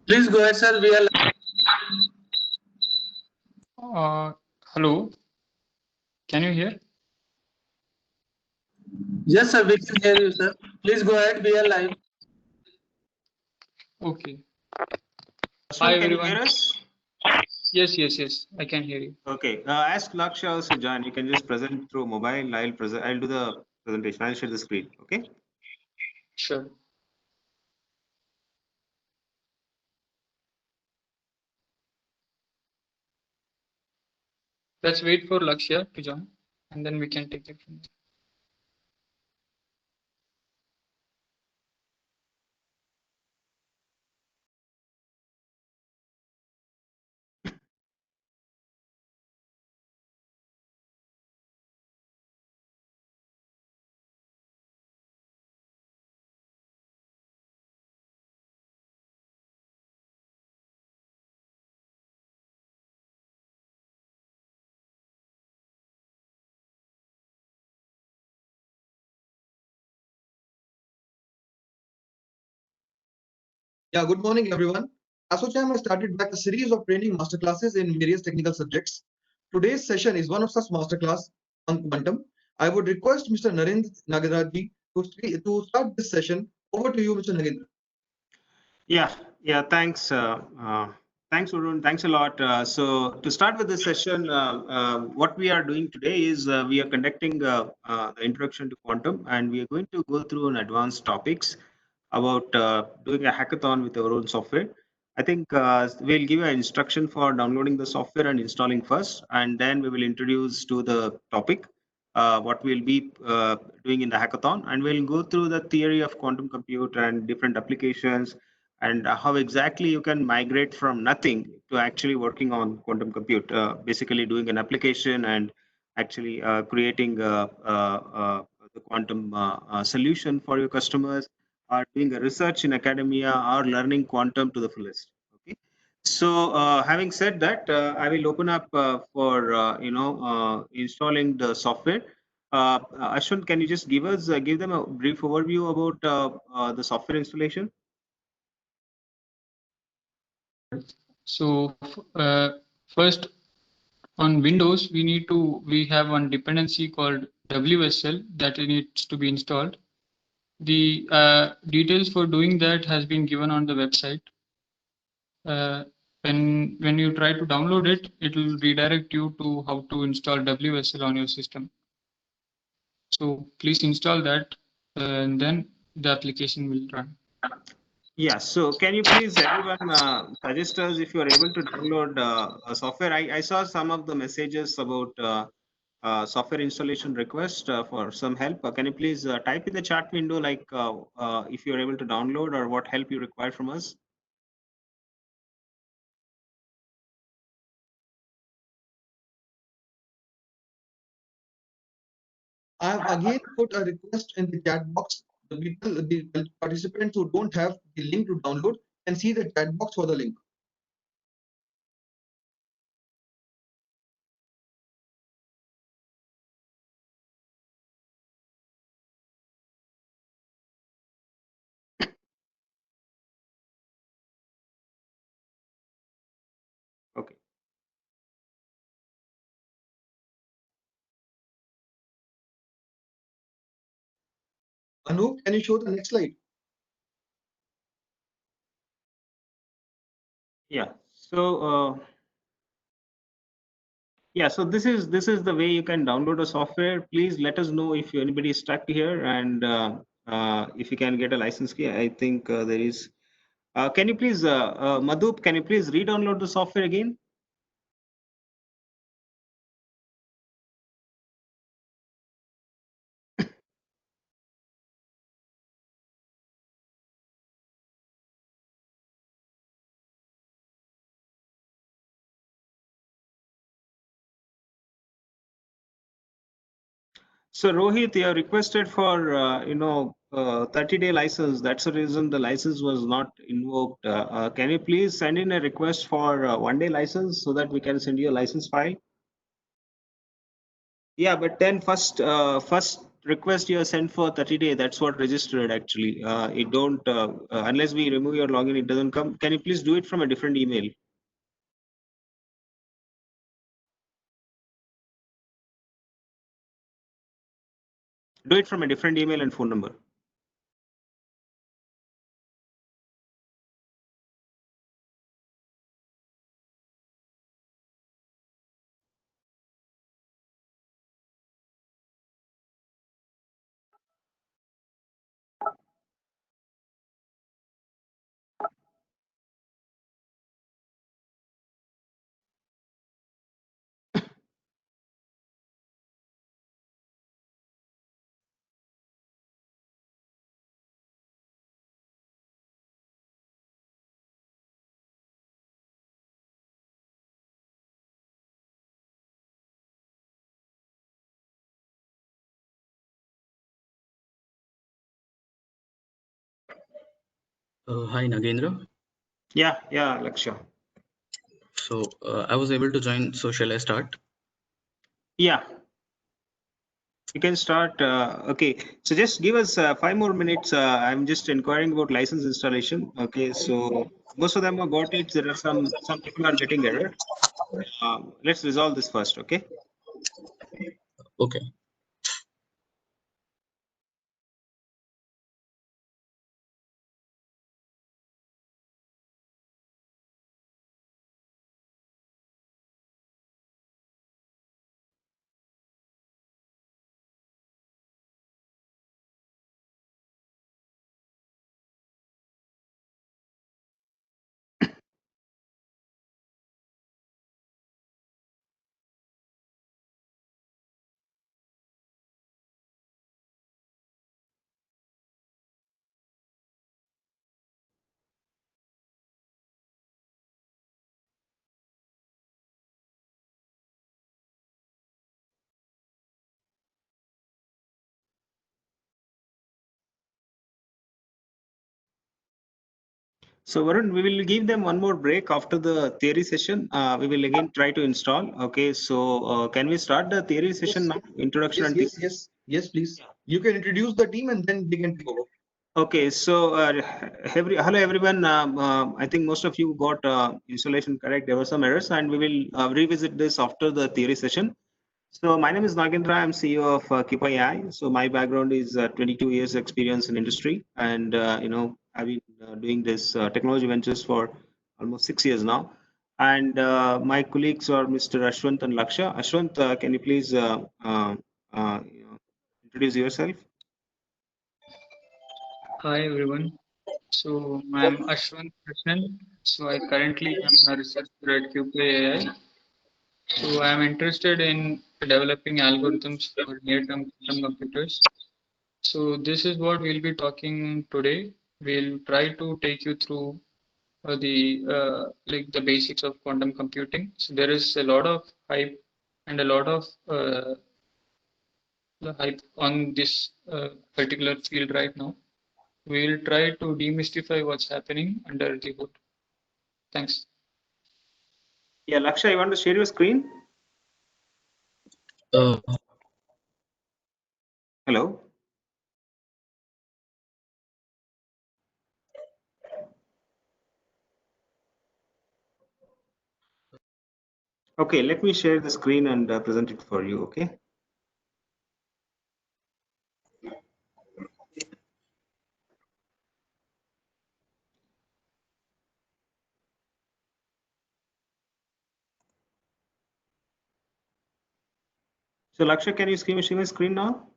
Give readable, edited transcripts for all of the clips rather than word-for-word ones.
Please go ahead, sir. We are. Hello, can you hear? Yes, sir. We can hear you, sir. Please go ahead. We are live. Okay. Ashwin, Hi can you everyone. hear us? Yes, I can hear you. Okay. Ask Lakshya also join. You can just present through mobile. I'll do the presentation. I'll share the screen. Okay. Sure. Let's wait for Lakshya to join, and then we can take it from there. Yeah, good morning, everyone. ASSOCHAM has started back a series of training masterclasses in various technical subjects. Today's session is one of such masterclass on quantum. I would request Mr. Narendra Nagarajji to start this session. Over to you, Mr. Narendra. Yeah. Thanks. Thanks, Arun. Thanks a lot. So to start with this session, what we are doing today is we are conducting the introduction to quantum, and we are going to go through an advanced topics about doing a hackathon with our own software. I think we'll give you an instruction for downloading the software and installing first, and then we will introduce to the topic what we'll be doing in the hackathon, and we'll go through the theory of quantum compute and different applications, and how exactly you can migrate from nothing to actually working on quantum compute, basically doing an application and actually creating the quantum solution for your customers, or doing a research in academia, or learning quantum to the fullest. Okay. So having said that, I will open up for installing the software. Ashwin, can you just give them a brief overview about the software installation? So first, on Windows, we have one dependency called WSL that needs to be installed. The details for doing that has been given on the website. When you try to download it, it will redirect you to how to install WSL on your system. So please install that, and then the application will run. Yeah, so can you please everyone suggest us if you are able to download a software? I saw some of the messages about software installation request for some help. Can you please type in the chat window like if you are able to download or what help you require from us? I have again put a request in the chat box. The participants who don't have the link to download can see the chat box for the link. Okay. Anu, can you show the next slide? Yeah. So yeah, so this is the way you can download a software. Please let us know if anybody is stuck here, and if you can get a license key. I think there is. Can you please, Madhup, can you please re-download the software again? So Rohit, you have requested for 30-day license. That's the reason the license was not invoked. Can you please send in a request for 1-day license so that we can send you a license file? Yeah, but then first request you sent for 30 days, that's what registered actually. It don't, unless we remove your login, it doesn't come. Can you please do it from a different email? Do it from a different email and phone number. Hi, Nagendra. Yeah, Lakshya. So I was able to join. So shall I start? Yeah. You can start. Okay, so just give us 5 more minutes. I'm just inquiring about license installation. Okay, so most of them have got it. There are some people are getting error. Let's resolve this first. Okay. Okay. So Varun, we will give them one more break after the theory session. We will again try to install. Okay, so can we start the theory session now? Introduction and theory. Yes, please. You can introduce the team and then they can take over. Okay, so hello everyone. I think most of you got installation correct. There were some errors, and we will revisit this after the theory session. So my name is Nagendra. I'm CEO of QpiAI. So my background is 22 years experience in industry, and I've been doing this technology ventures for almost 6 years now. And my colleagues are Mr. Ashwant and Laksha. Ashwant, can you please introduce yourself? Hi everyone. So I'm Ashwant Krishnan. So I currently am a researcher at QpiAI. So I'm interested in developing algorithms for near-term quantum computers. So this is what we'll be talking today. We'll try to take you through the basics of quantum computing. So there is a lot of hype and a lot of the hype on this particular field right now. We'll try to demystify what's happening under the hood. Thanks. Yeah, Laksha, you want to share your screen? Uh, Hello. Okay, let me share the screen and present it for you. Okay. So Laksha, can you see my screen now?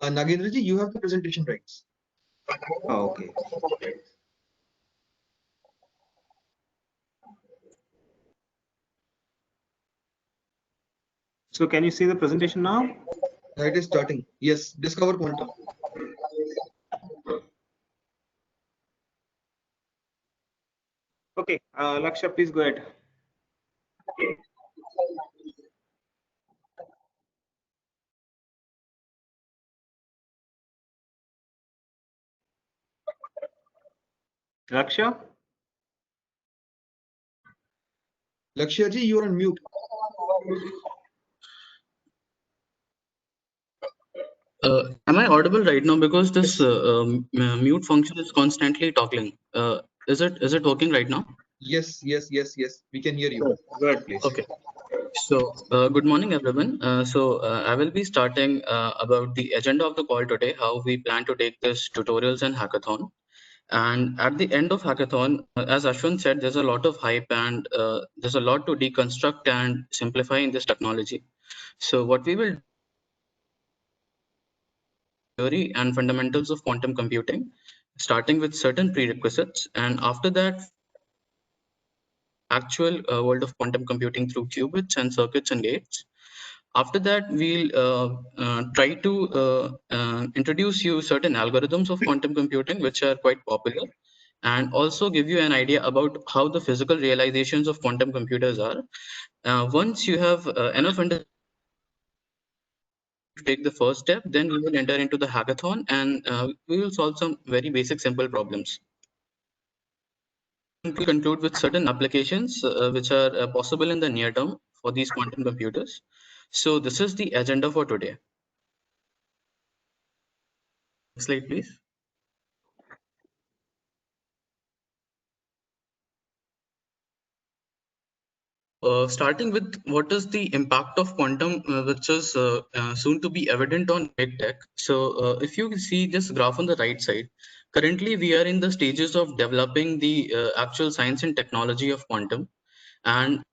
Nagendra ji, you have the presentation rights. Oh, okay. So can you see the presentation now? It is starting. Yes, discover quantum. Okay, Laksha, please go ahead. Laksha? Lakshyaji, you're on mute. Am I audible right now? Because this mute function is constantly toggling. Is it working right now? Yes. We can hear you. Go ahead, please. Okay. So, good morning, everyone. I will be starting about the agenda of the call today, how we plan to take this tutorials and hackathon. And at the end of hackathon, as Ashwin said, there's a lot of hype and there's a lot to deconstruct and simplify in this technology. So what we will theory and fundamentals of quantum computing, starting with certain prerequisites, and after that, actual world of quantum computing through qubits and circuits and gates. After that, we'll try to introduce you certain algorithms of quantum computing, which are quite popular, and also give you an idea about how the physical realizations of quantum computers are. Once you have enough understanding to take the first step, then we will enter into the hackathon and we will solve some very basic, simple problems. To conclude with certain applications which are possible in the near term for these quantum computers. So this is the agenda for today. Next slide, please. Starting with what is the impact of quantum, which is soon to be evident on big tech. So if you see this graph on the right side, currently we are in the stages of developing the actual science and technology of quantum, and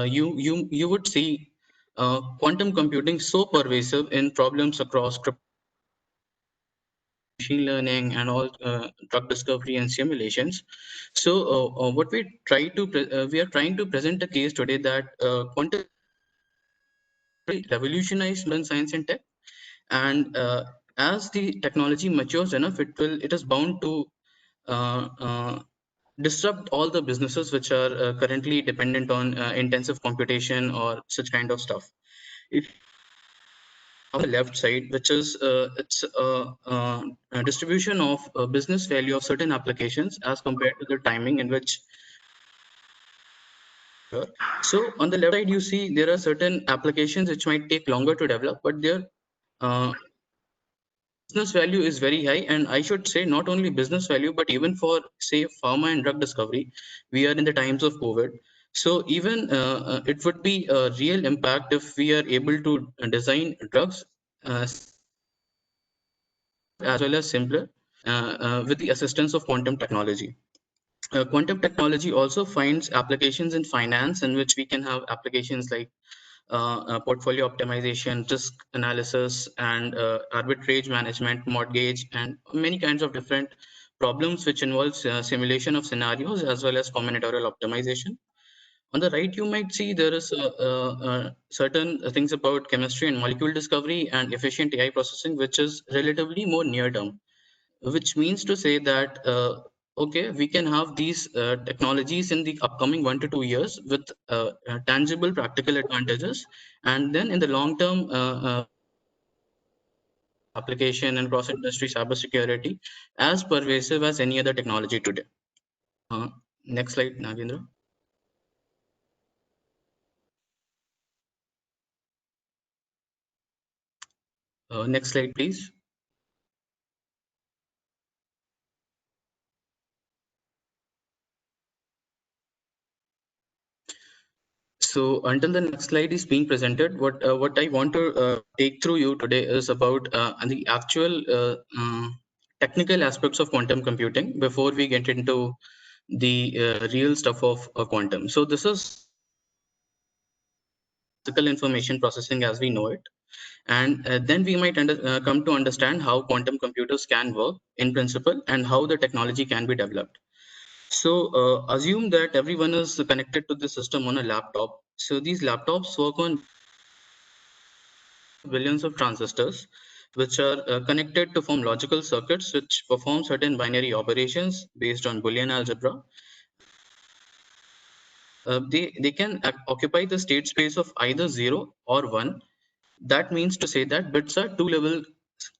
you would see quantum computing so pervasive in problems across machine learning and all drug discovery and simulations. So what we are trying to present a case today that quantum revolutionized modern science and tech, and as the technology matures enough, it is bound to uh, uh, disrupt all the businesses which are currently dependent on intensive computation or such kind of stuff. If on the left side, which is it's a distribution of business value of certain applications as compared to the timing in which. So on the left side, you see there are certain applications which might take longer to develop, but their uh, business value is very high. And I should say not only business value, but even for say pharma and drug discovery, we are in the times of COVID. So even it would be a real impact if we are able to design drugs as well as simpler with the assistance of quantum technology. Quantum technology also finds applications in finance, in which we can have applications like portfolio optimization, risk analysis, and arbitrage management, mortgage, and many kinds of different problems which involves simulation of scenarios as well as combinatorial optimization. On the right, you might see there is certain things about chemistry and molecule discovery and efficient AI processing, which is relatively more near term, which means to say that okay, we can have these technologies in the upcoming 1 to 2 years with tangible practical advantages, and then in the long term application and cross industry cybersecurity as pervasive as any other technology today. Next slide, Nagendra. Next slide, please. So until the next slide is being presented, what I want to take through you today is about the actual technical aspects of quantum computing before we get into the real stuff of quantum. So this is physical information processing as we know it, and then we might come to understand how quantum computers can work in principle and how the technology can be developed. So assume that everyone is connected to the system on a laptop. So these laptops work on billions of transistors, which are connected to form logical circuits which perform certain binary operations based on Boolean algebra. They can occupy the state space of either 0 or 1. That means to say that bits are two-level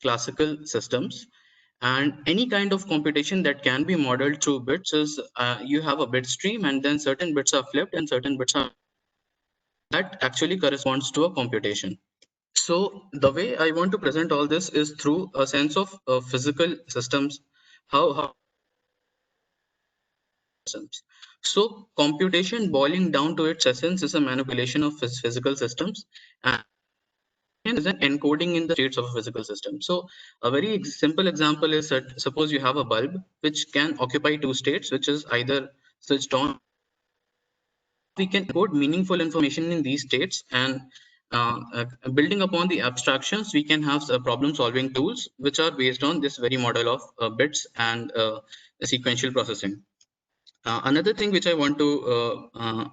classical systems, And any kind of computation that can be modeled through bits is you have a bit stream, and then certain bits are flipped and certain bits are that actually corresponds to a computation. So the way I want to present all this is through a sense of physical systems, how systems. So computation, boiling down to its essence, is a manipulation of physical systems, and is an encoding in the states of a physical system. So a very simple example is that suppose you have a bulb which can occupy two states, which is either switched on. We can encode meaningful information in these states, and building upon the abstractions, we can have problem solving tools which are based on this very model of bits and sequential processing. Another thing which I want to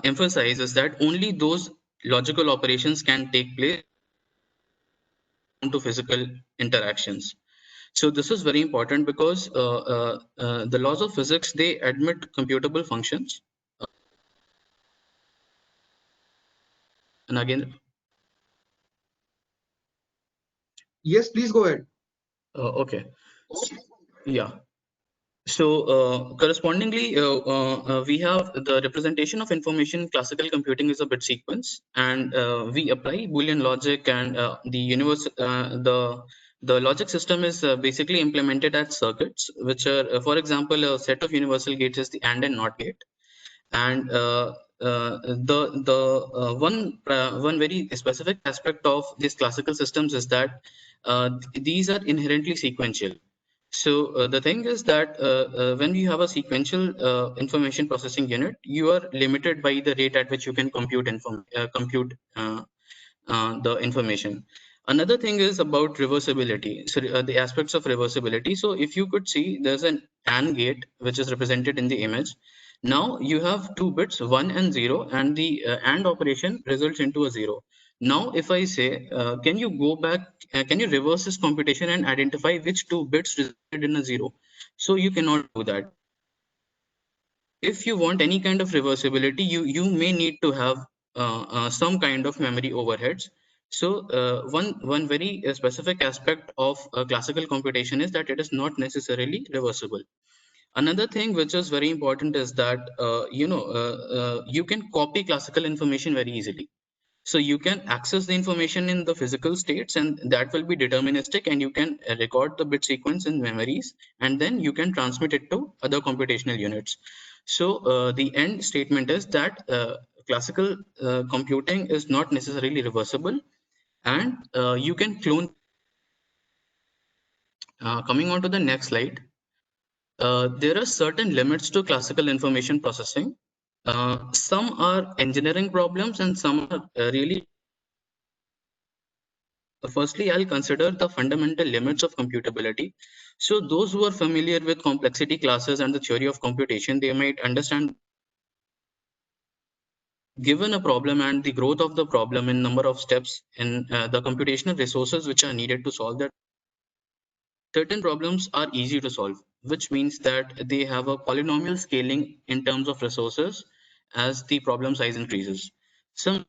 emphasize is that only those logical operations can take place to physical interactions. So this is very important because the laws of physics, they admit computable functions. And again, Yes, please go ahead. okay, yeah. So correspondingly, we have the representation of information. Classical computing is a bit sequence, and we apply Boolean logic, and the logic system is basically implemented as circuits, which are, for example, a set of universal gates is the AND and NOT gate. And one very specific aspect of these classical systems is that these are inherently sequential. So the thing is that when you have a sequential information processing unit, you are limited by the rate at which you can compute the information. Another thing is about reversibility. So the aspects of reversibility. So if you could see, there's an AND gate which is represented in the image. Now you have two bits, 1 and 0, and the AND operation results into a 0. Now, if I say, can you go back, can you reverse this computation and identify which two bits resulted in a 0? So you cannot do that. If you want any kind of reversibility, you may need to have some kind of memory overheads. So one very specific aspect of classical computation is that it is not necessarily reversible. Another thing which is very important is that you can copy classical information very easily. So you can access the information in the physical states, and that will be deterministic, and you can record the bit sequence in memories, and then you can transmit it to other computational units. So the end statement is that classical computing is not necessarily reversible, and you can clone. Coming on to the next slide, there are certain limits to classical information processing. Some are engineering problems and some are really. Firstly, I'll consider the fundamental limits of computability. So those who are familiar with complexity classes and the theory of computation, they might understand, given a problem and the growth of the problem in number of steps in the computational resources which are needed to solve that, certain problems are easy to solve, which means that they have a polynomial scaling in terms of resources as the problem size increases. Some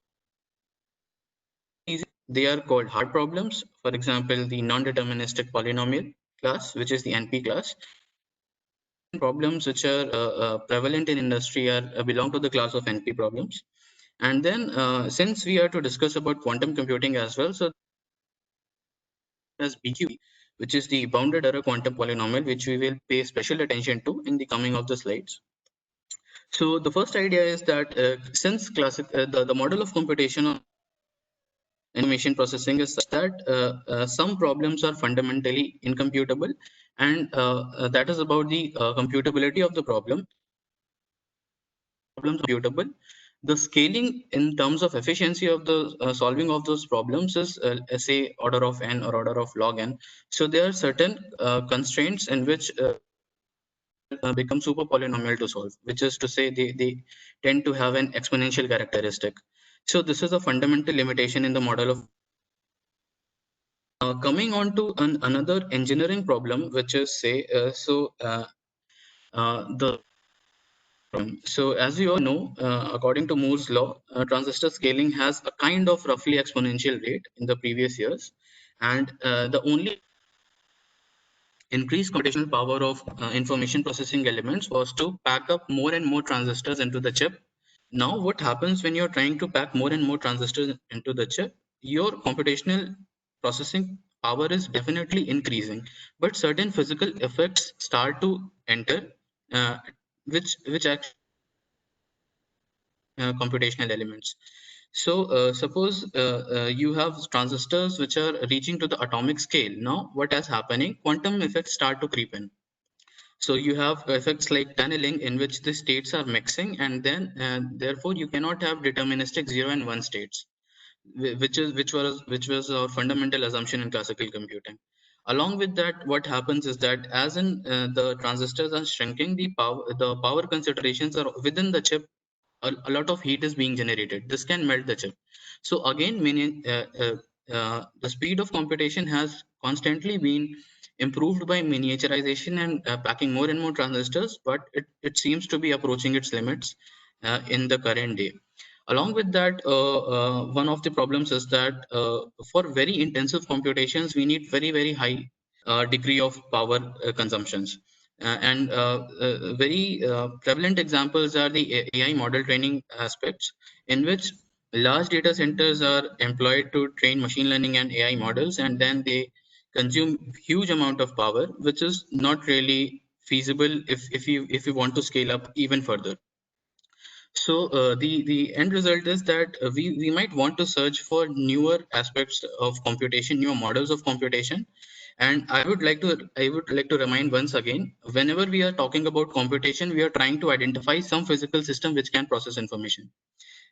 they are called hard problems. For example, the non-deterministic polynomial class, which is the NP class. Problems which are prevalent in industry are belong to the class of NP problems. And then since we are to discuss about quantum computing as well, so as BQ, which is the bounded error quantum polynomial, which we will pay special attention to in the coming of the slides. So the first idea is that since the model of computation on information processing is such that some problems are fundamentally incomputable, and that is about the computability of the problem. Problems computable. The scaling in terms of efficiency of the solving of those problems is say order of n or order of log n. So there are certain constraints in which become super polynomial to solve, which is to say they tend to have an exponential characteristic. So this is a fundamental limitation in the model of coming on to another engineering problem, which is say so as you all know, according to Moore's law, transistor scaling has a kind of roughly exponential rate in the previous years, and the only increase computational power of information processing elements was to pack up more and more transistors into the chip. Now, what happens when you're trying to pack more and more transistors into the chip? Your computational processing power is definitely increasing, but certain physical effects start to enter, uh, which actually computational elements. So suppose you have transistors which are reaching to the atomic scale. Now, what is happening? Quantum effects start to creep in. So you have effects like tunneling in which the states are mixing, and then therefore you cannot have deterministic 0 and 1 states, which was a fundamental assumption in classical computing. Along with that, what happens is that as in the transistors are shrinking, the power considerations are within the chip. A lot of heat is being generated. This can melt the chip. So again, the speed of computation has constantly been improved by miniaturization and packing more and more transistors, but it seems to be approaching its limits in the current day. Along with that, one of the problems is that for very intensive computations, we need very, very high degree of power consumptions. And very prevalent examples are the AI model training aspects, in which large data centers are employed to train machine learning and AI models, and then they consume huge amount of power, which is not really feasible if you want to scale up even further. So the end result is that we might want to search for newer aspects of computation, newer models of computation. And I would like to remind once again, whenever we are talking about computation, we are trying to identify some physical system which can process information,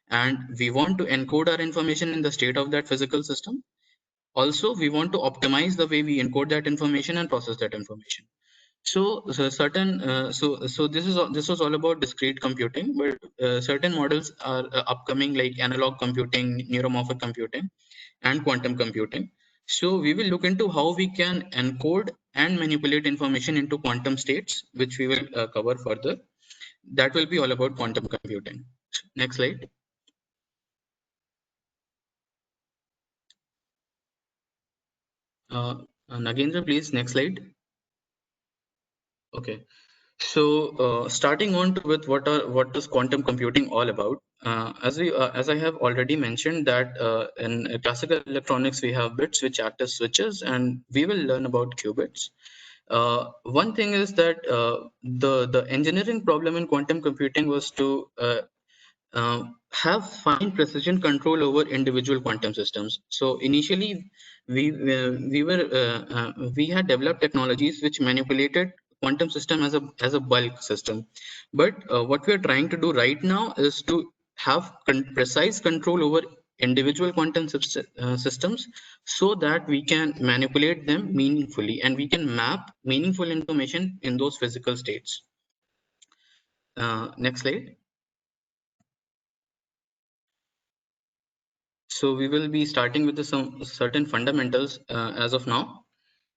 and we want to encode our information in the state of that physical system. Also, we want to optimize the way we encode that information and process that information. So this was all about discrete computing, but certain models are upcoming, like analog computing, neuromorphic computing, and quantum computing. So we will look into how we can encode and manipulate information into quantum states, which we will cover further. That will be all about quantum computing. Next slide. Nagendra, please, next slide. Okay. So starting on to with what is quantum computing all about? As I have already mentioned that in classical electronics we have bits which act as switches, and we will learn about qubits. One thing is that the engineering problem in quantum computing was to have fine precision control over individual quantum systems. So initially, we had developed technologies which manipulated quantum system as a bulk system. But what we are trying to do right now is to have precise control over individual quantum systems, so that we can manipulate them meaningfully and we can map meaningful information in those physical states. Next slide. So we will be starting with some certain fundamentals as of now.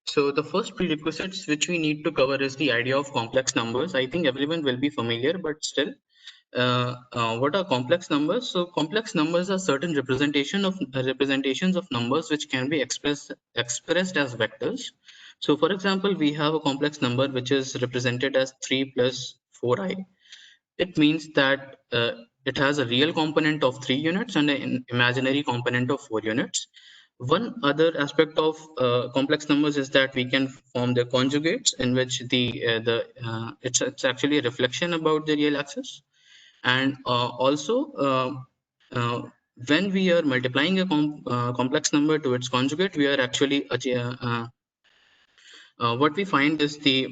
So the first prerequisites which we need to cover is the idea of complex numbers. I think everyone will be familiar, but still, what are complex numbers? So complex numbers are certain representations of numbers which can be expressed as vectors. So for example, we have a complex number which is represented as 3 plus 4i. It means that it has a real component of 3 units and an imaginary component of 4 units. One other aspect of complex numbers is that we can form the conjugates, in which it's actually a reflection about the real axis. And also, when we are multiplying a complex number to its conjugate, we are actually what we find is the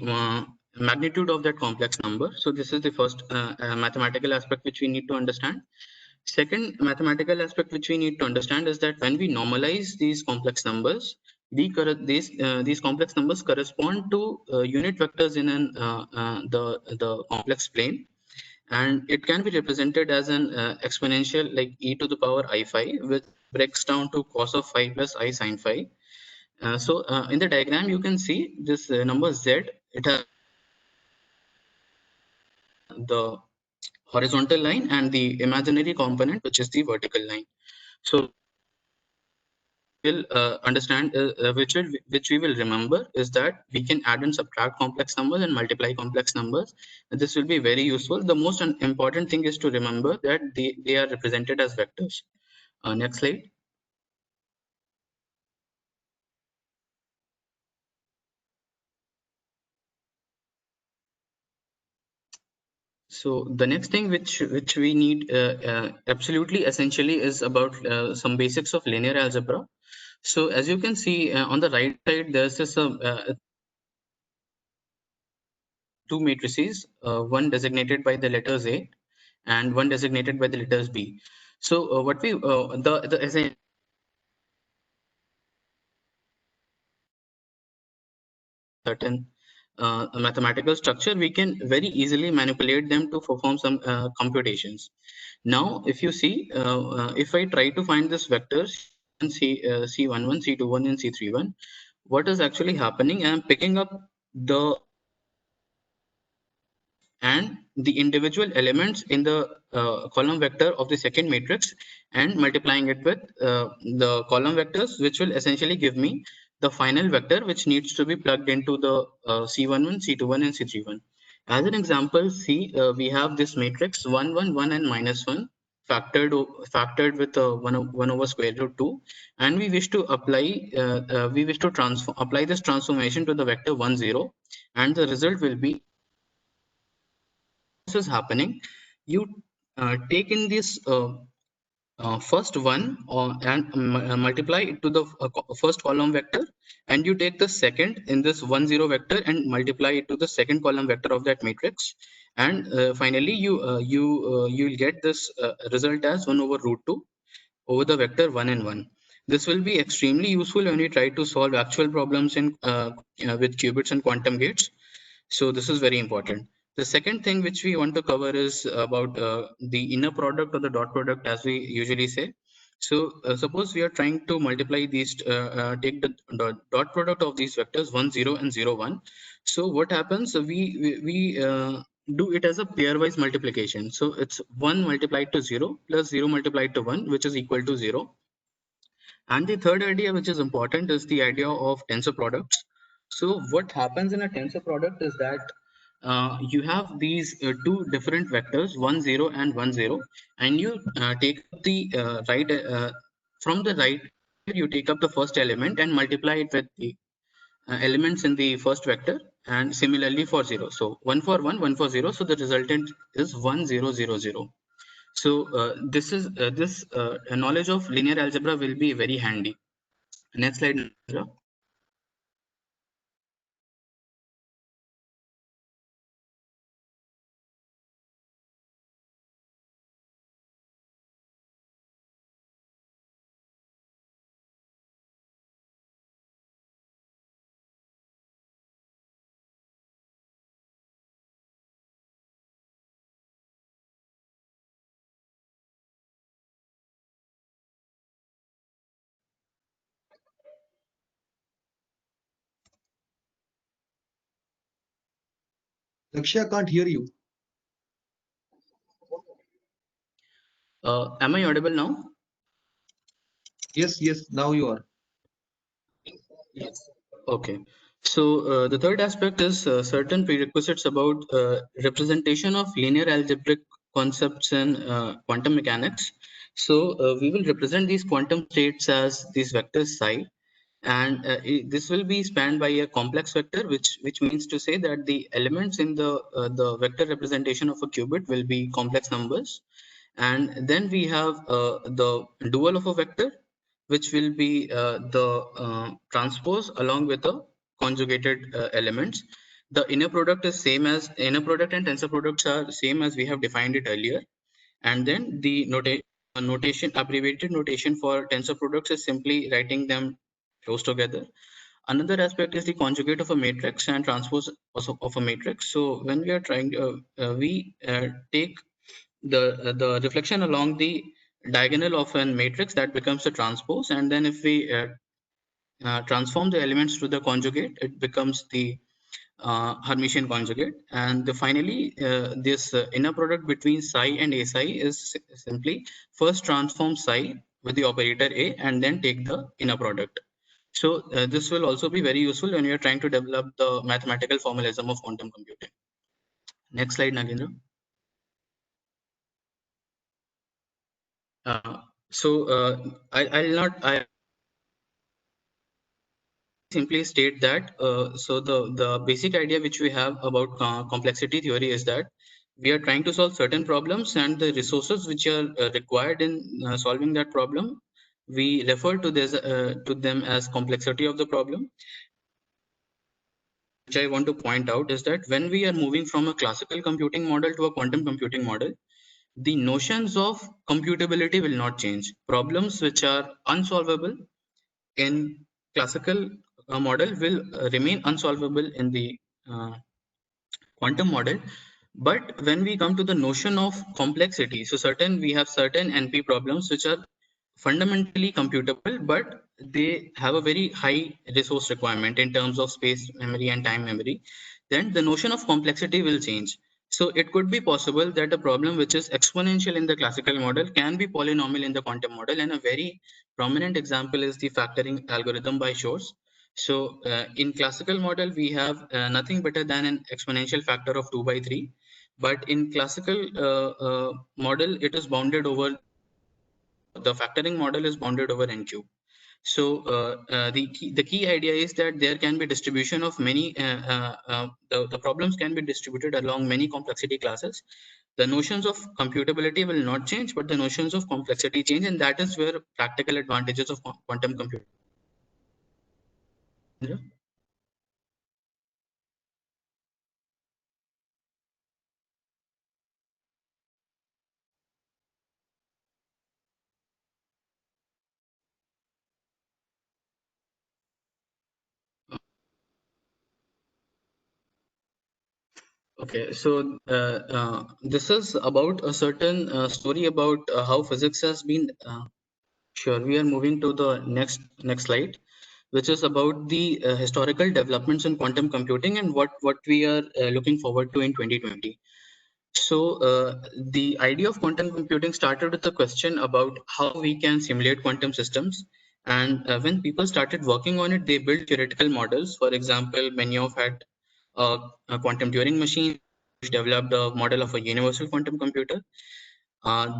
magnitude of that complex number. So this is the first mathematical aspect which we need to understand. Second mathematical aspect which we need to understand is that when we normalize these complex numbers, these complex numbers correspond to unit vectors in the complex plane, and it can be represented as an exponential like e to the power I phi, which breaks down to cos of phi plus I sine phi. So in the diagram, you can see this number Z. It has the horizontal line and the imaginary component, which is the vertical line. So will understand, which we will remember, is that we can add and subtract complex numbers and multiply complex numbers. This will be very useful. The most important thing is to remember that they are represented as vectors. Next slide. So the next thing which we need absolutely essentially is about some basics of linear algebra. So as you can see on the right side, there's this two matrices, one designated by the letters A and one designated by the letters B. So what we as a certain mathematical structure, we can very easily manipulate them to perform some computations. Now, if you see, if I try to find this vectors C11, C21, and C31, what is actually happening? I am picking up the and the individual elements in the column vector of the second matrix and multiplying it with the column vectors, which will essentially give me the final vector which needs to be plugged into the C11, C21, and C31. As an example, see, we have this matrix 1, 1, 1, and -1 factored with 1 over square root 2, and we wish to apply apply this transformation to the vector 1, 0, and the result will be is happening. You take in this first one and multiply it to the first column vector, and you take the second in this 1, 0 vector and multiply it to the second column vector of that matrix, and finally you'll get this result as 1 over root 2 over the vector 1 and 1. This will be extremely useful when you try to solve actual problems in with qubits and quantum gates. So this is very important. The second thing which we want to cover is about the inner product or the dot product, as we usually say. So suppose we are trying to multiply these, take the dot product of these vectors 1, 0 and 0, 1. So what happens? So we do it as a pairwise multiplication. So it's 1 multiplied to 0 plus 0 multiplied to 1, which is equal to 0. And the third idea, which is important, is the idea of tensor products. So what happens in a tensor product is that you have these two different vectors, 1, 0 and 1, 0, and you take the from the right, you take up the first element and multiply it with the elements in the first vector, and similarly for 0. So 1 for 1, 1 for 0. So the resultant is 1, 0, 0, 0. So this is this knowledge of linear algebra will be very handy. Next slide. Nandra. Lakshya, can't hear you. Am I audible now? Yes, now you are. Yes. Okay. So the third aspect is certain prerequisites about representation of linear algebraic concepts in quantum mechanics. So we will represent these quantum states as these vectors psi, and this will be spanned by a complex vector, which means to say that the elements in the vector representation of a qubit will be complex numbers. And then we have the dual of a vector, which will be the transpose along with the conjugated elements. The inner product is same as inner product, and tensor products are same as we have defined it earlier. And then the notation, abbreviated notation for tensor products is simply writing them close together. Another aspect is the conjugate of a matrix and transpose also of a matrix. So when we are trying we take the reflection along the diagonal of a matrix, that becomes a transpose, and then if we transform the elements to the conjugate, it becomes the Hermitian conjugate. And finally this inner product between psi and a psi is simply first transform psi with the operator A and then take the inner product. So this will also be very useful when you're trying to develop the mathematical formalism of quantum computing. Next slide, Nagendra. I simply state that so the basic idea which we have about complexity theory is that we are trying to solve certain problems, and the resources which are required in solving that problem, we refer to this to them as complexity of the problem. Which I want to point out is that when we are moving from a classical computing model to a quantum computing model, the notions of computability will not change. Problems which are unsolvable in classical model will remain unsolvable in the quantum model. But when we come to the notion of complexity, so we have certain NP problems which are fundamentally computable, but they have a very high resource requirement in terms of space memory and time memory. Then the notion of complexity will change. So it could be possible that a problem which is exponential in the classical model can be polynomial in the quantum model, and a very prominent example is the factoring algorithm by Shor's. So in classical model, we have nothing better than an exponential factor of 2 by 3. But in classical model, it is bounded over, the factoring model is bounded over n cube. So the key idea is that there can be distribution of many, the problems can be distributed along many complexity classes. The notions of computability will not change, but the notions of complexity change, and that is where practical advantages of quantum computing. Okay, so this is about a certain story about how physics has been. Sure, we are moving to the next slide, which is about the historical developments in quantum computing and what we are looking forward to in 2020. So the idea of quantum computing started with a question about how we can simulate quantum systems. And when people started working on it, they built theoretical models. For example, Benioff had a quantum Turing machine, which developed a model of a universal quantum computer.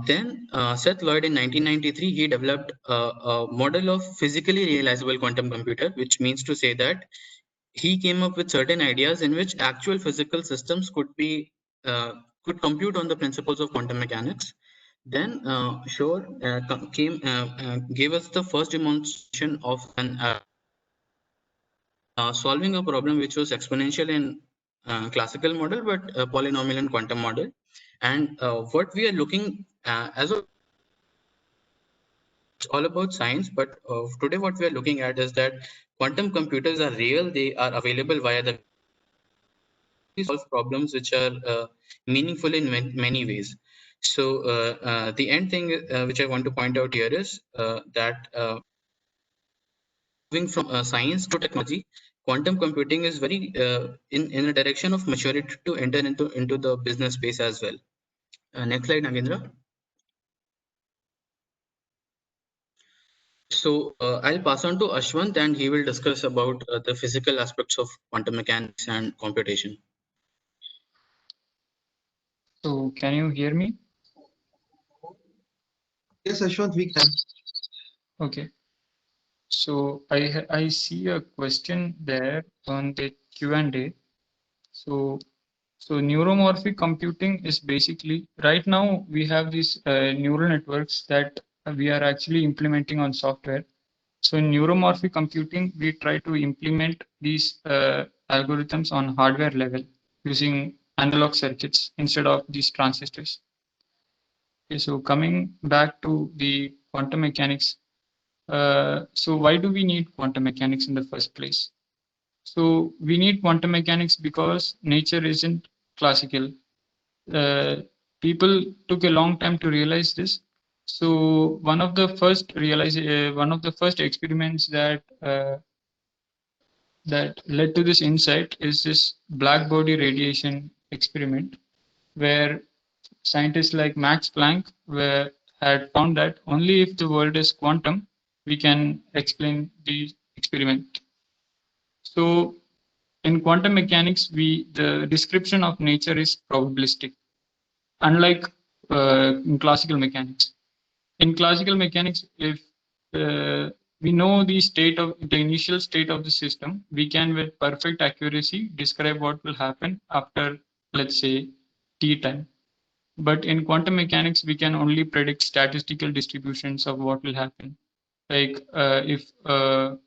Then Seth Lloyd in 1993, he developed a model of physically realizable quantum computer, which means to say that he came up with certain ideas in which actual physical systems could compute on the principles of quantum mechanics. Then Shor gave us the first demonstration of an solving a problem which was exponential in classical model, but polynomial in quantum model. And what we are looking as of, it's all about science, but today what we are looking at is that quantum computers are real. They are available via the solve problems which are meaningful in many ways. So the end thing which I want to point out here is that moving from science to technology, quantum computing is very in a direction of maturity to enter into the business space as well. Next slide, Nagendra. So I'll pass on to Ashwant, and he will discuss about the physical aspects of quantum mechanics and computation. So can you hear me? Yes, Ashwant, we can. Okay. So I see a question there on the Q&A. So neuromorphic computing is basically, right now we have these neural networks that we are actually implementing on software. So in neuromorphic computing, we try to implement these algorithms on hardware level using analog circuits instead of these transistors. Okay, so coming back to the quantum mechanics, so why do we need quantum mechanics in the first place? So we need quantum mechanics because nature isn't classical. People took a long time to realize this. So one of the first experiments that led to this insight is this black body radiation experiment, where scientists like Max Planck had found that only if the world is quantum, we can explain the experiment. So in quantum mechanics, the description of nature is probabilistic, unlike in classical mechanics. In classical mechanics, if we know the initial state of the system, we can with perfect accuracy describe what will happen after, let's say, t time. But in quantum mechanics, we can only predict statistical distributions of what will happen. Like if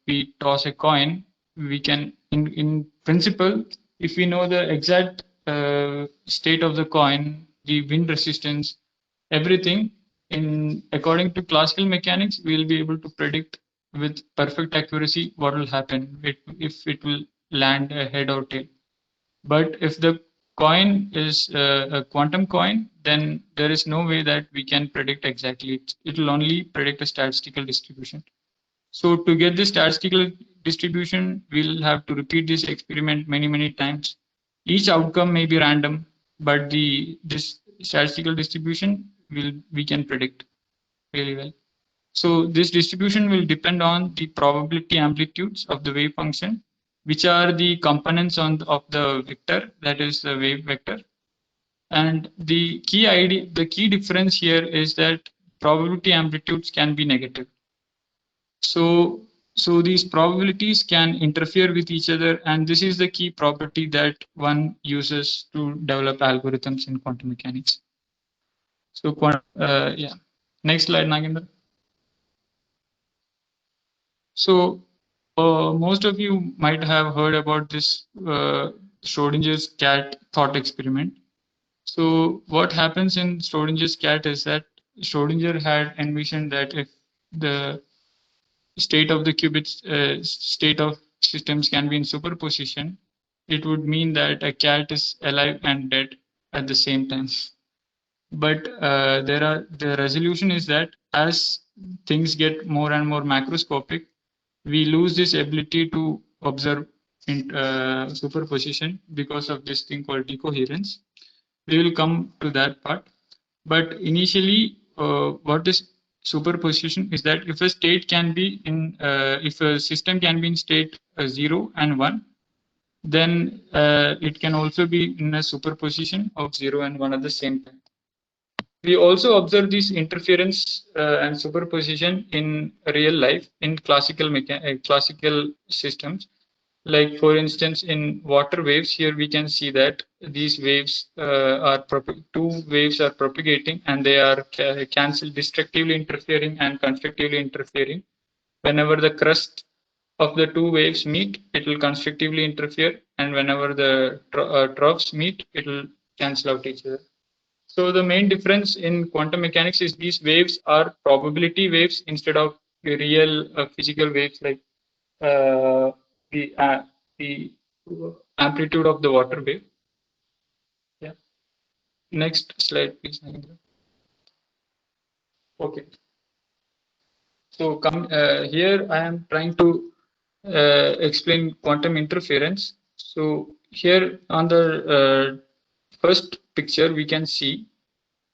we toss a coin, we can, in principle, if we know the exact state of the coin, the wind resistance, everything, according to classical mechanics, we will be able to predict with perfect accuracy what will happen, if it will land a head or tail. But if the coin is a quantum coin, then there is no way that we can predict exactly. It will only predict a statistical distribution. So to get this statistical distribution, we'll have to repeat this experiment many times. Each outcome may be random, but this statistical distribution we can predict really well. So this distribution will depend on the probability amplitudes of the wave function, which are the components of the vector, that is the wave vector. And the key difference here is that probability amplitudes can be negative. So these probabilities can interfere with each other, and this is the key property that one uses to develop algorithms in quantum mechanics. So yeah, next slide, Nagendra. So most of you might have heard about this Schrodinger's cat thought experiment. So what happens in Schrodinger's cat is that Schrodinger had envisioned that if the state of the qubits, state of systems can be in superposition, it would mean that a cat is alive and dead at the same time. But the resolution is that as things get more and more macroscopic, we lose this ability to observe in superposition because of this thing called decoherence. We will come to that part. But initially, what is superposition is that if a state can be if a system can be in state 0 and 1, then it can also be in a superposition of 0 and 1 at the same time. We also observe this interference and superposition in real life in classical systems. Like for instance, in water waves, here we can see that these waves two waves are propagating, and they are cancelled, destructively interfering and constructively interfering. Whenever the crust of the two waves meet, it will constructively interfere, and whenever the troughs meet, it will cancel out each other. So the main difference in quantum mechanics is these waves are probability waves instead of real physical waves like the amplitude of the water wave. Yeah. Next slide, please. Okay. So here I am trying to explain quantum interference. So here on the first picture, we can see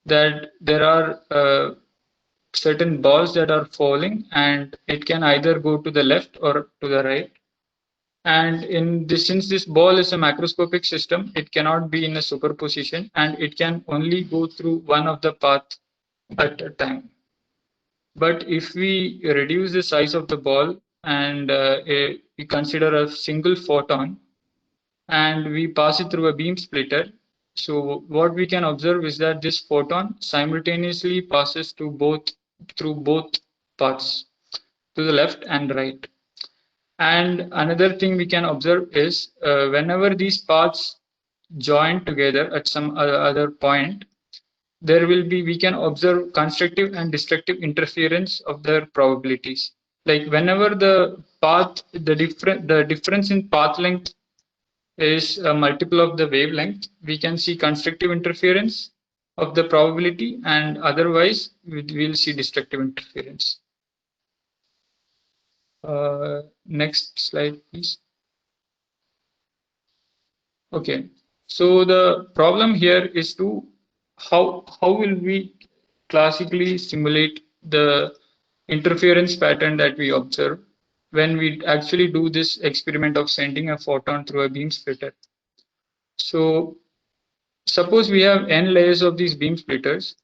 that there are certain balls that are falling, and it can either go to the left or to the right. And since this ball is a macroscopic system, it cannot be in a superposition, and it can only go through one of the paths at a time. But if we reduce the size of the ball and we consider a single photon and we pass it through a beam splitter, so what we can observe is that this photon simultaneously passes through both paths, to the left and right. And another thing we can observe is whenever these paths join together at some other point, we can observe constructive and destructive interference of their probabilities. Like whenever the difference in path length is a multiple of the wavelength, we can see constructive interference of the probability, and otherwise we'll see destructive interference. Next slide, please. Okay, so the problem here is how will we classically simulate the interference pattern that we observe when we actually do this experiment of sending a photon through a beam splitter. So suppose we have n layers of these beam splitters.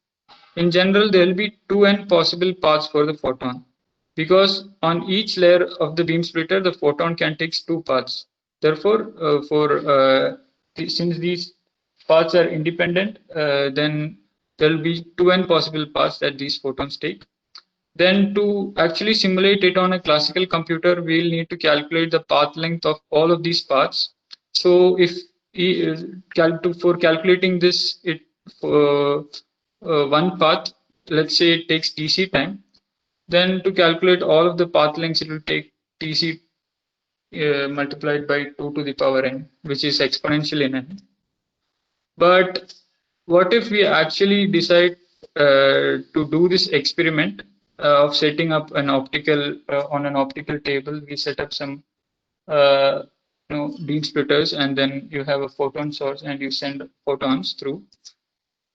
In general, there will be 2n possible paths for the photon, because on each layer of the beam splitter, the photon can take 2 paths. Therefore, since these paths are independent, then there will be 2n possible paths that these photons take. Then to actually simulate it on a classical computer, we'll need to calculate the path length of all of these paths. So if for calculating this, one path, let's say it takes tc time, then to calculate all of the path lengths, it will take tc multiplied by 2 to the power n, which is exponential in n. But what if we actually decide to do this experiment of setting up an optical on an optical table? We set up some beam splitters, and then you have a photon source and you send photons through.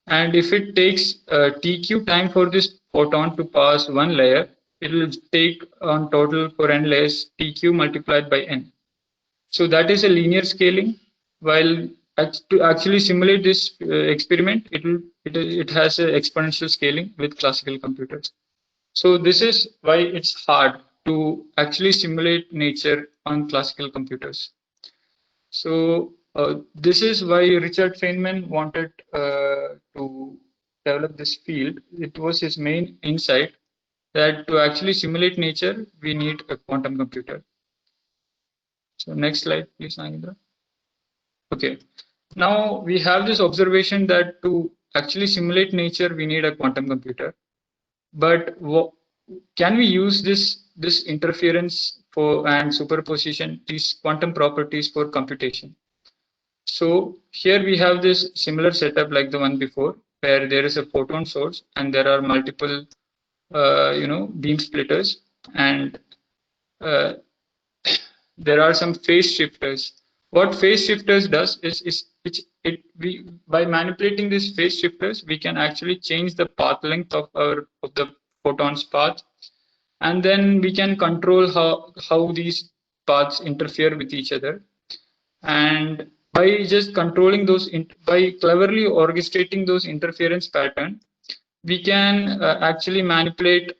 And if it takes tq time for this photon to pass one layer, it will take on total for n layers tq multiplied by n. So that is a linear scaling. While to actually simulate this experiment, it has an exponential scaling with classical computers. So this is why it's hard to actually simulate nature on classical computers. So this is why Richard Feynman wanted to develop this field. It was his main insight that to actually simulate nature, we need a quantum computer. So next slide, please, Nagendra. Okay. Now we have this observation that to actually simulate nature, we need a quantum computer. But can we use this interference and superposition, these quantum properties for computation? So here we have this similar setup like the one before, where there is a photon source and there are multiple beam splitters, and there are some phase shifters. What phase shifters does is by manipulating these phase shifters, we can actually change the path length of the photon's path, and then we can control how these paths interfere with each other. And by just controlling those, by cleverly orchestrating those interference pattern, we can actually manipulate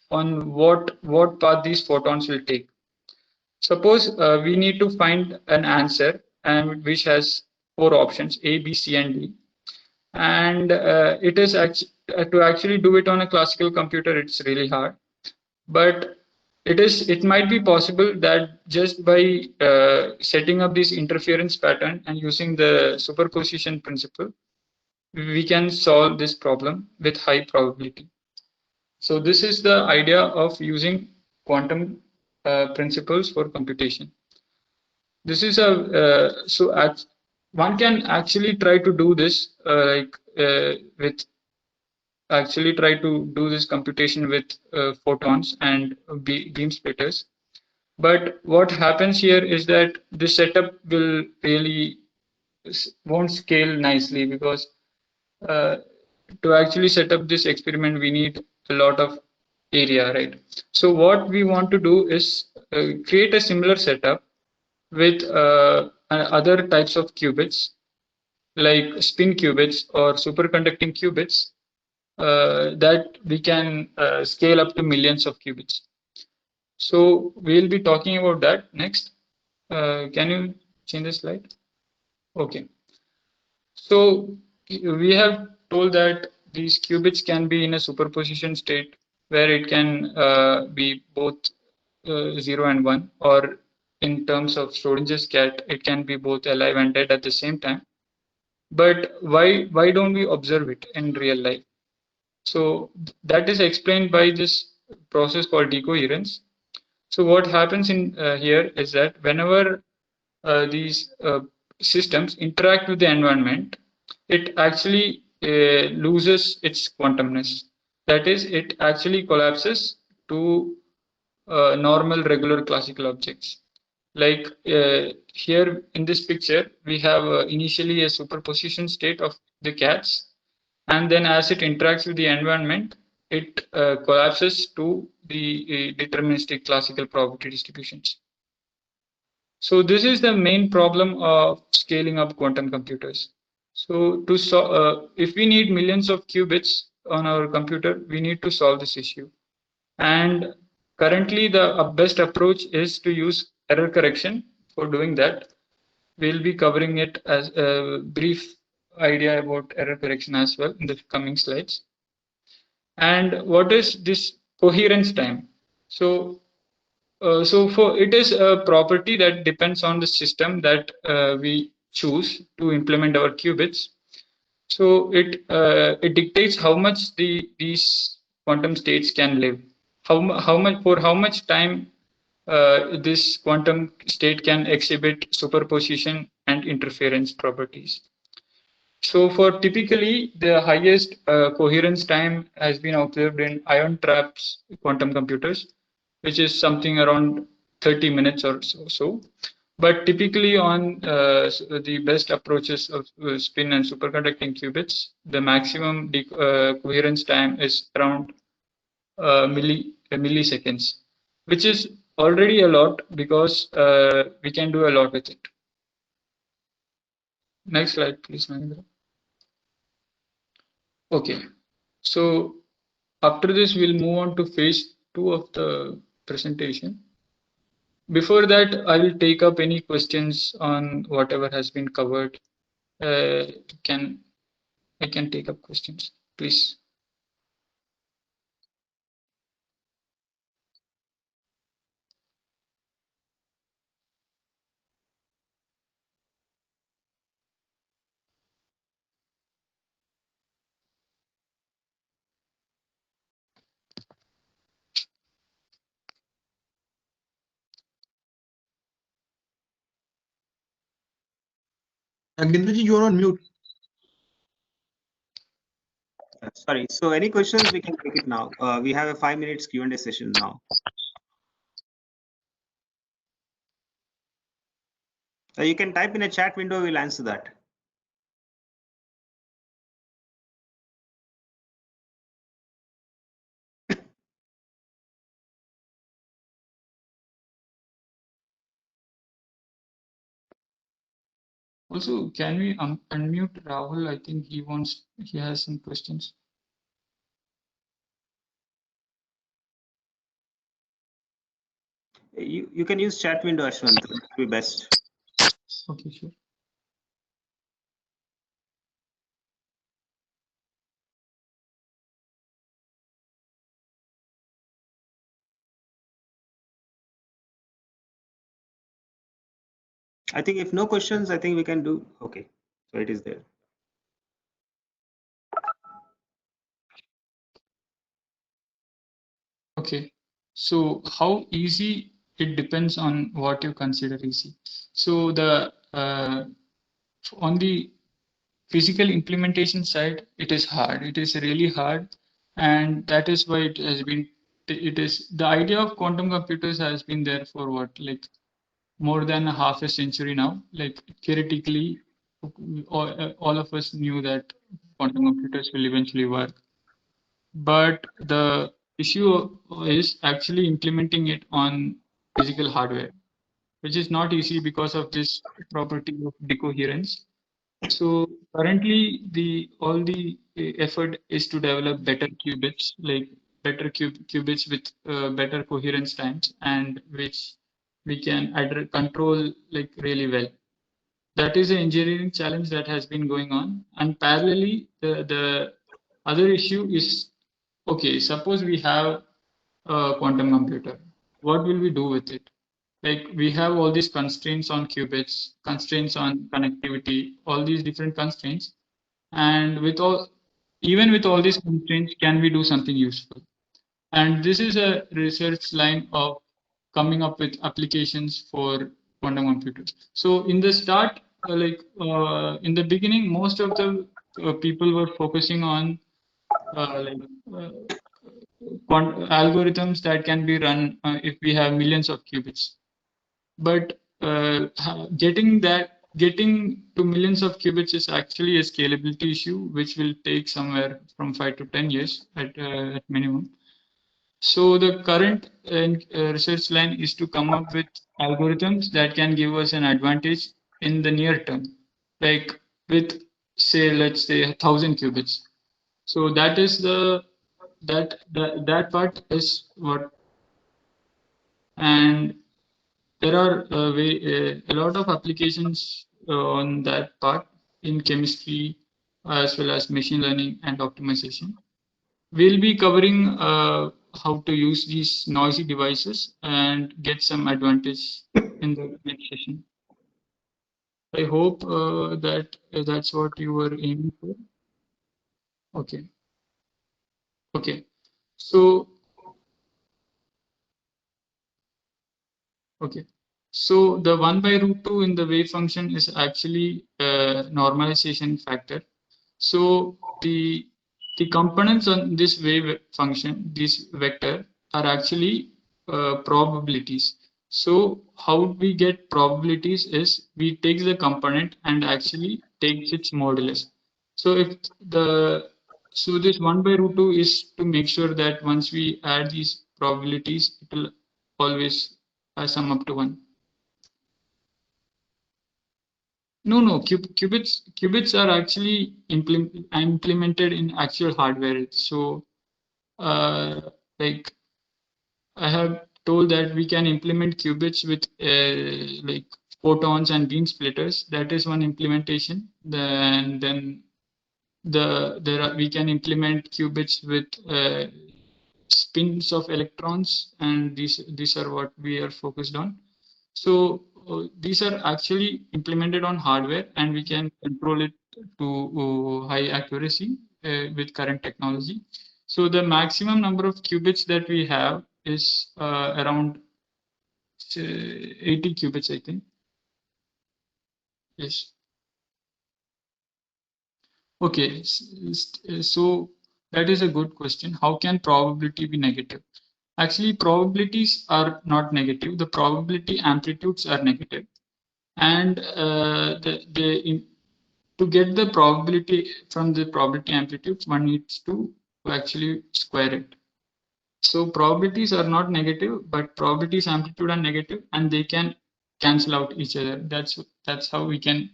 on what path these photons will take. Suppose we need to find an answer and which has 4 options, A, B, C, and D. And it is to actually do it on a classical computer, it's really hard. But it might be possible that just by setting up this interference pattern and using the superposition principle, we can solve this problem with high probability. So this is the idea of using quantum principles for computation. This is one can actually try to do this computation with photons and beam splitters. But what happens here is that this setup won't scale nicely, because to actually set up this experiment, we need a lot of area, right? So what we want to do is create a similar setup with other types of qubits, like spin qubits or superconducting qubits, that we can scale up to millions of qubits. So we'll be talking about that next. Can you change the slide? Okay. So we have told that these qubits can be in a superposition state where it can be both 0 and 1, or in terms of Schrodinger's cat, it can be both alive and dead at the same time. But why don't we observe it in real life? So that is explained by this process called decoherence. So what happens in here is that whenever these systems interact with the environment, it actually loses its quantumness. That is, it actually collapses to normal, regular classical objects. Like here in this picture, we have initially a superposition state of the cats, and then as it interacts with the environment, it collapses to the deterministic classical probability distributions. So this is the main problem of scaling up quantum computers. So if we need millions of qubits on our computer, we need to solve this issue. And currently, the best approach is to use error correction for doing that. We'll be covering it as a brief idea about error correction as well in the coming slides. And what is this coherence time? So for it is a property that depends on the system that we choose to implement our qubits. So it dictates how much these quantum states can live, how much time this quantum state can exhibit superposition and interference properties. So for typically the highest coherence time has been observed in ion traps quantum computers, which is something around 30 minutes or so. But typically on the best approaches of spin and superconducting qubits, the maximum coherence time is around milliseconds, which is already a lot because we can do a lot with it. Next slide, please, Mahendra. Okay, so after this, we'll move on to phase 2 of the presentation. Before that, I will take up any questions on whatever has been covered. I can take up questions, please. Gindraji, you are on mute. Sorry. So any questions, we can take it now. We have a 5 minutes Q&A session now. You can type in a chat window, we'll answer that. Also, can we unmute Rahul? I think he has some questions. You can use chat window, Ashwant. That would be best. Okay, sure. I think if no questions, I think we can do. Okay, so it is there. Okay, so how easy, it depends on what you consider easy. So the on the physical implementation side, it is hard. It is really hard, and that is why it has been. It is the idea of quantum computers has been there for what, like more than a half a century now. Like theoretically, all of us knew that quantum computers will eventually work, but the issue is actually implementing it on physical hardware, which is not easy because of this property of decoherence. So currently, all the effort is to develop better qubits, like better qubits with better coherence times, and which we can control like really well. That is an engineering challenge that has been going on, and parallelly, the other issue is, okay, suppose we have a quantum computer. What will we do with it? Like we have all these constraints on qubits, constraints on connectivity, all these different constraints. And even with all these constraints, can we do something useful? And this is a research line of coming up with applications for quantum computers. So in the start, in the beginning, most of the people were focusing on like algorithms that can be run if we have millions of qubits. But getting that getting to millions of qubits is actually a scalability issue, which will take somewhere from 5 to 10 years at minimum. So the current research line is to come up with algorithms that can give us an advantage in the near term, like with say, let's say 1,000 qubits. So that is that part is what, and there are a lot of applications on that part in chemistry as well as machine learning and optimization. We'll be covering how to use these noisy devices and get some advantage in the next session. I hope that's what you were aiming for. Okay. Okay. So okay. So the 1 by root 2 in the wave function is actually a normalization factor. So the components on this wave function, this vector, are actually probabilities. So how we get probabilities is we take the component and actually take its modulus. So if the so this 1 by root 2 is to make sure that once we add these probabilities, it will always sum up to 1. No. Qubits are actually implemented in actual hardware. So, like I have told that we can implement qubits with like photons and beam splitters. That is one implementation. Then we can implement qubits with spins of electrons, and these are what we are focused on. So these are actually implemented on hardware, and we can control it to high accuracy with current technology. So the maximum number of qubits that we have is around 80 qubits, I think. Yes. Okay. So that is a good question. How can probability be negative? Actually, probabilities are not negative. The probability amplitudes are negative. And to get the probability from the probability amplitudes, one needs to actually square it. So probabilities are not negative, but probabilities amplitude are negative, and they can cancel out each other. That's how we can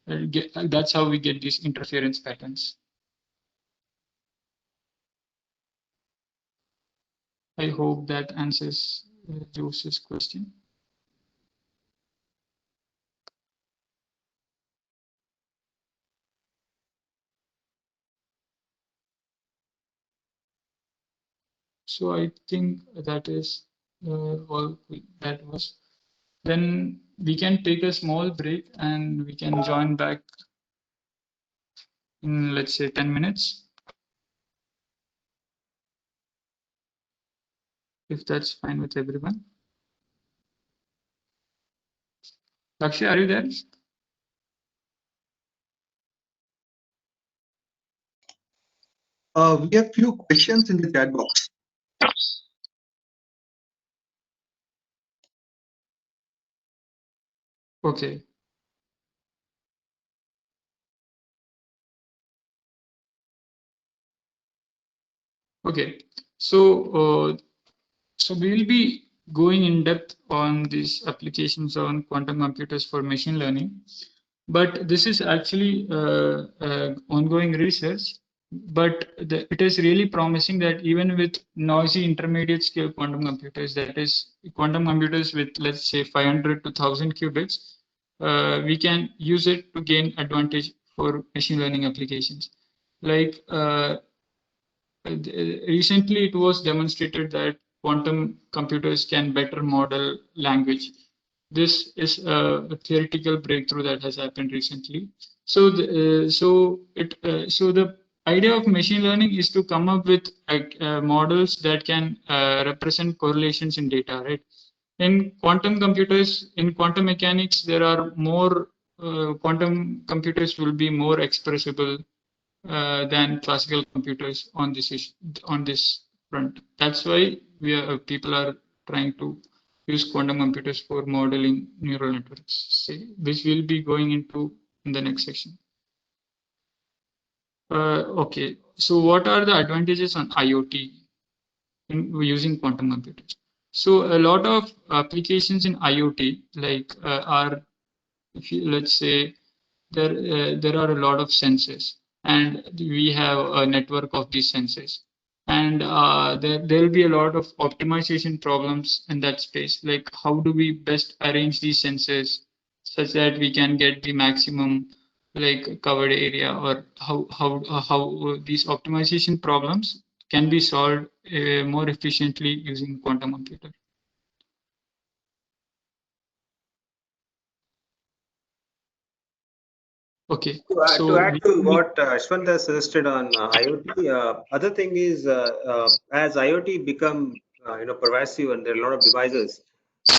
that's how we get these interference patterns. I hope that answers Joseph's question. So I think that is all that was. Then we can take a small break and we can join back in, let's say, 10 minutes. If that's fine with everyone. Lakshya, are you there? We have few questions in the chat box. Okay. Okay. So we'll be going in depth on these applications on quantum computers for machine learning. But this is actually ongoing research. But it is really promising that even with noisy intermediate scale quantum computers, that is quantum computers with, let's say, 500 to 1,000 qubits, we can use it to gain advantage for machine learning applications. Like recently, it was demonstrated that quantum computers can better model language. This is a theoretical breakthrough that has happened recently. So the idea of machine learning is to come up with models that can represent correlations in data, right? In quantum computers, in quantum mechanics, there are more quantum computers will be more expressible than classical computers on this front. That's why people are trying to use quantum computers for modeling neural networks, which we'll be going into in the next section. Okay, so what are the advantages on IoT in using quantum computers? So a lot of applications in IoT are, if you, let's say, there are a lot of sensors, and we have a network of these sensors, and there will be a lot of optimization problems in that space. Like, how do we best arrange these sensors such that we can get the maximum covered area, or how these optimization problems can be solved more efficiently using quantum computer. Okay, To add to what Ashwant has suggested on IoT, other thing is as IoT become pervasive and there are a lot of devices,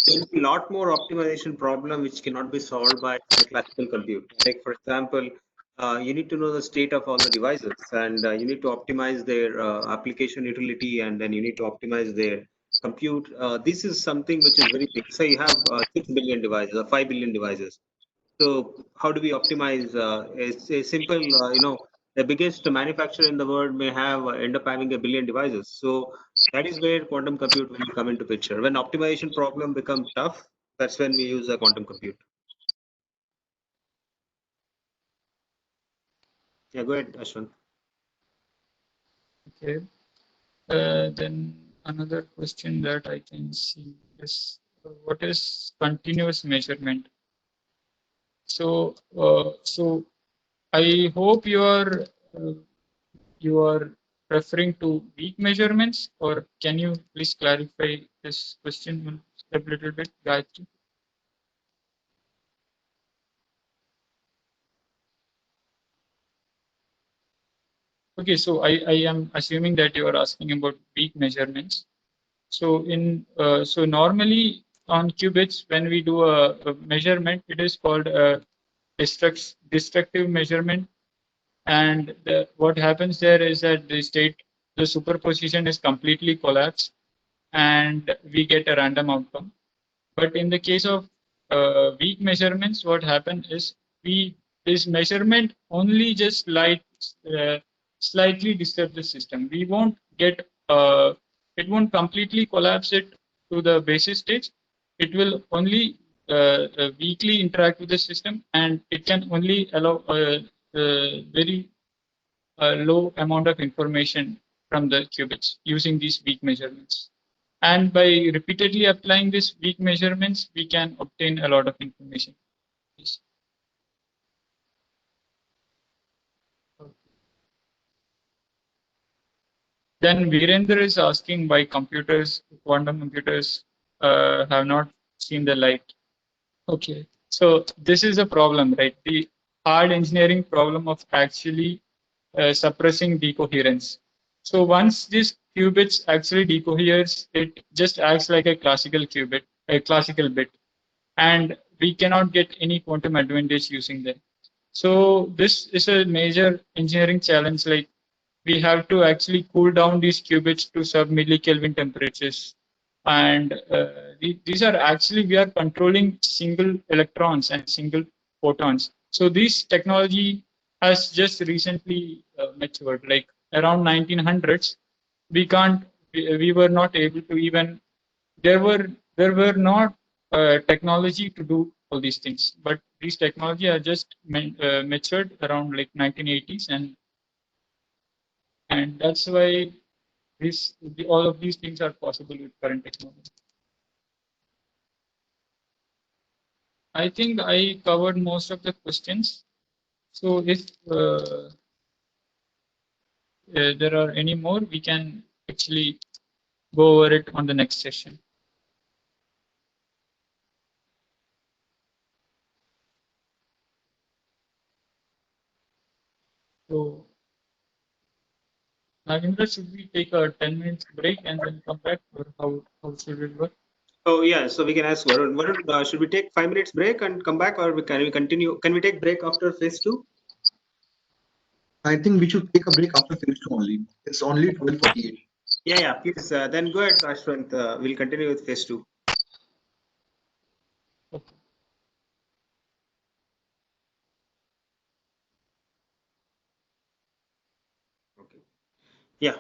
there will be a lot more optimization problem which cannot be solved by classical compute. Like for example, you need to know the state of all the devices, and you need to optimize their application utility, and then you need to optimize their compute. This is something which is very big. Say you have 6 billion devices or 5 billion devices. So how do we optimize? It's a simple, the biggest manufacturer in the world may have end up having a billion devices. So that is where quantum compute will come into picture. When optimization problem become tough, that's when we use a quantum compute. Yeah, go ahead, Ashwant. Okay. Then another question that I can see is, what is continuous measurement? So I hope you are referring to weak measurements, or can you please clarify this question a little bit, Gayatri? Okay, so I am assuming that you are asking about weak measurements. So so normally on qubits, when we do a measurement, it is called a destructive measurement. And what happens there is that the superposition is completely collapsed, and we get a random outcome. But in the case of weak measurements, what happens is this measurement only just slightly disturb the system. We won't get it won't completely collapse it to the basis stage. It will only weakly interact with the system, and it can only allow very low amount of information from the qubits using these weak measurements. And by repeatedly applying these weak measurements, we can obtain a lot of information. Yes. Then Virender is asking why quantum computers have not seen the light. Okay, so this is a problem, right? The hard engineering problem of actually suppressing decoherence. So once this qubits actually decoheres, it just acts like a classical bit, and we cannot get any quantum advantage using them. So this is a major engineering challenge. Like, we have to actually cool down these qubits to sub-millikelvin temperatures, and these are actually, we are controlling single electrons and single photons. So this technology has just recently matured. Like around 1900s, we were not able to even, there were not technology to do all these things, but these technology are just matured around like 1980s, and that's why all of these things are possible with current technology. I think I covered most of the questions. So if there are any more, we can actually go over it on the next session. So Nagindra, should we take a 10 minutes break and then come back, or how should it work? Oh yeah, so we can ask Varun. Varun, should we take 5 minutes break and come back, or can we continue? Can we take break after phase 2? I think we should take a break after phase 2 only. It's only 12:48. Yeah, please. Then go ahead, Ashwant. We'll continue with phase 2. Yeah.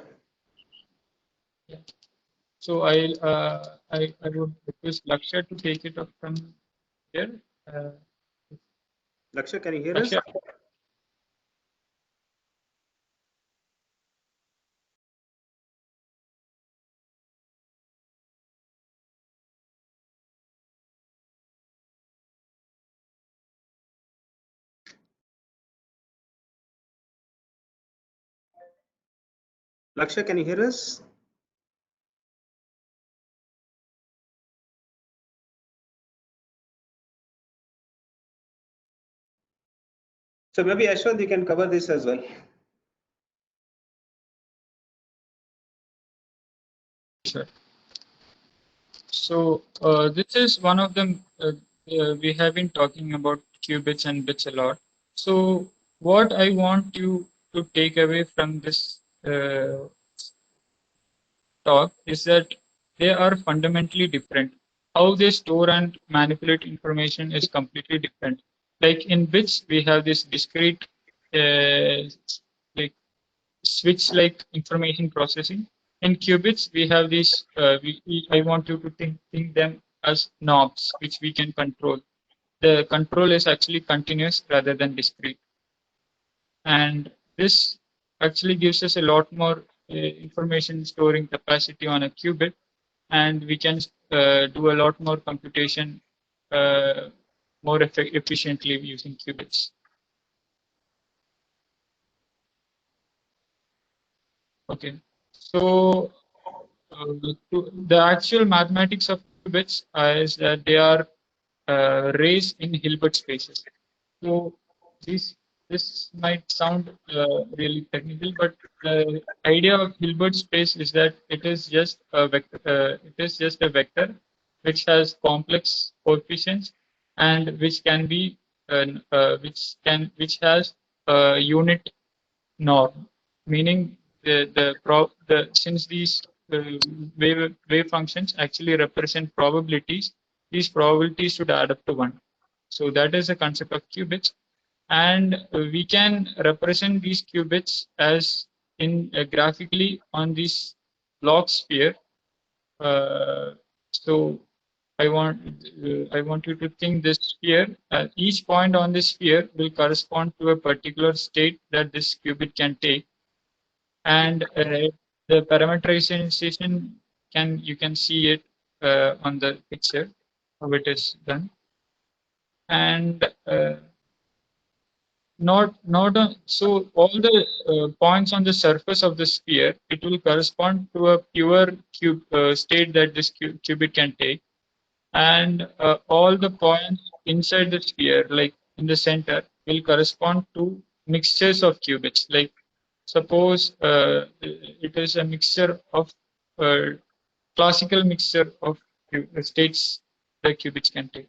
So I would request Laksha to take it up from here. Laksha, can you hear us? Laksha, Laksha, can you hear us? So maybe Ashwant, you can cover this as well. sure. So this is one of them. We have been talking about qubits and bits a lot. So what I want you to take away from this talk is that they are fundamentally different. How they store and manipulate information is completely different. Like in bits, we have this discrete, like switch-like information processing. In qubits, we have these. I want you to think them as knobs, which we can control. The control is actually continuous rather than discrete, and this actually gives us a lot more information storing capacity on a qubit, and we can do a lot more computation more efficiently using qubits. Okay, so the actual mathematics of qubits is that they are raised in Hilbert spaces. So this this might sound really technical, but the idea of Hilbert space is that it is just a vector. It is just a vector which has complex coefficients and which can be which has a unit norm, meaning since these wave functions actually represent probabilities, these probabilities should add up to 1. So that is the concept of qubits, and we can represent these qubits as in graphically on this log sphere. So I want you to think this sphere. Each point on this sphere will correspond to a particular state that this qubit can take, and the parameterization you can see it on the picture how it is done, and so all the points on the surface of the sphere, it will correspond to a pure state that this qubit can take, and all the points inside the sphere, like in the center, will correspond to mixtures of qubits. Like suppose it is a mixture of uh, classical mixture of states that qubits can take.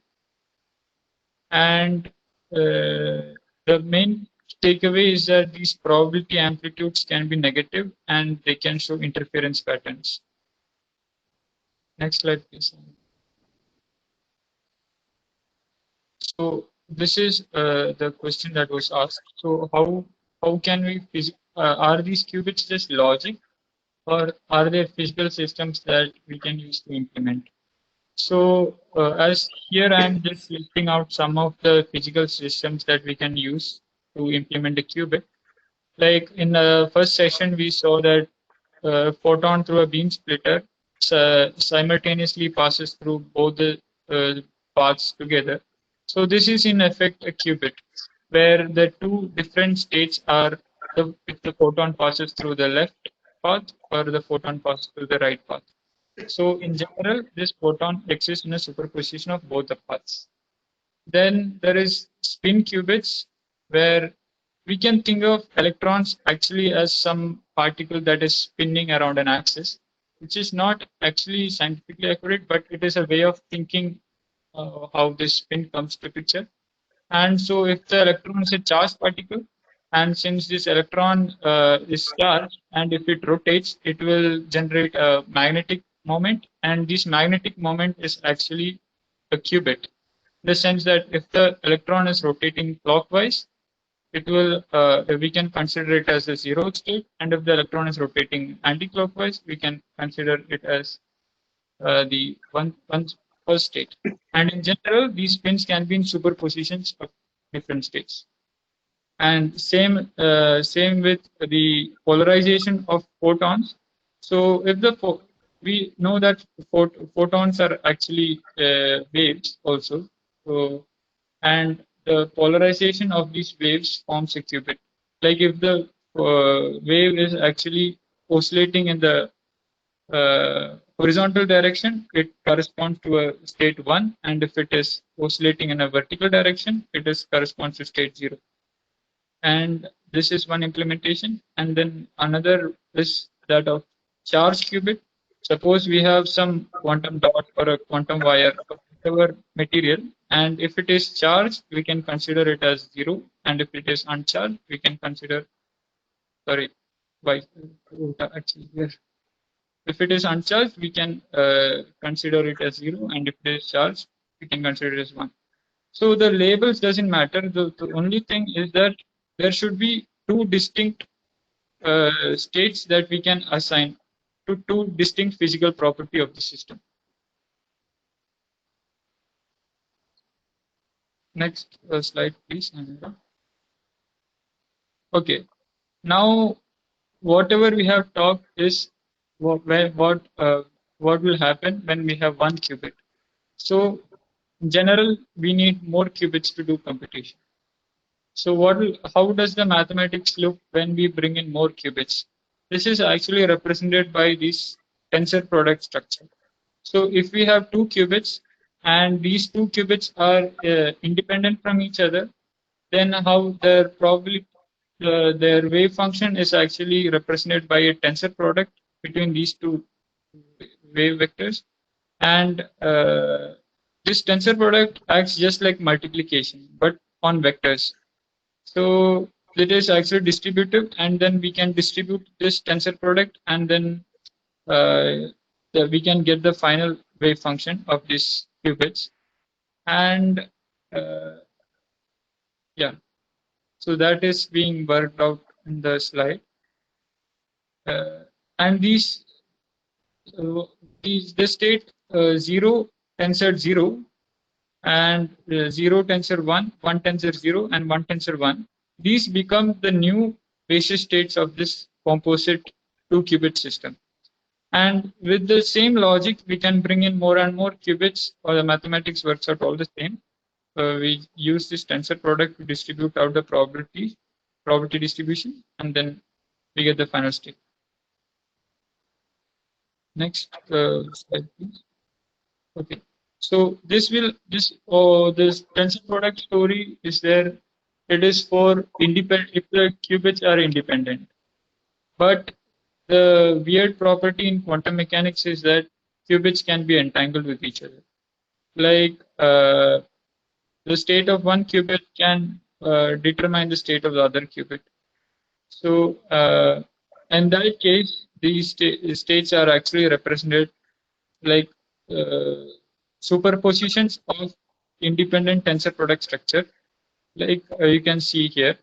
And the main takeaway is that these probability amplitudes can be negative and they can show interference patterns. Next slide, please. So this is the question that was asked. So how can we are these qubits just logic, or are there physical systems that we can use to implement? So as here I am just listing out some of the physical systems that we can use to implement a qubit. Like in the first session, we saw that photon through a beam splitter simultaneously passes through both the paths together. So this is in effect a qubit, where the two different states are if the photon passes through the left path or the photon passes through the right path. So in general, this photon exists in a superposition of both the paths. Then there is spin qubits, where we can think of electrons actually as some particle that is spinning around an axis, which is not actually scientifically accurate, but it is a way of thinking how this spin comes to picture. And so if the electron is a charged particle, and since this electron is charged, and if it rotates, it will generate a magnetic moment, and this magnetic moment is actually a qubit. In the sense that if the electron is rotating clockwise, it will we can consider it as a zero state, and if the electron is rotating anti-clockwise, we can consider it as the one first state. And in general, these spins can be in superpositions of different states. And same with the polarization of photons. So if the we know that photons are actually waves also. So, and the polarization of these waves forms a qubit. Like if the wave is actually oscillating in the horizontal direction, it corresponds to a state 1, and if it is oscillating in a vertical direction, it is corresponds to state 0. And this is one implementation. And then another is that of charge qubit. Suppose we have some quantum dot or a quantum wire of whatever material, and if it is charged, we can consider it as 0, and if it is uncharged, we can consider, sorry, why actually here. If it is uncharged, we can consider it as 0, and if it is charged, we can consider it as 1. So the labels doesn't matter. The only thing is that there should be two distinct states that we can assign to two distinct physical property of the system. Next slide, please. Okay. Now, whatever we have talked is what will happen when we have one qubit. So, in general, we need more qubits to do computation. So how does the mathematics look when we bring in more qubits? This is actually represented by this tensor product structure. So if we have two qubits and these two qubits are independent from each other, then how their their wave function is actually represented by a tensor product between these two wave vectors. And this tensor product acts just like multiplication, but on vectors. So it is actually distributive, and then we can distribute this tensor product, and then we can get the final wave function of these qubits. And yeah, so that is being worked out in the slide. And the state 0 tensor 0 and 0 tensor 1, 1 tensor 0, and 1 tensor 1. These become the new basis states of this composite 2-qubit system. And with the same logic, we can bring in more and more qubits, or the mathematics works out all the same. We use this tensor product to distribute out the probability distribution, and then we get the final state. Next slide, please. Okay. So this tensor product story is there. It is for independent if the qubits are independent. But the weird property in quantum mechanics is that qubits can be entangled with each other. Like the state of one qubit can determine the state of the other qubit. So in that case, these states are actually represented like superpositions of independent tensor product structure, like you can see here.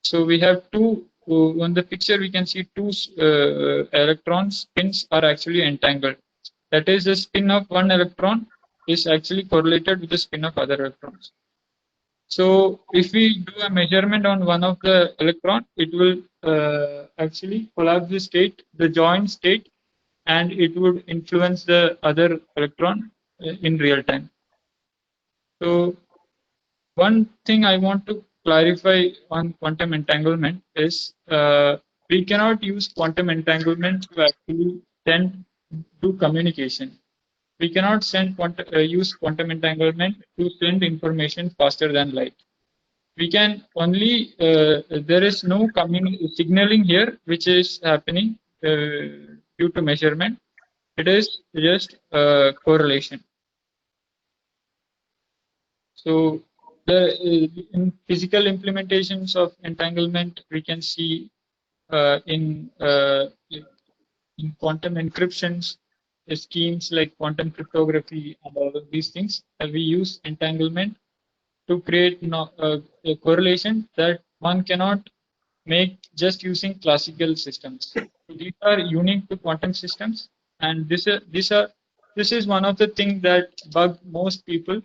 So we have two, on the picture we can see two electron spins are actually entangled. That is, the spin of one electron is actually correlated with the spin of other electrons. So if we do a measurement on one of the electron, it will actually collapse the state, the joint state, and it would influence the other electron in real time. So one thing I want to clarify on quantum entanglement is we cannot use quantum entanglement to actually do communication. We cannot use quantum entanglement to send information faster than light. We can only, there is no signaling here which is happening due to measurement. It is just correlation. So in physical implementations of entanglement, we can see in quantum encryptions, schemes like quantum cryptography and all of these things, we use entanglement to create a correlation that one cannot make just using classical systems. So these are unique to quantum systems, and this is one of the things that bug most people,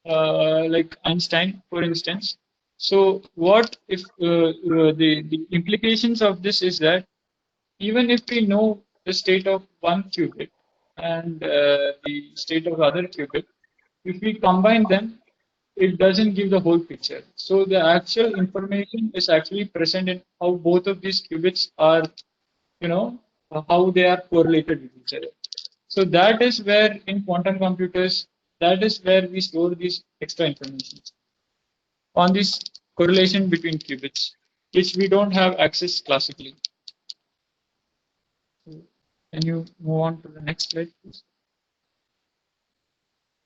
like Einstein, for instance. So what if the implications of this is that even if we know the state of one qubit and the state of other qubit, if we combine them, it doesn't give the whole picture. So the actual information is actually present in how both of these qubits are, how they are correlated with each other. So that is where in quantum computers, that is where we store these extra information on this correlation between qubits, which we don't have access classically. So can you move on to the next slide, please?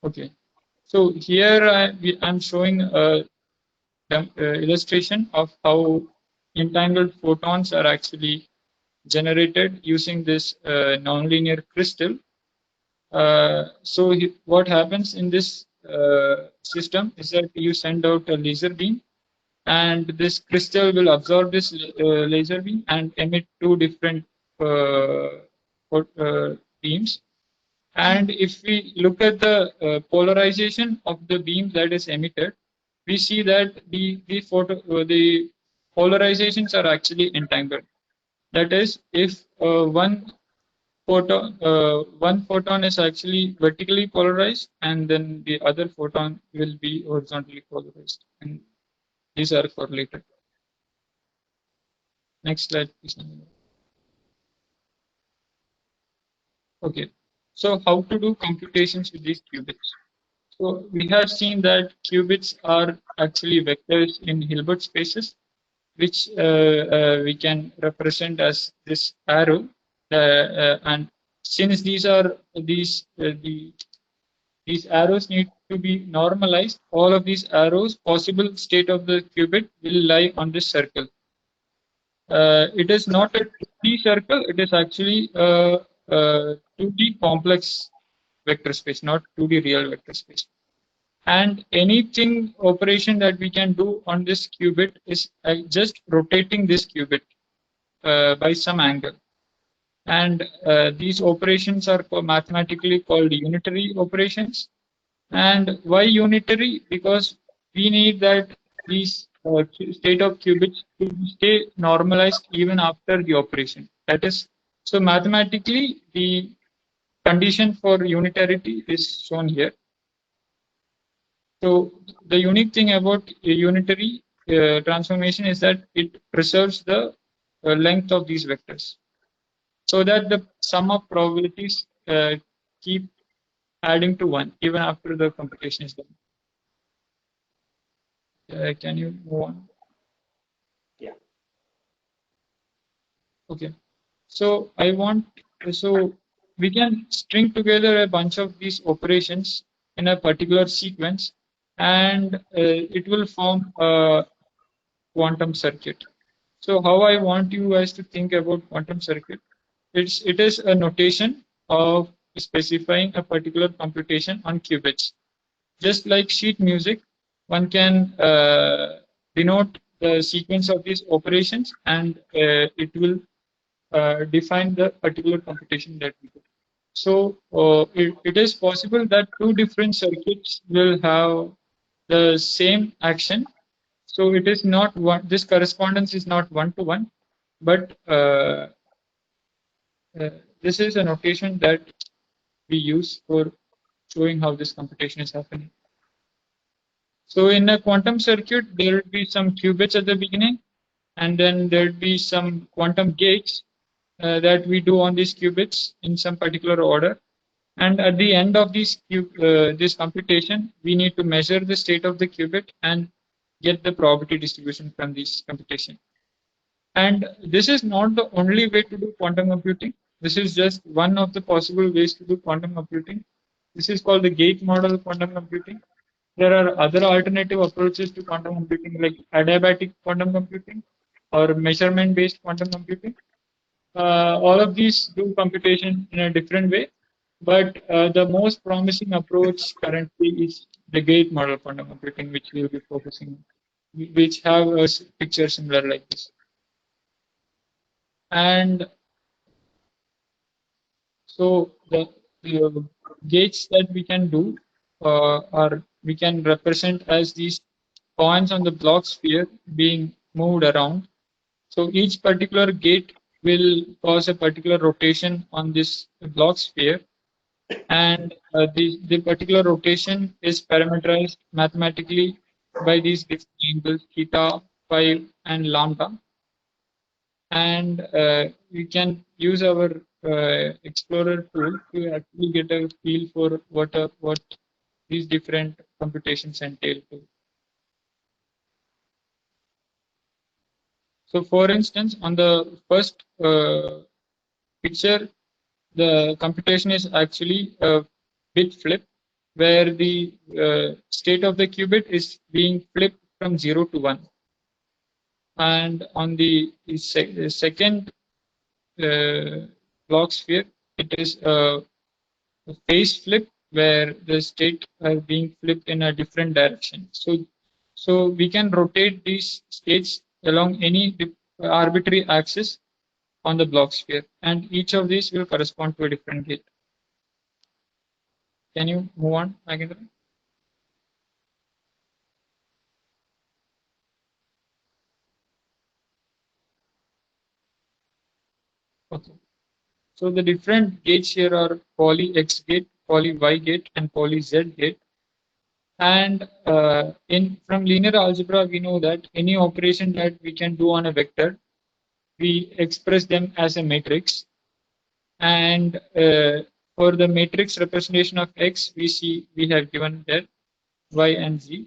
Okay. So here I'm showing a illustration of how entangled photons are actually generated using this nonlinear crystal. So what happens in this system is that you send out a laser beam, and this crystal will absorb this laser beam and emit two different beams. And if we look at the polarization of the beam that is emitted, we see that the polarizations are actually entangled. That is, if one photon is actually vertically polarized, and then the other photon will be horizontally polarized, and these are correlated. Next slide, please. Okay, so how to do computations with these qubits? So we have seen that qubits are actually vectors in Hilbert spaces, which we can represent as this arrow, and since these arrows need to be normalized, all of these arrows, possible state of the qubit, will lie on this circle. It is not a 2D circle; it is actually a 2D complex vector space, not 2D real vector space. And anything operation that we can do on this qubit is just rotating this qubit by some angle. And these operations are mathematically called unitary operations. And why unitary? Because we need that these state of qubits to stay normalized even after the operation. That is, so mathematically, the condition for unitarity is shown here. So the unique thing about a unitary transformation is that it preserves the length of these vectors, so that the sum of probabilities keep adding to 1 even after the computation is done. Can you move on? Yeah. Okay. So we can string together a bunch of these operations in a particular sequence, and it will form a quantum circuit. So how I want you guys to think about quantum circuit, it is a notation of specifying a particular computation on qubits. Just like sheet music, one can denote the sequence of these operations, and it will define the particular computation that we do. So it is possible that two different circuits will have the same action. So it is not one. This correspondence is not one-to-one, but this is a notation that we use for showing how this computation is happening. So in a quantum circuit, there will be some qubits at the beginning, and then there will be some quantum gates that we do on these qubits in some particular order. And at the end of this computation, we need to measure the state of the qubit and get the probability distribution from this computation. And this is not the only way to do quantum computing. This is just one of the possible ways to do quantum computing. This is called the gate model quantum computing. There are other alternative approaches to quantum computing, like adiabatic quantum computing or measurement-based quantum computing. All of these do computation in a different way, but the most promising approach currently is the gate model quantum computing, which we will be focusing on. which have a picture similar like this. And so the gates that we can do are we can represent as these points on the block sphere being moved around. So each particular gate will cause a particular rotation on this block sphere, and the particular rotation is parameterized mathematically by these different angles theta, phi, and lambda. And we can use our Explorer tool to actually get a feel for what these different computations entail to. So, for instance, on the first picture, the computation is actually a bit flip, where the state of the qubit is being flipped from 0 to 1. And on the second block sphere, it is a phase flip where the state are being flipped in a different direction. So we can rotate these states along any arbitrary axis on the block sphere, and each of these will correspond to a different gate. Can you move on, Nagendra? Okay. So the different gates here are poly X gate, poly Y gate, and poly Z gate. And from linear algebra, we know that any operation that we can do on a vector, we express them as a matrix. And for the matrix representation of X, we have given there Y and Z.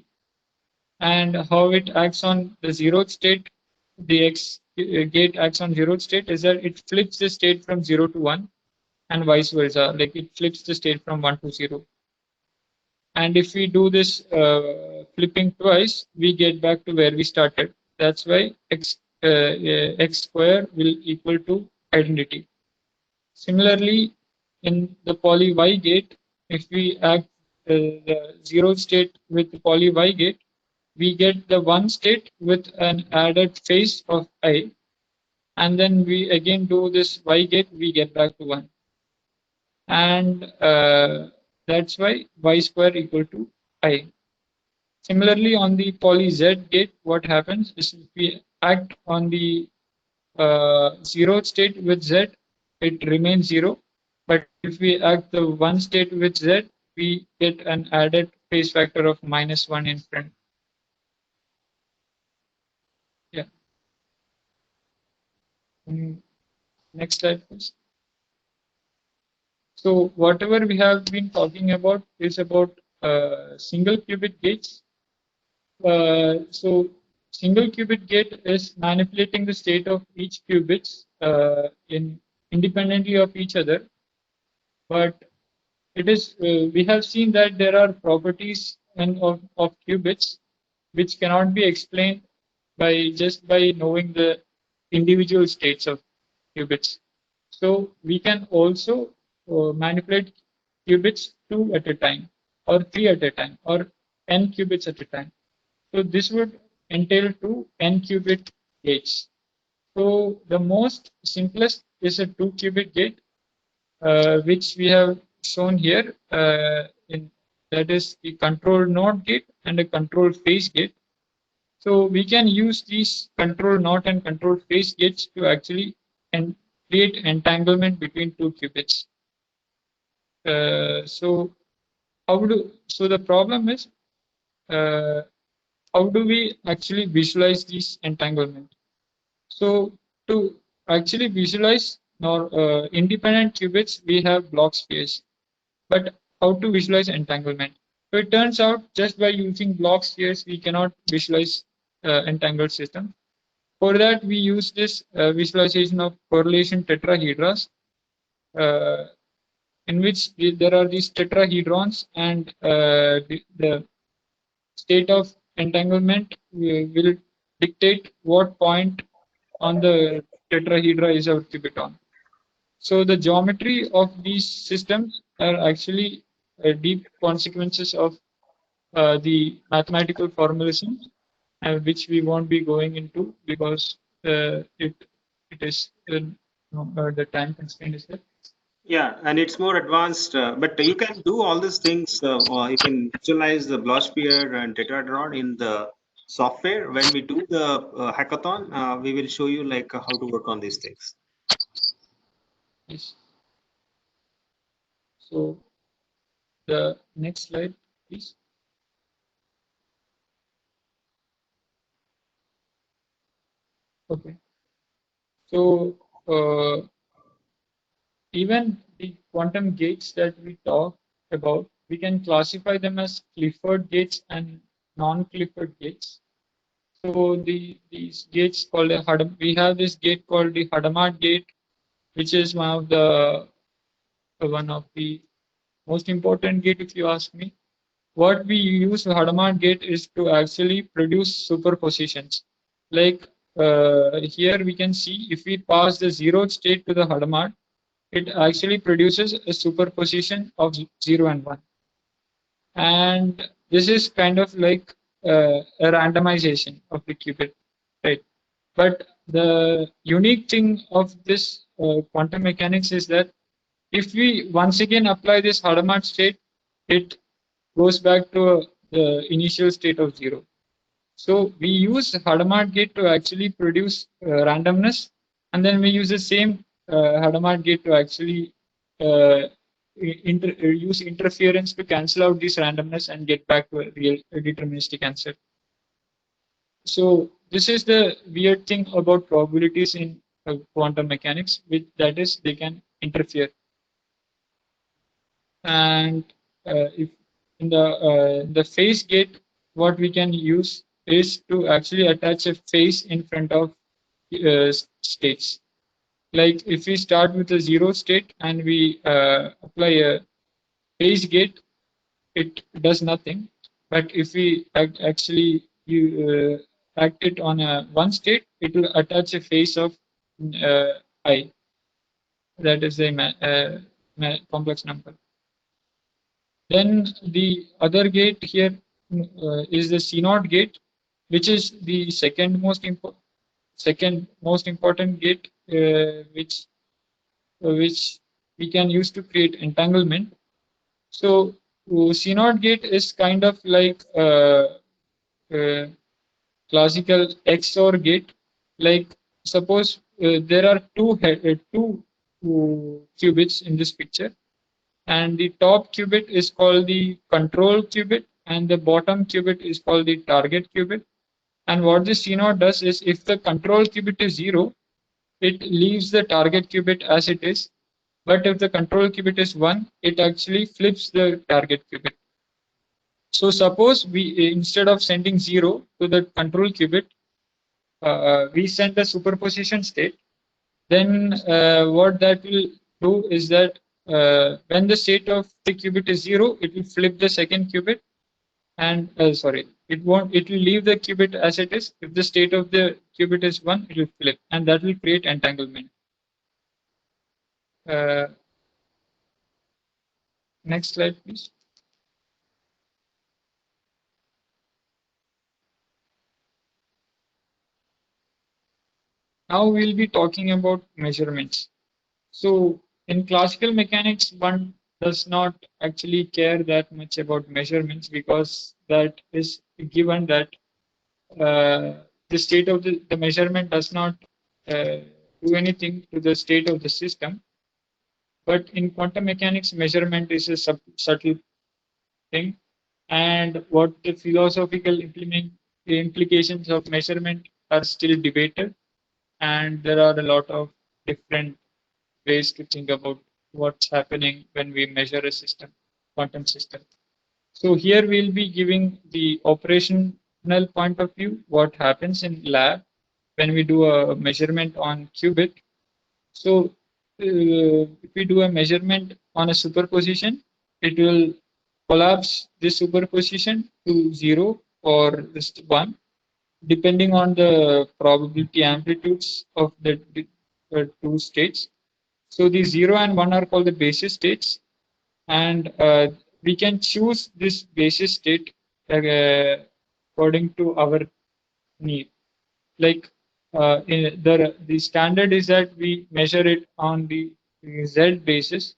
And how it acts on the zeroth state, the X gate acts on zeroth state is that it flips the state from 0 to 1, and vice versa. Like it flips the state from 1 to 0. And if we do this flipping twice, we get back to where we started. That's why X square will equal to identity. Similarly, in the poly Y gate, if we act the zero state with the poly Y gate, we get the one state with an added phase of I. And then we again do this Y gate, we get back to 1. And that's why Y square equal to I. Similarly, on the poly Z gate, what happens is if we act on the zero state with Z, it remains 0. But if we act the one state with Z, we get an added phase factor of -1 in front. Yeah. Next slide, please. So whatever we have been talking about is about single qubit gates. So single qubit gate is manipulating the state of each qubits independently of each other. But it is we have seen that there are properties of qubits which cannot be explained by knowing the individual states of qubits. So we can also manipulate qubits 2 at a time, or 3 at a time, or n qubits at a time. So this would entail 2 n qubit gates. So the most simplest is a 2 qubit gate, which we have shown here. That is the control node gate and a control phase gate. So we can use these control node and control phase gates to actually create entanglement between 2 qubits. So the problem is how do we actually visualize these entanglement? So to actually visualize independent qubits, we have block spheres. But how to visualize entanglement? So it turns out just by using block spheres, we cannot visualize entangled system. For that, we use this visualization of correlation tetrahedras, in which there are these tetrahedrons, and the state of entanglement will dictate what point on the tetrahedra is our qubit on. So the geometry of these systems are actually deep consequences of the mathematical formalism. which we won't be going into because it is the time constraint is there. Yeah, and it's more advanced, but you can do all these things, or you can visualize the Blosphere and Tetraedron in the software. When we do the hackathon, we will show you like how to work on these things. Yes. So the next slide, please. Okay. So even the quantum gates that we talk about, we can classify them as Clifford gates and non-Clifford gates. So these gates called we have this gate called the Hadamard gate, which is one of the most important gate if you ask me. What we use Hadamard gate is to actually produce superpositions. Like here we can see if we pass the zeroth state to the Hadamard, it actually produces a superposition of 0 and 1. And this is kind of like a randomization of the qubit, right? But the unique thing of this quantum mechanics is that if we once again apply this Hadamard state, it goes back to the initial state of 0. So we use Hadamard gate to actually produce randomness, and then we use the same Hadamard gate to actually use interference to cancel out this randomness and get back to a real deterministic answer. So this is the weird thing about probabilities in quantum mechanics, that is they can interfere. And if in the phase gate, what we can use is to actually attach a phase in front of states. Like if we start with a 0 state and we apply a phase gate, it does nothing. But if we actually act it on a 1 state, it will attach a phase of I. That is a complex number. Then the other gate here is the C0 gate, which is the second most important gate, which we can use to create entanglement. So C0 gate is kind of like classical XOR gate. Like suppose there are two qubits in this picture, and the top qubit is called the control qubit and the bottom qubit is called the target qubit. And what this C0 does is if the control qubit is 0, it leaves the target qubit as it is. But if the control qubit is 1, it actually flips the target qubit. So suppose we, instead of sending 0 to the control qubit, we send a superposition state. Then what that will do is that when the state of the qubit is 0, it will flip the second qubit, and it will leave the qubit as it is. If the state of the qubit is 1, it will flip, and that will create entanglement. Next slide, please. Now we'll be talking about measurements. So in classical mechanics, one does not actually care that much about measurements because that is given that the state of the measurement does not do anything to the state of the system. But in quantum mechanics, measurement is a subtle thing. And what the philosophical implications of measurement are still debated. And there are a lot of different ways to think about what's happening when we measure a system, quantum system. So here we'll be giving the operational point of view, what happens in lab when we do a measurement on qubit. So if we do a measurement on a superposition, it will collapse this superposition to 0 or just 1, depending on the probability amplitudes of the two states. So the 0 and 1 are called the basis states, and we can choose this basis state according to our need. Like the standard is that we measure it on the Z basis.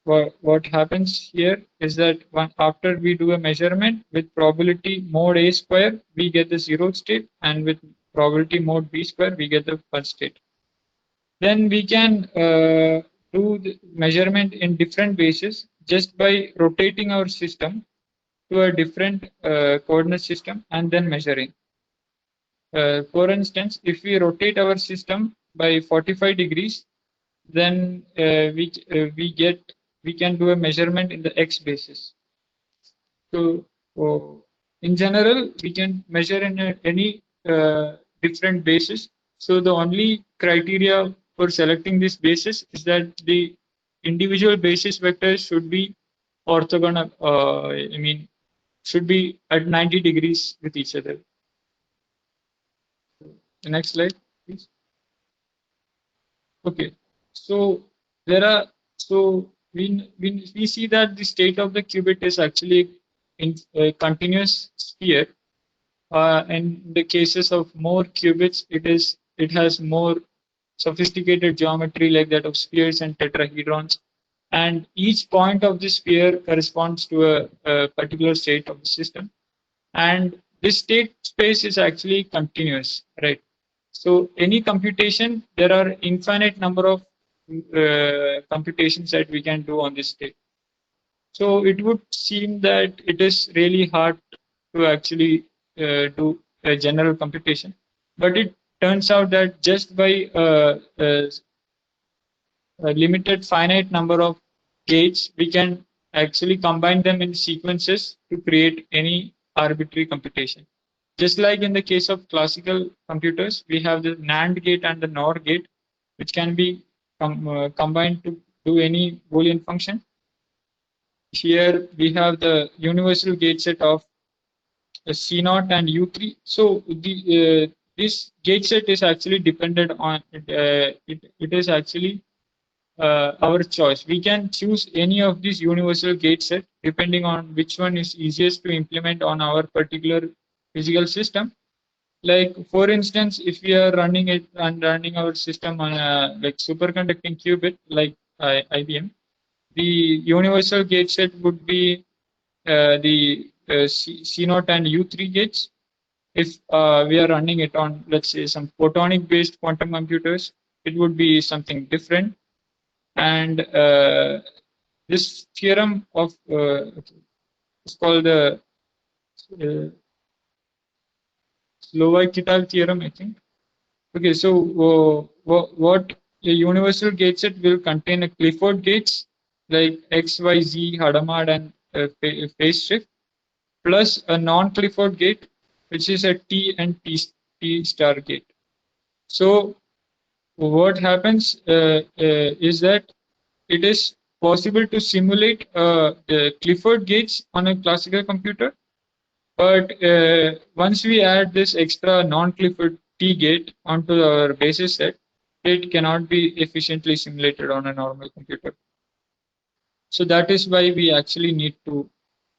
What happens here is that after we do a measurement with probability mode A square, we get the zeroth state, and with probability mode B square, we get the first state. Then we can do the measurement in different bases just by rotating our system to a different coordinate system and then measuring. For instance, if we rotate our system by 45 degrees, then we can do a measurement in the x basis. So in general, we can measure in any different basis. So the only criteria for selecting this basis is that the individual basis vectors should be orthogonal. I mean, should be at 90 degrees with each other. The next slide, please. Okay, so there are we see that the state of the qubit is actually in a continuous sphere. In the cases of more qubits, it has more sophisticated geometry like that of spheres and tetrahedrons, and each point of the sphere corresponds to a particular state of the system, and this state space is actually continuous, right? So any computation, there are infinite number of computations that we can do on this state. So it would seem that it is really hard to actually do a general computation, but it turns out that just by a limited finite number of gates, we can actually combine them in sequences to create any arbitrary computation. Just like in the case of classical computers, we have the NAND gate and the NOR gate, which can be combined to do any Boolean function. Here we have the universal gate set of C0 and U3. So this gate set is actually dependent on it is actually our choice. We can choose any of these universal gate set depending on which one is easiest to implement on our particular physical system. Like for instance, if we are running it and running our system on a like superconducting qubit like IBM, the universal gate set would be the C0 and U3 gates. If we are running it on, let's say, some photonic based quantum computers, it would be something different. And this theorem of is called the Slovai-Kittal theorem, I think. Okay, so what a universal gate set will contain a Clifford gates like X, Y, Z, Hadamard, and phase shift, plus a non-Clifford gate, which is a T and T star gate. So what happens is that it is possible to simulate the Clifford gates on a classical computer, but once we add this extra non-Clifford T gate onto our basis set, it cannot be efficiently simulated on a normal computer. So that is why we actually need to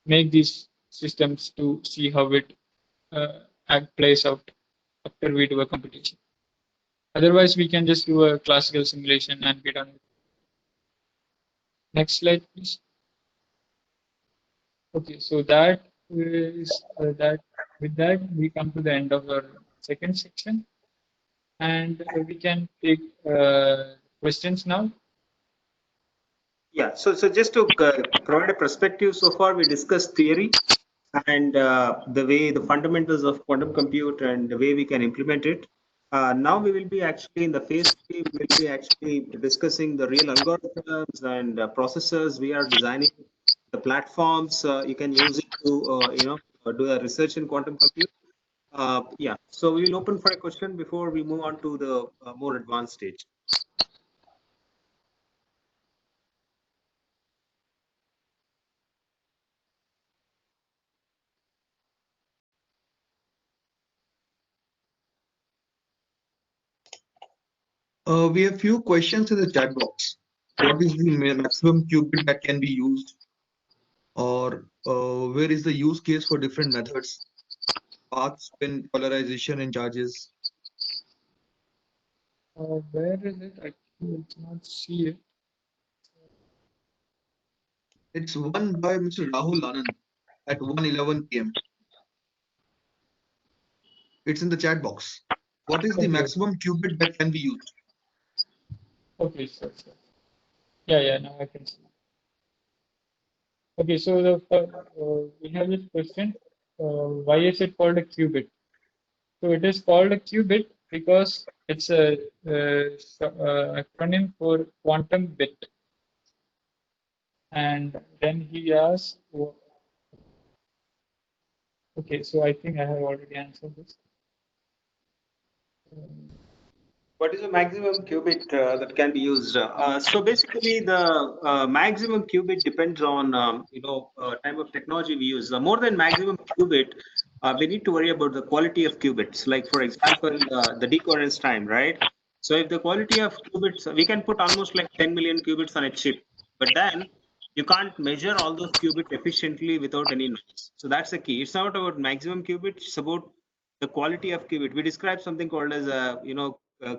make these systems to see how it plays out after we do a computation. Otherwise, we can just do a classical simulation and be done. Next slide, please. Okay, so that is that. With that, we come to the end of our second section, and we can take questions now. Yeah, so just to provide a perspective, so far we discussed theory and the way the fundamentals of quantum compute and the way we can implement it. Now we will be actually in the phase 3, we will be actually discussing the real algorithms and processors we are designing, the platforms you can use it to do a research in quantum compute. Yeah, so we will open for a question before we move on to the more advanced stage. We have few questions in the chat box. What is the maximum qubit that can be used? Or where is the use case for different methods? path, spin, polarization, and charges. Where is it? I cannot see it. It's won by Mr. Rahul Anand at 1:11 p.m. It's in the chat box. What is the Okay. maximum qubit that can be used? Okay, sure. Yeah, now I can see. Okay, so we have this question. Why is it called a qubit? So it is called a qubit because it's a acronym for quantum bit. And then he asks, okay, so I think I have already answered this. What is the maximum qubit that can be used? So basically, the maximum qubit depends on type of technology we use. More than maximum qubit, we need to worry about the quality of qubits. Like for example, the decoherence time, right? So if the quality of qubits, we can put almost like 10 million qubits on a chip, but then you can't measure all those qubits efficiently without any noise. So that's the key. It's not about maximum qubit; it's about the quality of qubit. We describe something called as a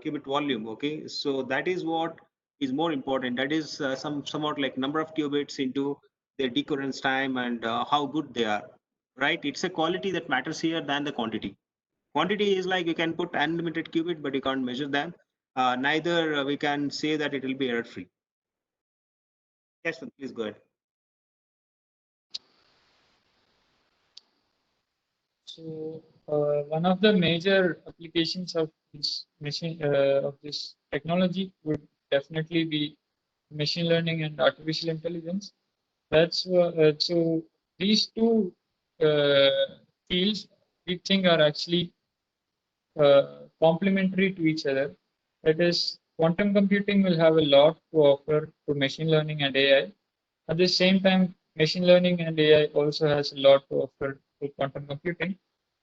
qubit volume. Okay, so that is what is more important. That is somewhat like number of qubits into their decoherence time and how good they are. Right? It's a quality that matters here than the quantity. Quantity is like you can put unlimited qubit, but you can't measure them. Neither we can say that it will be error free. Yes, please go ahead. So one of the major applications of this this technology would definitely be machine learning and artificial intelligence. That's so these two fields we think are actually complementary to each other. That is, quantum computing will have a lot to offer to machine learning and AI. At the same time, machine learning and AI also has a lot to offer to quantum computing.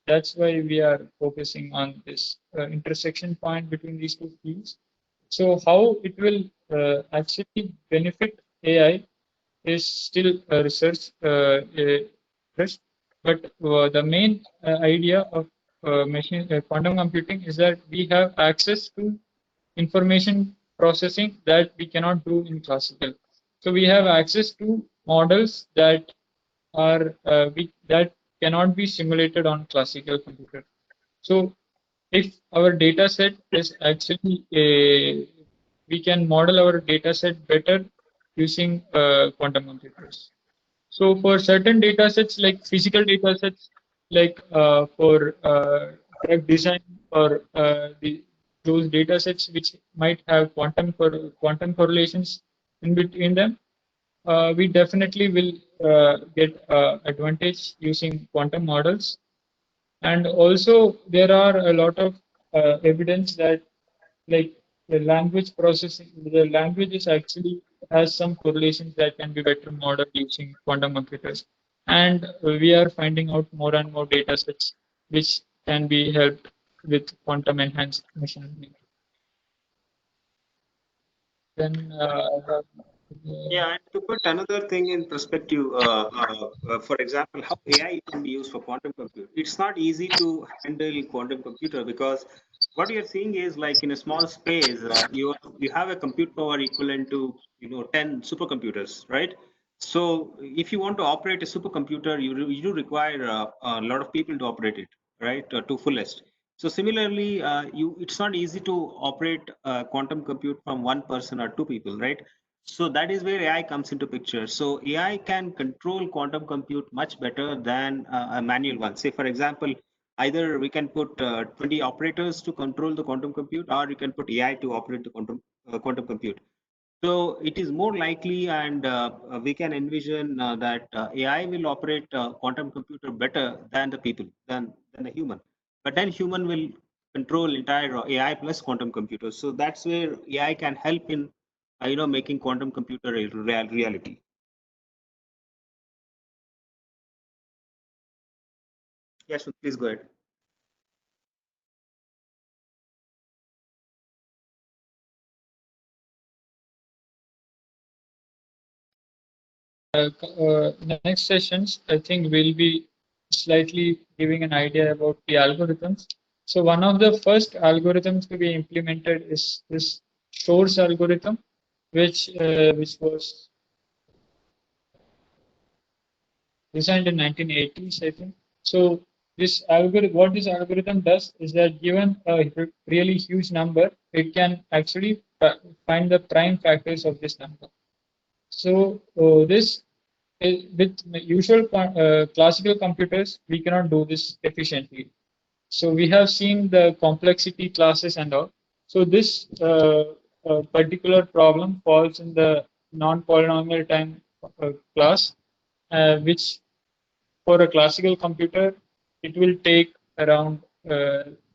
That's why we are focusing on this intersection point between these two fields. So how it will actually benefit AI is still a research interest, but the main idea of machine quantum computing is that we have access to information processing that we cannot do in classical. So we have access to models that are that cannot be simulated on classical computer. So if our data set is actually we can model our data set better using quantum computers. So for certain data sets like physical data sets, like for drug design or those data sets which might have quantum correlations in between them, we definitely will get advantage using quantum models. And also there are a lot of evidence that like the language processing, the language is actually has some correlations that can be better modeled using quantum computers. And we are finding out more and more data sets which can be helped with quantum enhanced machine learning. Then Yeah, and to put another thing in perspective, for example, how AI can be used for quantum computer. It's not easy to handle quantum computer because what you're seeing is like in a small space, you have a compute power equivalent to 10 supercomputers, right? So if you want to operate a supercomputer, you do require a lot of people to operate it, right, to fullest. So similarly, it's not easy to operate quantum compute from one person or two people, right? So that is where AI comes into picture. So AI can control quantum compute much better than a manual one. Say, for example, either we can put 20 operators to control the quantum compute, or you can put AI to operate the quantum compute. So it is more likely, and we can envision that AI will operate quantum computer better than the people, than the human. But then human will control entire AI plus quantum computers. So that's where AI can help in, making quantum computer a reality. Yes, please go ahead. next sessions, I think we'll be slightly giving an idea about the algorithms. So one of the first algorithms to be implemented is this Shor's algorithm, which was designed in 1980s, I think. So this algorithm, what this algorithm does is that given a really huge number, it can actually find the prime factors of this number. So this with usual classical computers, we cannot do this efficiently. So we have seen the complexity classes and all. So this particular problem falls in the non-polynomial time class, which for a classical computer, it will take around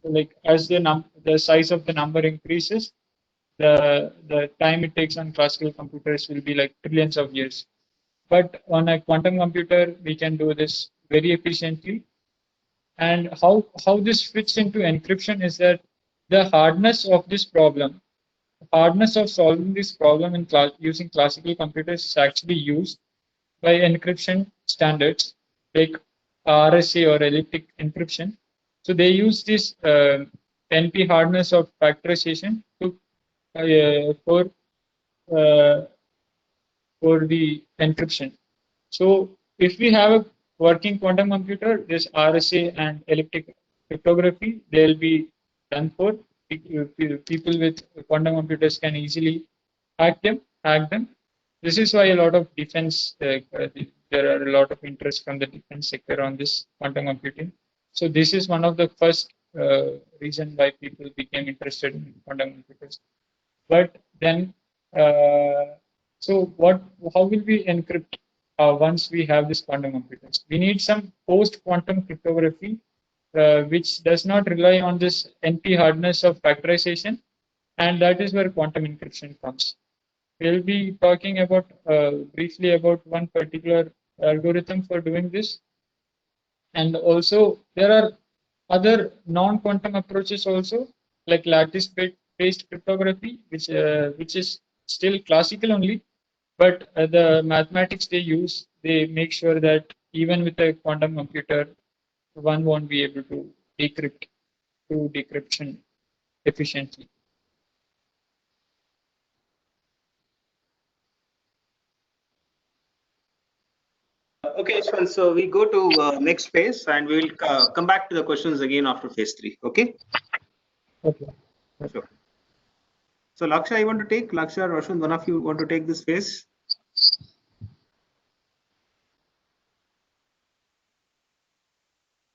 like as the size of the number increases, the time it takes on classical computers will be like trillions of years. But on a quantum computer, we can do this very efficiently. And how this fits into encryption is that the hardness of this problem, hardness of solving this problem in using classical computers is actually used by encryption standards like RSA or elliptic encryption. So they use this NP hardness of factorization to uh, for the encryption. So if we have a working quantum computer, this RSA and elliptic cryptography, they'll be done for. People with quantum computers can easily hack them. This is why a lot of defense, there are a lot of interest from the defense sector on this quantum computing. So this is one of the first reason why people became interested in quantum computers. But then, so how will we encrypt once we have this quantum computers? We need some post-quantum cryptography, which does not rely on this NP hardness of factorization, and that is where quantum encryption comes. We'll be talking about briefly about one particular algorithm for doing this, and also there are other non-quantum approaches also, like lattice-based cryptography, which is still classical only, but the mathematics they use, they make sure that even with a quantum computer, one won't be able to do decryption efficiently. Okay, Ishwan, so we go to next phase and we will come back to the questions again after phase 3. Okay. Okay. Sure. So Laksha, you want to take? Laksha, Roshan, one of you want to take this phase?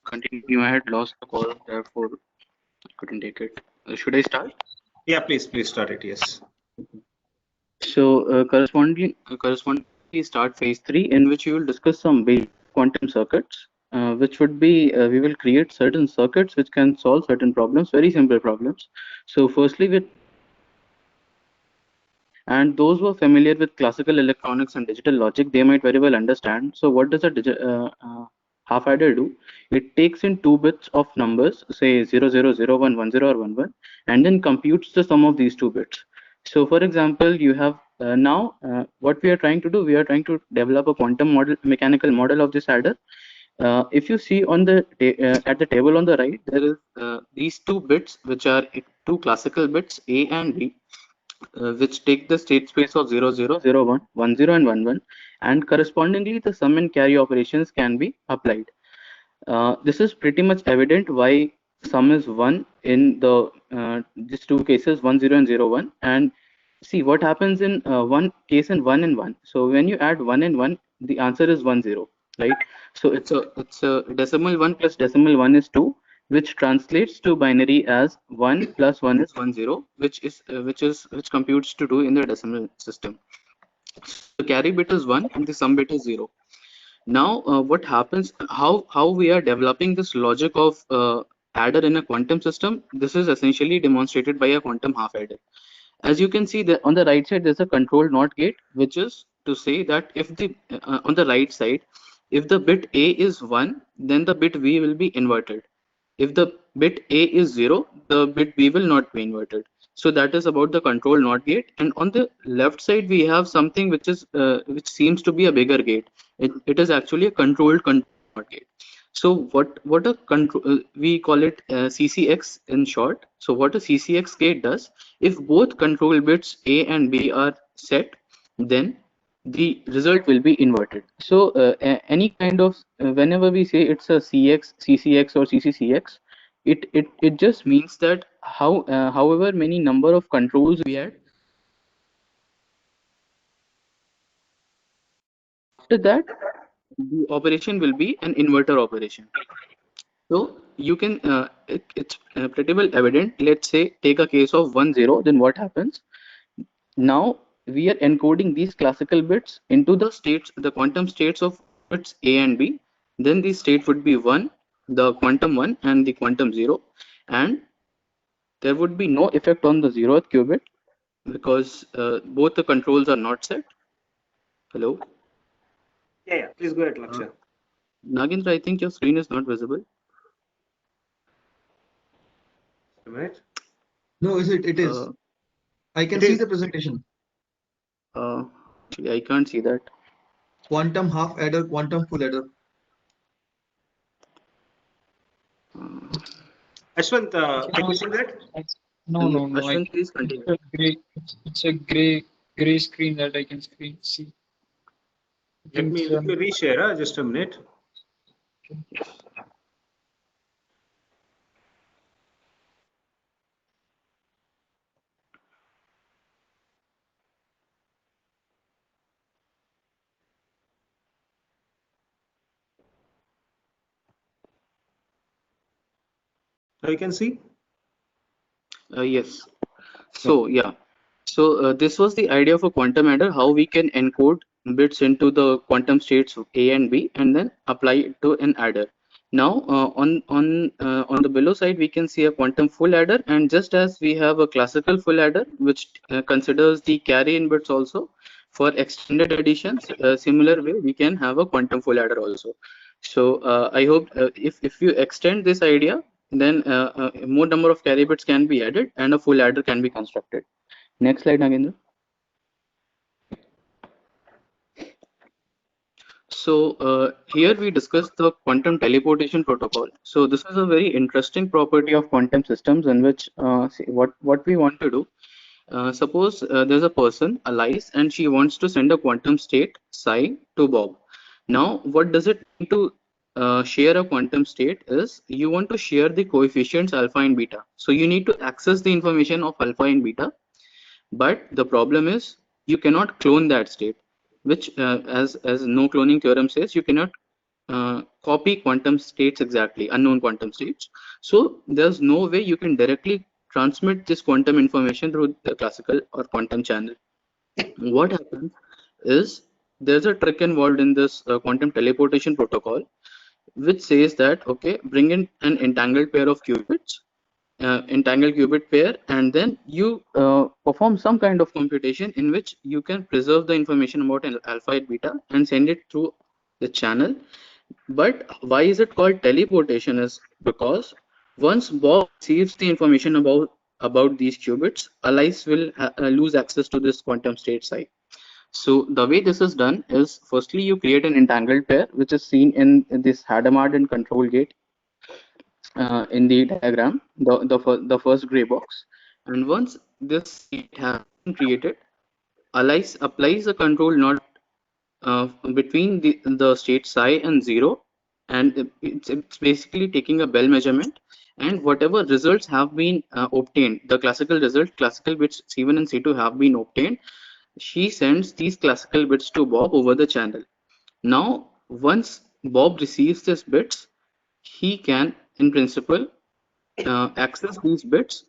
Continue. I had lost the call, therefore couldn't take it. Should I start? Yeah, please start it. Yes. So correspondingly start phase 3, in which we will discuss some basic quantum circuits, which would be we will create certain circuits which can solve certain problems, very simple problems. So firstly, and those who are familiar with classical electronics and digital logic, they might very well understand. So what does a half adder do? It takes in 2 bits of numbers, say 0, 0, 0, 1, 1, 0, or 1, 1, and then computes the sum of these 2 bits. So for example, you have now what we are trying to do, we are trying to develop a quantum model, mechanical model of this adder. If you see on the at the table on the right, there is these 2 bits, which are 2 classical bits, A and B, which take the state space of 0, 0, 0, 1, 1, 0, and 1, 1, and correspondingly the sum and carry operations can be applied. This is pretty much evident why sum is 1 in the these 2 cases, 1, 0, and 0, 1. And see what happens in one case in 1 and 1. So when you add 1 and 1, the answer is 1, 0, right? So it's a decimal 1 plus decimal 1 is 2, which translates to binary as 1 plus 1 is 1, 0, which computes to 2 in the decimal system. So the carry bit is 1 and the sum bit is 0. Now what happens, how we are developing this logic of adder in a quantum system, this is essentially demonstrated by a quantum half adder. As you can see that on the right side, there's a control NOT gate, which is to say that if the on the right side, if the bit A is 1, then the bit B will be inverted. If the bit A is 0, the bit B will not be inverted. So that is about the control NOT gate. And on the left side, we have something which is which seems to be a bigger gate. It is actually a controlled NOT gate. So what a control, we call it CCX in short. So what a CCX gate does, if both control bits A and B are set, then the result will be inverted. So any kind of whenever we say it's a CX, CCX or CCCX, it just means that however many number of controls we had, after that the operation will be an inverter operation. So you can it's pretty well evident. Let's say take a case of 1 0, then what happens? Now we are encoding these classical bits into the states, the quantum states of bits A and B. Then the state would be 1, the quantum 1 and the quantum 0, and there would be no effect on the 0th qubit because both the controls are not set. Hello? Yeah, please go ahead, Laksha. Nagendra, I think your screen is not visible. A minute. No, it is. I can It see is. the presentation. Actually, I can't see that. Quantum half adder, quantum full adder. Ashwant, can you see that? No. Ashwant, please continue. It's a gray screen that I can see. Let me reshare. Just a minute. So you can see. Yes. So yeah. So this was the idea of a quantum adder, how we can encode bits into the quantum states of A and B and then apply it to an adder. Now on the below side we can see a quantum full adder, and just as we have a classical full adder which considers the carry in bits also for extended additions, similar way we can have a quantum full adder also. So I hope if you extend this idea, then more number of carry bits can be added and a full adder can be constructed. Next slide, Nagendra. So here we discuss the quantum teleportation protocol. So this is a very interesting property of quantum systems in which what we want to do. Suppose there's a person, Alice, and she wants to send a quantum state psi to Bob. Now, what does it mean to share a quantum state is you want to share the coefficients alpha and beta. So you need to access the information of alpha and beta. But the problem is you cannot clone that state, which as no cloning theorem says, you cannot copy quantum states exactly, unknown quantum states. So there's no way you can directly transmit this quantum information through the classical or quantum channel. What happens is there's a trick involved in this quantum teleportation protocol, which says that, okay, bring in an entangled pair of qubits, entangled qubit pair, and then you perform some kind of computation in which you can preserve the information about an alpha and beta and send it through the channel. But why is it called teleportation is because once Bob receives the information about these qubits, Alice will lose access to this quantum state psi. So the way this is done is firstly you create an entangled pair, which is seen in this Hadamard and control gate in the diagram, the first gray box. And once this state has been created, Alice applies a control not between the state psi and 0, and it's basically taking a Bell measurement, and whatever results have been obtained, the classical result, classical bits C1 and C2 have been obtained, she sends these classical bits to Bob over the channel. Now, once Bob receives these bits, he can, in principle, access these bits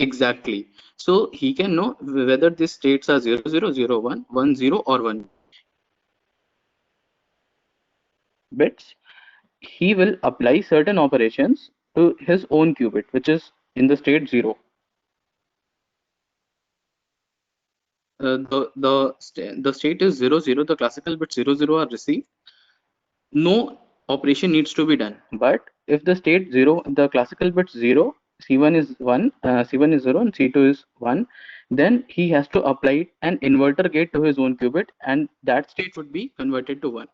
exactly. So he can know whether these states are 0, 0, 0, 1, 1, 0, or 1 bits. He will apply certain operations to his own qubit, which is in the state 0. The state is 0, 0. The classical bits 0, 0 are received. No operation needs to be done. But if the state 0, the classical bits 0, C1 is 1, C1 is 0, and C2 is 1, then he has to apply an inverter gate to his own qubit, and that state would be converted to 1.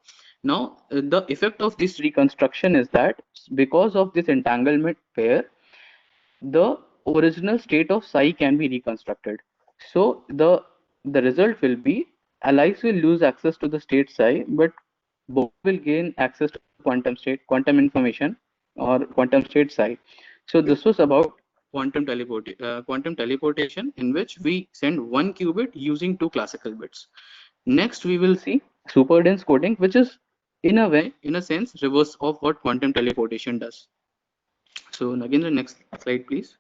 Now, the effect of this reconstruction is that because of this entanglement pair, the original state of psi can be reconstructed. So the result will be Alice will lose access to the state psi, but Bob will gain access to quantum state, quantum information, or quantum state psi. So this was about quantum teleportation, in which we send one qubit using two classical bits. Next, we will see superdense coding, which is in a way, in a sense, reverse of what quantum teleportation does. So again, the next slide, please.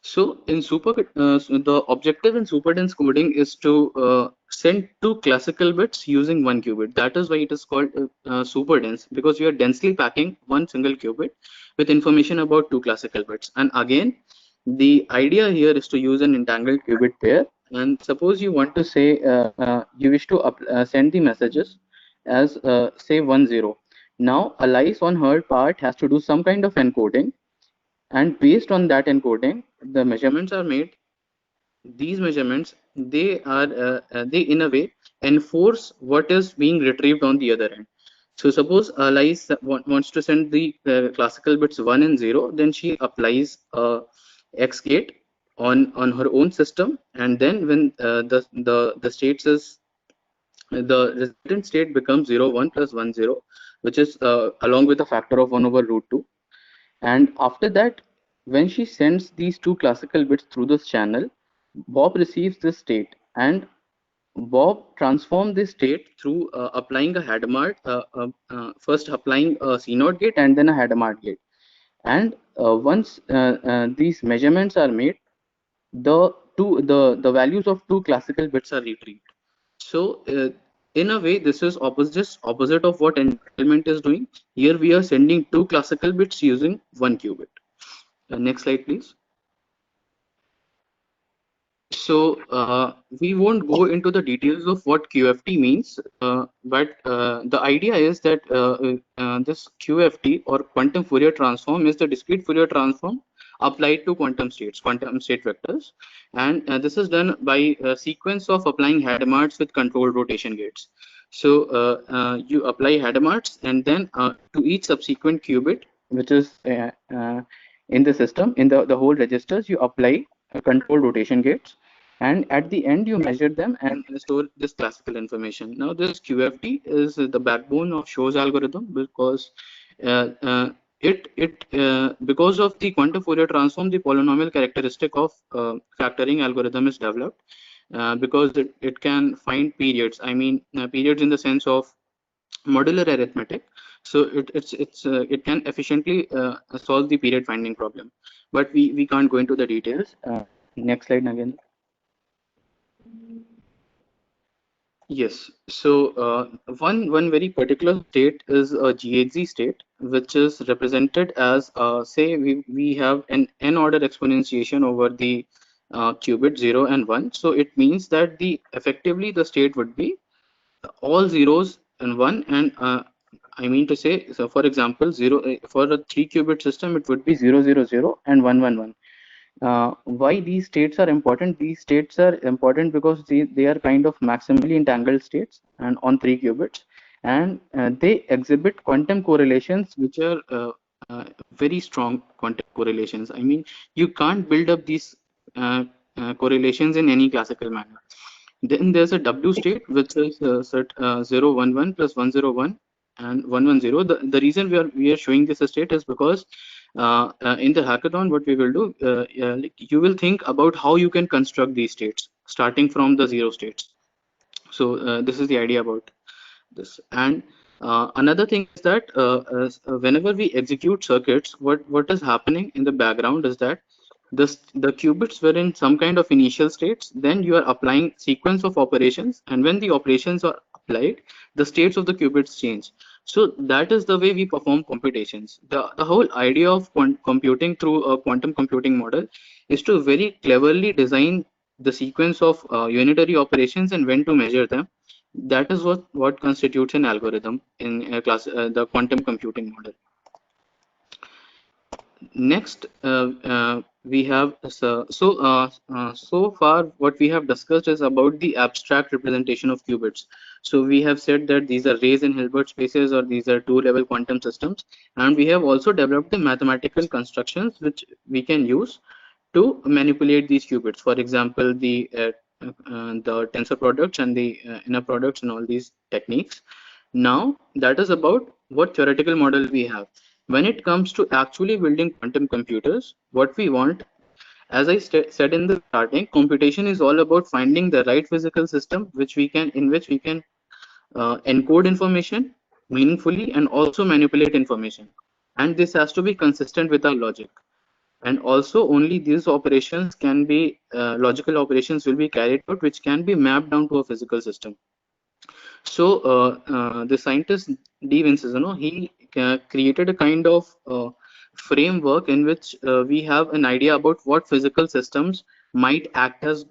So in the objective in superdense coding is to send two classical bits using one qubit. That is why it is called superdense, because you are densely packing one single qubit with information about two classical bits. And again, the idea here is to use an entangled qubit pair. And suppose you want to say you wish to send the messages as say 1-0. Now Alice on her part has to do some kind of encoding, and based on that encoding the measurements are made. These measurements, they in a way enforce what is being retrieved on the other end. So suppose Alice wants to send the classical bits 1 and 0, then she applies a X gate on her own system, and then when the states is the resultant state becomes 0 1 plus 1 0, which is along with a factor of 1 over root 2. And after that, when she sends these two classical bits through this channel, Bob receives this state, and Bob transforms this state through applying a Hadamard, first applying a CNOT gate and then a Hadamard gate. And once these measurements are made, the values of two classical bits are retrieved. So in a way, this is opposite of what entanglement is doing. Here we are sending two classical bits using one qubit. Next slide, please. So we won't go into the details of what QFT means, but the idea is that this QFT, or quantum Fourier transform, is the discrete Fourier transform applied to quantum states, quantum state vectors. And this is done by a sequence of applying Hadamards with controlled rotation gates. So you apply Hadamards, and then to each subsequent qubit, which is in the system, in the whole registers, you apply controlled rotation gates, and at the end you measure them and store this classical information. Now this QFT is the backbone of Shor's algorithm, because because of the quantum Fourier transform, the polynomial characteristic of factoring algorithm is developed, because it can find periods. I mean periods in the sense of modular arithmetic. So it can efficiently solve the period finding problem, but we can't go into the details. Next slide again. Yes, so one very particular state is a GHZ state, which is represented as say we have an n order exponentiation over the qubit 0 and 1. So it means that effectively the state would be all zeros and 1, and I mean to say, so for example, 0 for a 3 qubit system, it would be 0 0 0 and 1 1 1. Why these states are important? These states are important because they are kind of maximally entangled states and on 3 qubits, and they exhibit quantum correlations which are very strong quantum correlations. I mean, you can't build up these correlations in any classical manner. Then there's a W state, which is 0 1 1 plus 1 0 1 and 1 1 0. The reason we are showing this state is because in the hackathon, what we will do, like you will think about how you can construct these states starting from the 0 states. So this is the idea about this. And another thing is that whenever we execute circuits, what is happening in the background is that the qubits were in some kind of initial states, then you are applying sequence of operations, and when the operations are applied, the states of the qubits change. So that is the way we perform computations. The whole idea of computing through a quantum computing model is to very cleverly design the sequence of unitary operations and when to measure them. That is what constitutes an algorithm in the quantum computing model. Next, we have so far what we have discussed is about the abstract representation of qubits. So we have said that these are Ray's and Hilbert spaces, or these are two-level quantum systems, and we have also developed the mathematical constructions which we can use to manipulate these qubits. For example, the tensor products and the inner products and all these techniques. Now that is about what theoretical model we have. When it comes to actually building quantum computers, what we want, as I said in the starting, computation is all about finding the right physical system in which we can encode information meaningfully and also manipulate information. And this has to be consistent with our logic. And also only these operations can be logical operations will be carried out, which can be mapped down to a physical system. So the scientist D. Vinces, he created a kind of framework in which we have an idea about what physical systems might act as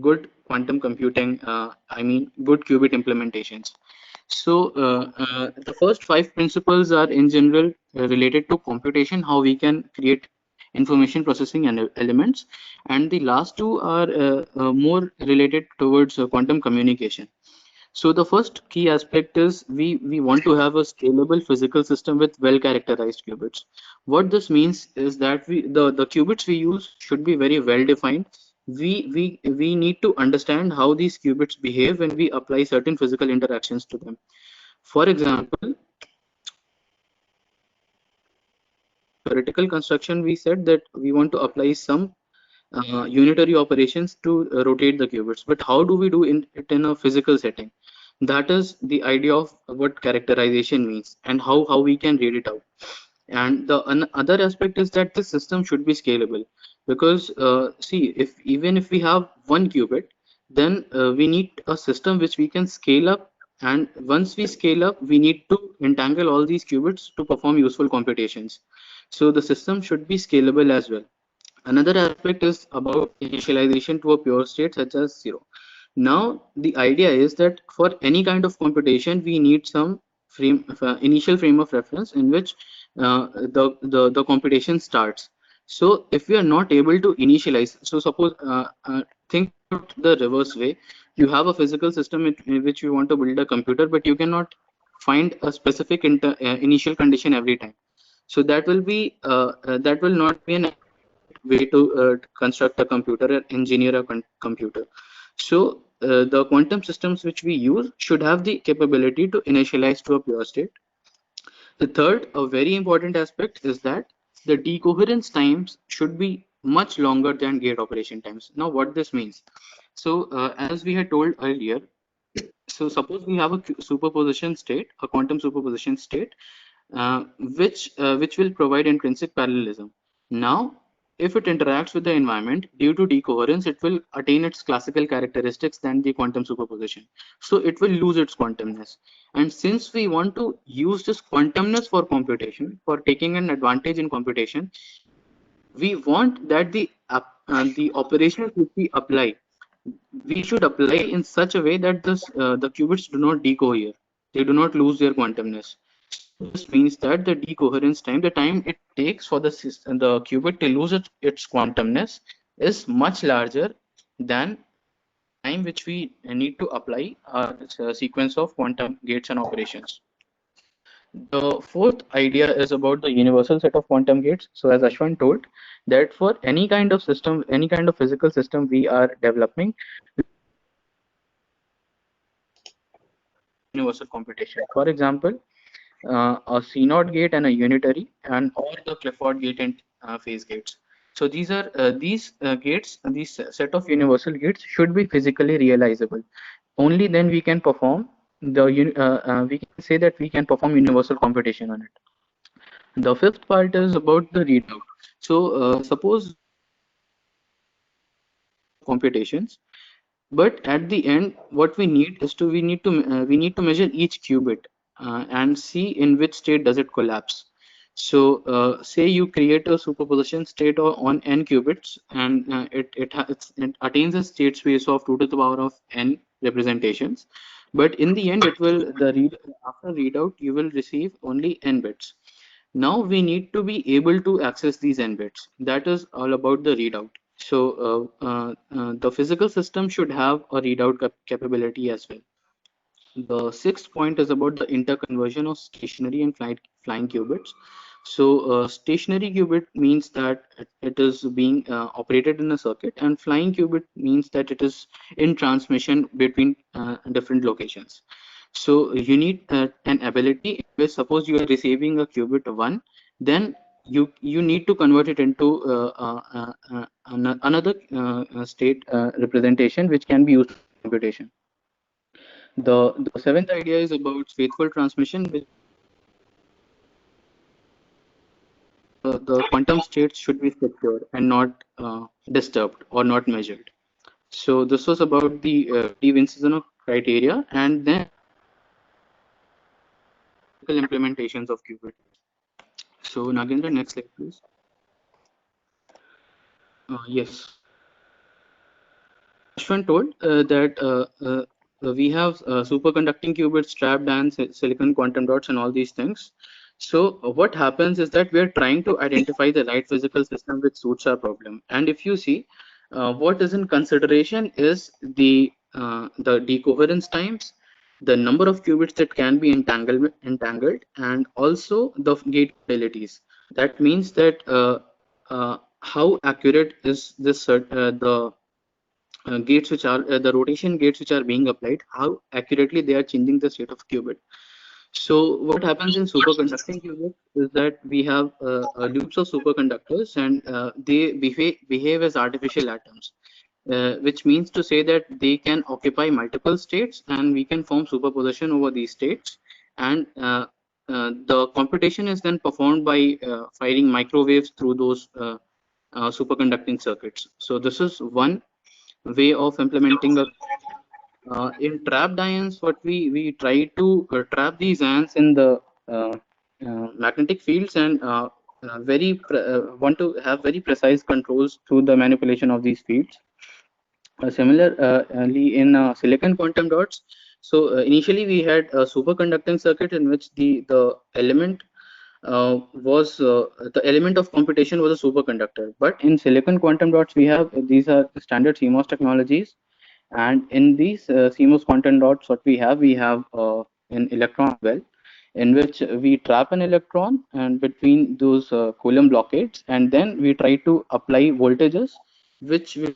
good quantum computing, good qubit implementations. So the first 5 principles are in general related to computation, how we can create information processing and elements, and the last 2 are more related towards quantum communication. So the first key aspect is we want to have a scalable physical system with well characterized qubits. What this means is that the qubits we use should be very well defined. We need to understand how these qubits behave when we apply certain physical interactions to them. For example, theoretical construction, we said that we want to apply some unitary operations to rotate the qubits. But how do we do it in a physical setting? That is the idea of what characterization means and how we can read it out. And the other aspect is that the system should be scalable, because see, even if we have one qubit, then we need a system which we can scale up, and once we scale up, we need to entangle all these qubits to perform useful computations. So the system should be scalable as well. Another aspect is about initialization to a pure state such as 0. Now, the idea is that for any kind of computation, we need some initial frame of reference in which the computation starts. So if we are not able to initialize, so suppose think about the reverse way. You have a physical system in which you want to build a computer, but you cannot find a specific initial condition every time. So that will not be an way to construct a computer or engineer a computer. So the quantum systems which we use should have the capability to initialize to a pure state. The third, a very important aspect, is that the decoherence times should be much longer than gate operation times. Now, what this means? So as we had told earlier, so suppose we have a superposition state, a quantum superposition state, which will provide intrinsic parallelism. Now, if it interacts with the environment, due to decoherence, it will attain its classical characteristics than the quantum superposition. So it will lose its quantumness. And since we want to use this quantumness for computation, for taking an advantage in computation, we want that the operations which we apply, we should apply in such a way that the qubits do not decohere, they do not lose their quantumness. This means that the decoherence time, the time it takes for the qubit to lose its quantumness, is much larger than time which we need to apply a sequence of quantum gates and operations. The fourth idea is about the universal set of quantum gates. So as Ashwan told, that for any kind of system, any kind of physical system we are developing, universal computation. For example, a CNOT gate and a unitary, and or the Clifford gate and phase gates. So these are these set of universal gates should be physically realizable. Only then we can perform we can say that we can perform universal computation on it. The fifth part is about the readout. So suppose computations, but at the end, what we need is we need to measure each qubit and see in which state does it collapse. So say you create a superposition state on n qubits, and it attains a state space of 2 to the power of n representations. But in the end, it will after readout you will receive only n bits. Now we need to be able to access these n bits. That is all about the readout. So the physical system should have a readout capability as well. The sixth point is about the interconversion of stationary and flying qubits. So stationary qubit means that it is being operated in a circuit, and flying qubit means that it is in transmission between different locations. So you need an ability where suppose you are receiving a qubit 1, then you need to convert it into another state representation which can be used for computation. The seventh idea is about faithful transmission, which the quantum states should be secure and not disturbed or not measured. So this was about the de-Vincenzo criteria, and then implementations of qubit. So Nagendra, next slide, please. Yes. Ashwin told that we have superconducting qubits, trapped and silicon quantum dots and all these things. So what happens is that we're trying to identify the right physical system which suits our problem. And if you see, what is in consideration is the decoherence times, the number of qubits that can be entangled, and also the gate fidelities. That means that how accurate is this the gates which are the rotation gates which are being applied, how accurately they are changing the state of qubit. So what happens in superconducting qubits is that we have loops of superconductors, and they behave as artificial atoms, which means to say that they can occupy multiple states and we can form superposition over these states. And the computation is then performed by firing microwaves through those superconducting circuits. So this is one way of implementing a in trapped ions. What we try to trap these ions in the magnetic fields, and want to have very precise controls through the manipulation of these fields. Similarly, in silicon quantum dots, so initially we had a superconducting circuit in which the element was the element of computation was a superconductor. But in silicon quantum dots, we have these are standard CMOS technologies, and in these CMOS quantum dots, what we have an electron well, in which we trap an electron and between those Coulomb blockades, and then we try to apply voltages, which will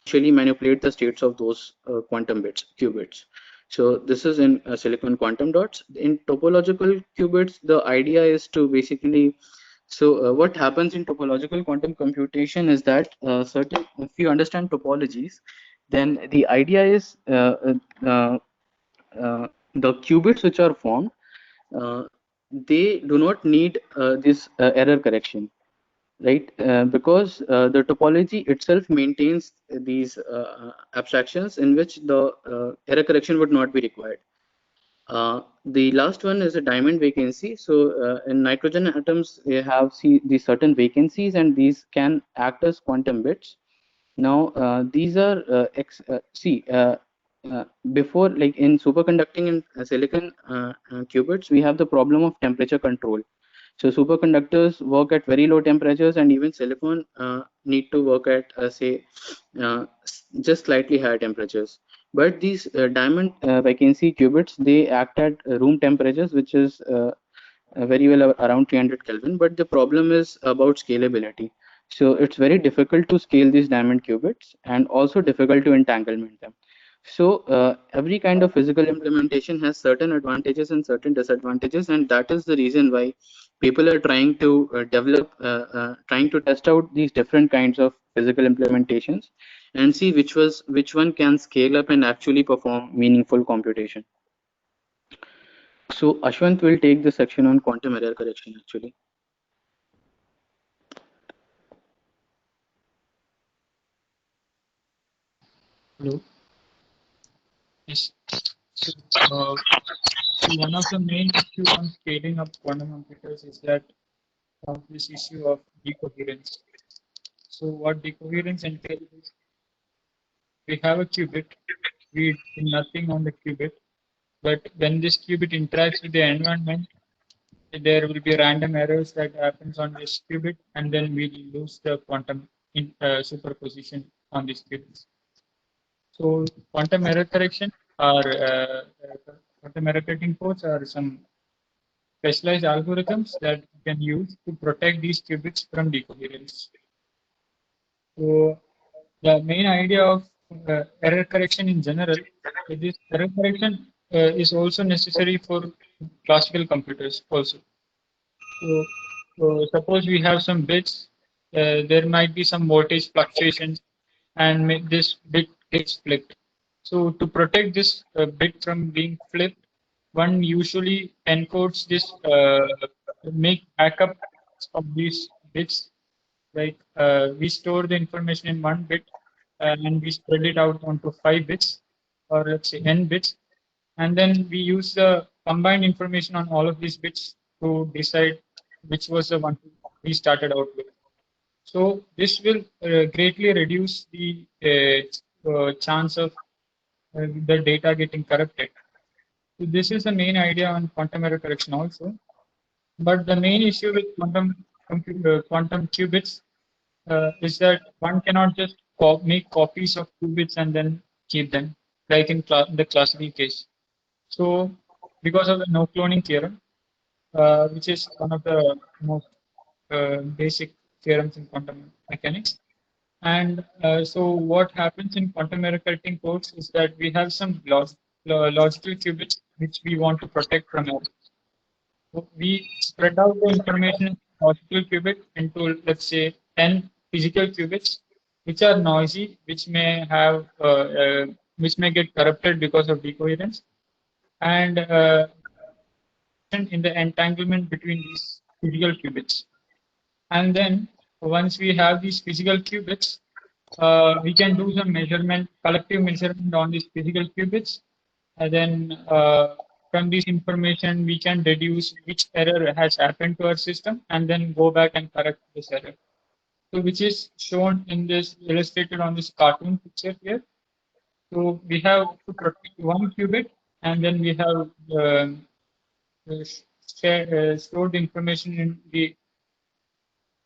actually manipulate the states of those quantum bits, qubits. So this is in silicon quantum dots. In topological qubits, the idea is to basically, so what happens in topological quantum computation is that if you understand topologies, then the idea is the qubits which are formed, uh, they do not need this error correction, right? Because the topology itself maintains these abstractions in which the error correction would not be required. The last one is a diamond vacancy. So in nitrogen atoms, we have these certain vacancies, and these can act as quantum bits. Now, these are before, like in superconducting and silicon qubits, we have the problem of temperature control. So superconductors work at very low temperatures, and even silicon need to work at just slightly higher temperatures. But these diamond vacancy qubits, they act at room temperatures, which is very well around 300 Kelvin. But the problem is about scalability. So it's very difficult to scale these diamond qubits, and also difficult to entanglement them. So every kind of physical implementation has certain advantages and certain disadvantages, and that is the reason why people are trying to trying to test out these different kinds of physical implementations and see which one can scale up and actually perform meaningful computation. So Ashwant will take the section on quantum error correction actually. Hello. Yes. So, one of the main issues on scaling up quantum computers is that this issue of decoherence. So what decoherence entails is we have a qubit, we do nothing on the qubit, but when this qubit interacts with the environment, there will be random errors that happens on this qubit, and then we lose the quantum superposition on these qubits. So quantum error correction or quantum error correcting codes are some specialized algorithms that you can use to protect these qubits from decoherence. So the main idea of error correction in general, this error correction is also necessary for classical computers also. So suppose we have some bits, there might be some voltage fluctuations, and this bit gets flipped. So to protect this bit from being flipped, one usually encodes this, make backup of these bits. Like we store the information in one bit, and we spread it out onto 5 bits, or let's say n bits, and then we use the combined information on all of these bits to decide which was the one we started out with. So this will greatly reduce the chance of the data getting corrupted. So this is the main idea on quantum error correction also. But the main issue with quantum qubits is that one cannot just make copies of qubits and then keep them, like in the classical case. So because of the no cloning theorem, which is one of the most basic theorems in quantum mechanics. And so what happens in quantum error correcting codes is that we have some logical qubits which we want to protect from error. So we spread out the information in logical qubit into, let's say, 10 physical qubits, which are noisy, which may get corrupted because of decoherence, and in the entanglement between these physical qubits. And then once we have these physical qubits, we can do some measurement, collective measurement on these physical qubits. And then from this information, we can deduce which error has happened to our system and then go back and correct this error. So which is shown in this, illustrated on this cartoon picture here. So we have to protect one qubit, and then we have stored information in the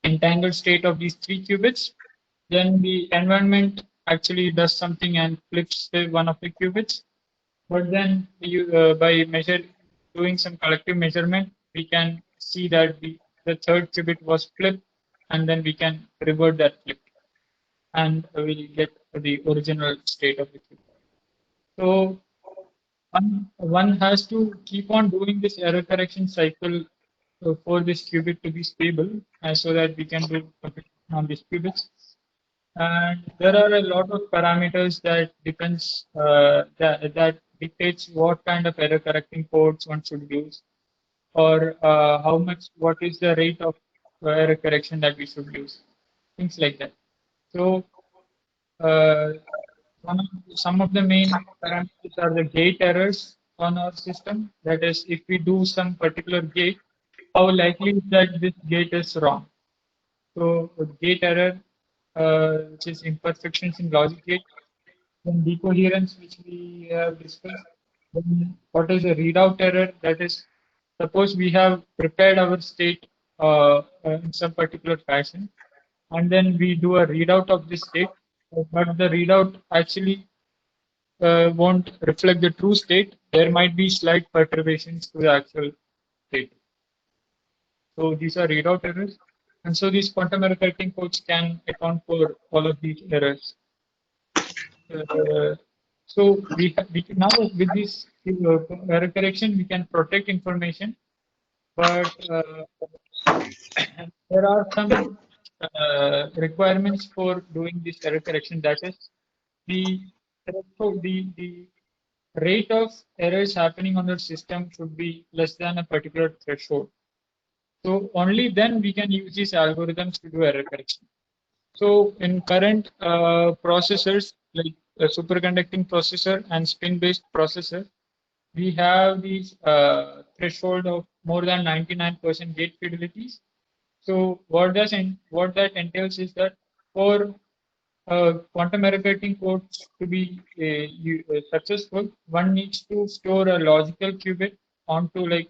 entangled state of these 3 qubits. Then the environment actually does something and flips one of the qubits. But then by doing some collective measurement, we can see that the third qubit was flipped, and then we can revert that flip, and we'll get the original state of the qubit. So one has to keep on doing this error correction cycle for this qubit to be stable, so that we can do computation on these qubits. And there are a lot of parameters that depends that dictates what kind of error correcting codes one should use, or what is the rate of error correction that we should use, things like that. So uh, some of the main parameters are the gate errors on our system. That is, if we do some particular gate, how likely is that this gate is wrong. So gate error, which is imperfections in logic gate, then decoherence, which we have discussed. Then what is a readout error? That is, suppose we have prepared our state in some particular fashion, and then we do a readout of this state, but the readout actually won't reflect the true state. There might be slight perturbations to the actual state. So these are readout errors. And so these quantum error correcting codes can account for all of these errors. So we can now, with this error correction, we can protect information, but there are some requirements for doing this error correction. That is, the the rate of errors happening on the system should be less than a particular threshold. So only then we can use these algorithms to do error correction. So in current processors, like a superconducting processor and spin-based processor, we have these threshold of more than 99% gate fidelities. So what that entails is that for quantum error correcting codes to be successful, one needs to store a logical qubit onto, like,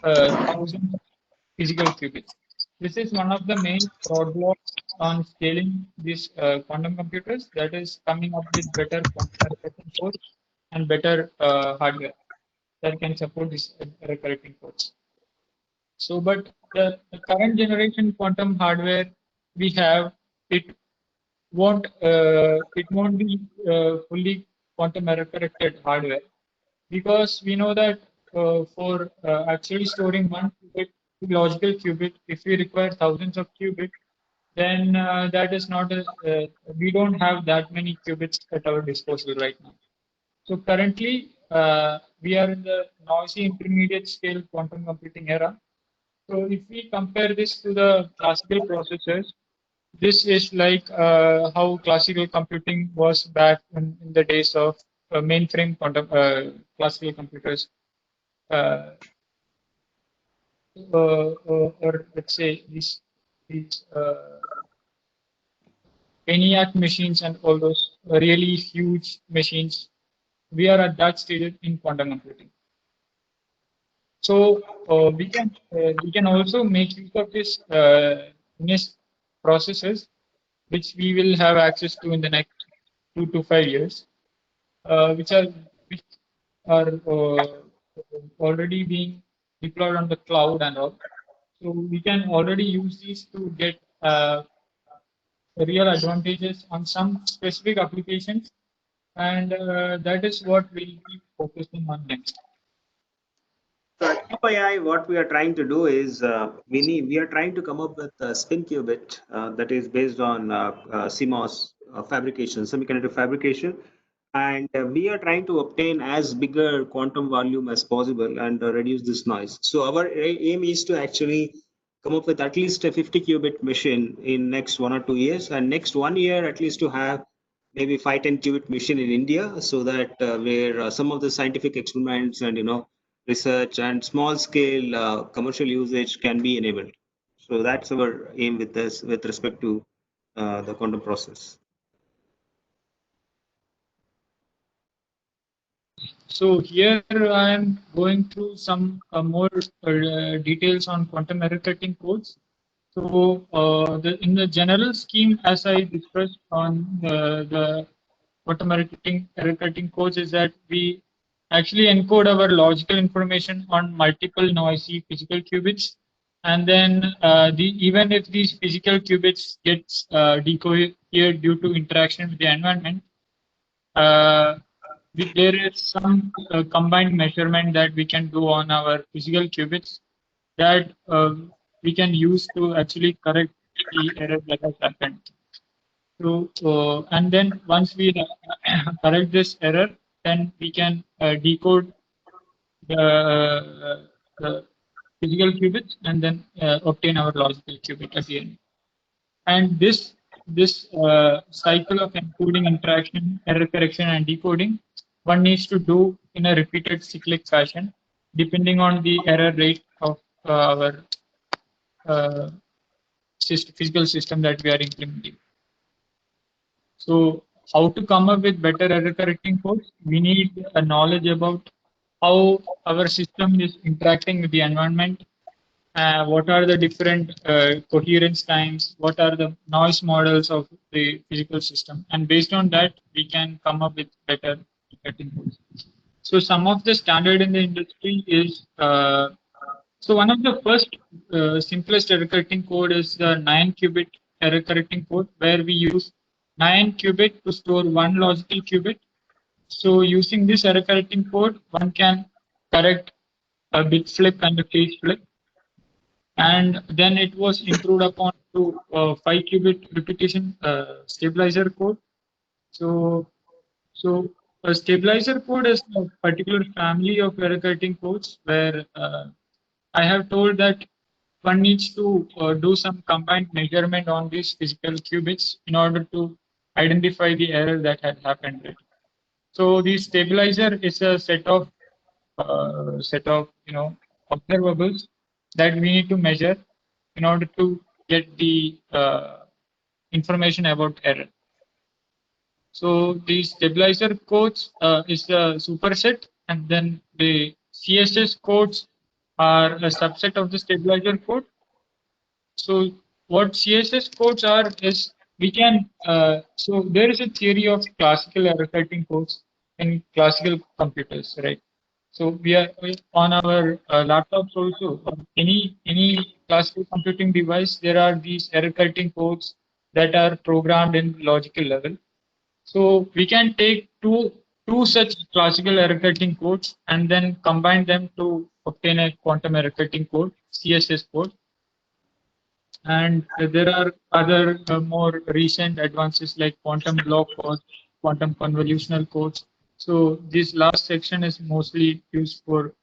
1,000 physical qubits. This is one of the main roadblocks on scaling these quantum computers, that is coming up with better quantum recurring codes and better hardware that can support these recurring codes. So, but the current generation quantum hardware we have, it won't be fully quantum error corrected hardware, because we know that for actually storing one qubit, logical qubit, if we require thousands of qubits, then that is not we don't have that many qubits at our disposal right now. So currently we are in the noisy intermediate scale quantum computing era. So if we compare this to the classical processors, this is like how classical computing was back in the days of mainframe quantum classical computers, uh, or let's say these ENIAC machines and all those really huge machines. We are at that stage in quantum computing. So we can also make use of this NIST processes, which we will have access to in the next 2 to 5 years, which are already being deployed on the cloud and all. So we can already use these to get real advantages on some specific applications, and that is what we'll be focusing on next. So at QpiAI, what we are trying to do is we are trying to come up with a spin qubit that is based on CMOS fabrication, semiconductor fabrication, and we are trying to obtain as bigger quantum volume as possible and reduce this noise. So our aim is to actually come up with at least a 50 qubit machine in next 1 or 2 years, and next 1 year at least to have maybe 5-10 qubit machine in India, so that where some of the scientific experiments and research and small scale commercial usage can be enabled. So that's our aim with this with respect to the quantum process. So here I am going through some more details on quantum error correcting codes. So in the general scheme, as I discussed on the quantum error correcting codes, is that we actually encode our logical information on multiple noisy physical qubits, and then even if these physical qubits gets decohered due to interaction with the environment, uh, there is some combined measurement that we can do on our physical qubits that we can use to actually correct the error that has happened. So, and then once we correct this error, then we can decode the physical qubits and then obtain our logical qubit at the end. And this cycle of encoding, interaction, error correction, and decoding, one needs to do in a repeated cyclic fashion, depending on the error rate of our uh, physical system that we are implementing. So, how to come up with better error correcting codes? We need a knowledge about how our system is interacting with the environment. What are the different coherence times? What are the noise models of the physical system? And based on that, we can come up with better correcting codes. So, some of the standard in the industry is so one of the first simplest error correcting code is the 9-qubit error correcting code, where we use 9 qubit to store one logical qubit. So using this error correcting code, one can correct a bit flip and a phase flip. And then it was improved upon to 5-qubit repetition stabilizer code. So a stabilizer code is a particular family of error correcting codes where I have told that one needs to do some combined measurement on these physical qubits in order to identify the error that had happened. Right? So the stabilizer is a set of observables that we need to measure in order to get the information about error. So the stabilizer codes is the superset, and then the CSS codes are a subset of the stabilizer code. So what CSS codes are is we can, so there is a theory of classical error correcting codes in classical computers, right? So we are on our laptops also, on any classical computing device, there are these error correcting codes that are programmed in logical level. So we can take two such classical error correcting codes and then combine them to obtain a quantum error correcting code, CSS code. And there are other more recent advances like quantum block codes, quantum convolutional codes. So this last section is mostly used for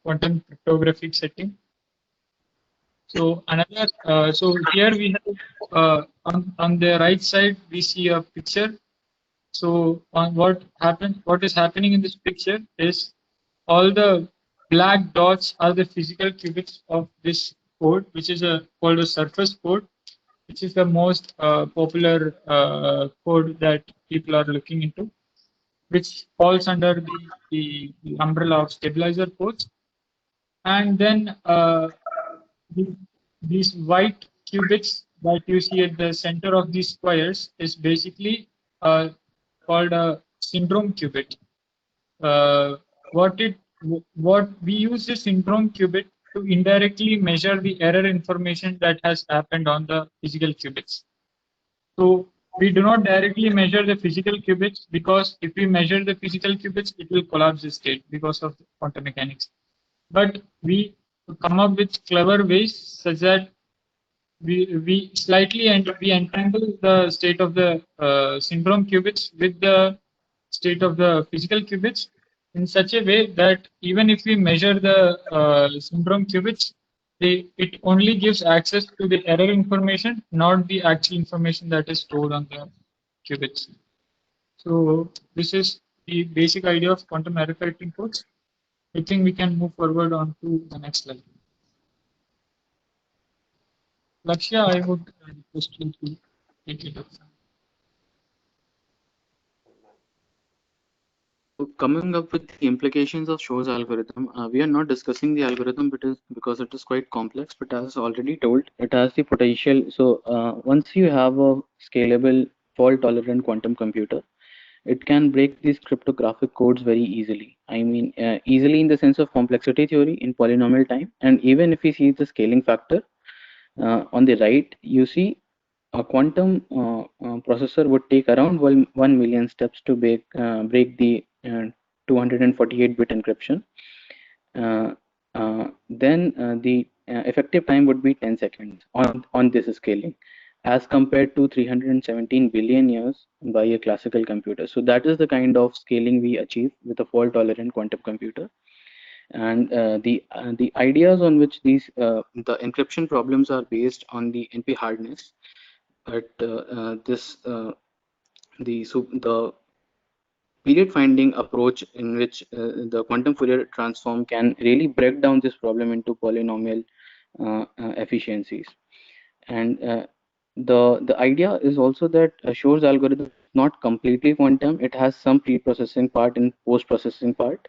quantum cryptographic setting. So another, so here we have on the right side we see a picture. So on what is happening in this picture is all the black dots are the physical qubits of this code, which is called a surface code, which is the most popular code that people are looking into, which falls under the umbrella of stabilizer codes. And then the, these white qubits that you see at the center of these squares is basically called a syndrome qubit. Uh, what it what we use the syndrome qubit to indirectly measure the error information that has happened on the physical qubits. So we do not directly measure the physical qubits because if we measure the physical qubits, it will collapse the state because of quantum mechanics. But we come up with clever ways such that we slightly we entangle the state of the syndrome qubits with the state of the physical qubits in such a way that even if we measure the syndrome qubits, it only gives access to the error information, not the actual information that is stored on the qubits. So this is the basic idea of quantum error correcting codes. I think we can move forward on to the next slide. Lakshya, I would request you to take it up. So coming up with the implications of Shor's algorithm, we are not discussing the algorithm because it is quite complex, but as already told, it has the potential. So once you have a scalable fault-tolerant quantum computer, it can break these cryptographic codes very easily. I mean, easily in the sense of complexity theory in polynomial time. And even if we see the scaling factor, on the right, you see a quantum processor would take around 1 million steps to break the 248-bit encryption. Then the effective time would be 10 seconds on this scaling, as compared to 317 billion years by a classical computer. So that is the kind of scaling we achieve with a fault-tolerant quantum computer. And the ideas on which these the encryption problems are based on the NP hardness, but the period finding approach in which the quantum Fourier transform can really break down this problem into polynomial efficiencies. And the idea is also that Shor's algorithm is not completely quantum. It has some pre-processing part and post-processing part.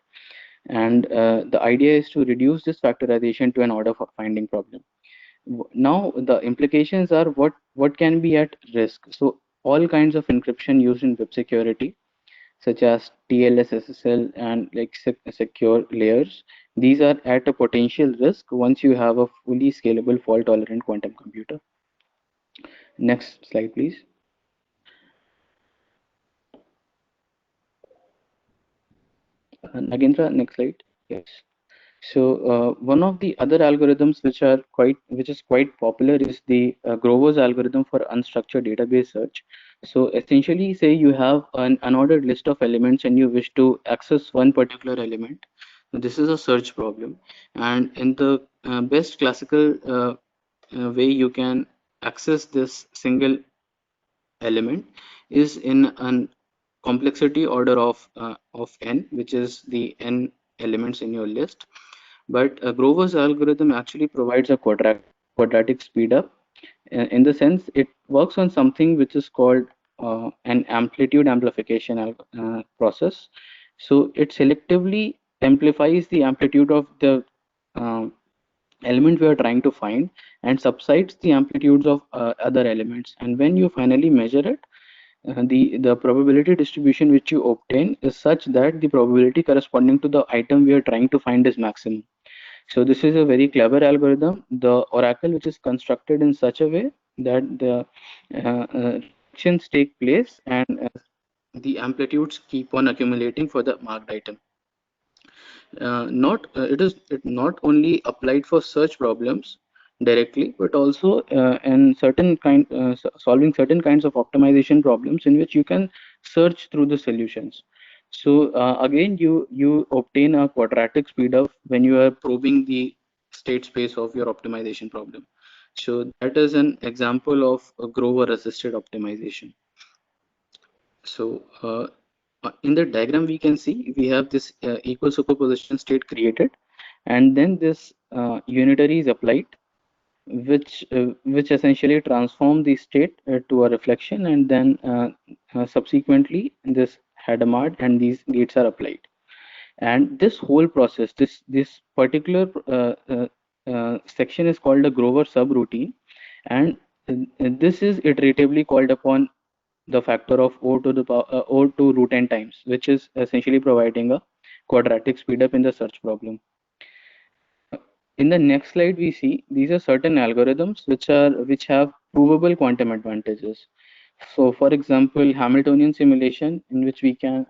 And the idea is to reduce this factorization to an order finding problem. Now the implications are what can be at risk. So all kinds of encryption used in web security, such as TLS, SSL, and like secure layers, these are at a potential risk once you have a fully scalable fault-tolerant quantum computer. Next slide, please. Nagendra, next slide. Yes. So one of the other algorithms which is quite popular is the Grover's algorithm for unstructured database search. So essentially, say you have an unordered list of elements and you wish to access one particular element. This is a search problem, and in the best classical way you can access this single element is in an complexity order of n, which is the n elements in your list. But Grover's algorithm actually provides a quadratic speedup. In the sense, it works on something which is called an amplitude amplification process. So it selectively amplifies the amplitude of the element we are trying to find and subsides the amplitudes of other elements. And when you finally measure it, the probability distribution which you obtain is such that the probability corresponding to the item we are trying to find is maximum. So this is a very clever algorithm, the oracle, which is constructed in such a way that the reflections take place and the amplitudes keep on accumulating for the marked item. Not it not only applied for search problems directly, but also in solving certain kinds of optimization problems in which you can search through the solutions. So again, you obtain a quadratic speed up when you are probing the state space of your optimization problem. So that is an example of a Grover assisted optimization. So in the diagram, we can see we have this equal superposition state created, and then this unitary is applied, which essentially transform the state to a reflection, and then subsequently this Hadamard and these gates are applied. And this whole process, this particular section is called a Grover subroutine, and this is iteratively called upon the factor of O to the power O to root n times, which is essentially providing a quadratic speedup in the search problem. In the next slide, we see these are certain algorithms which have provable quantum advantages. So, for example, Hamiltonian simulation, in which we can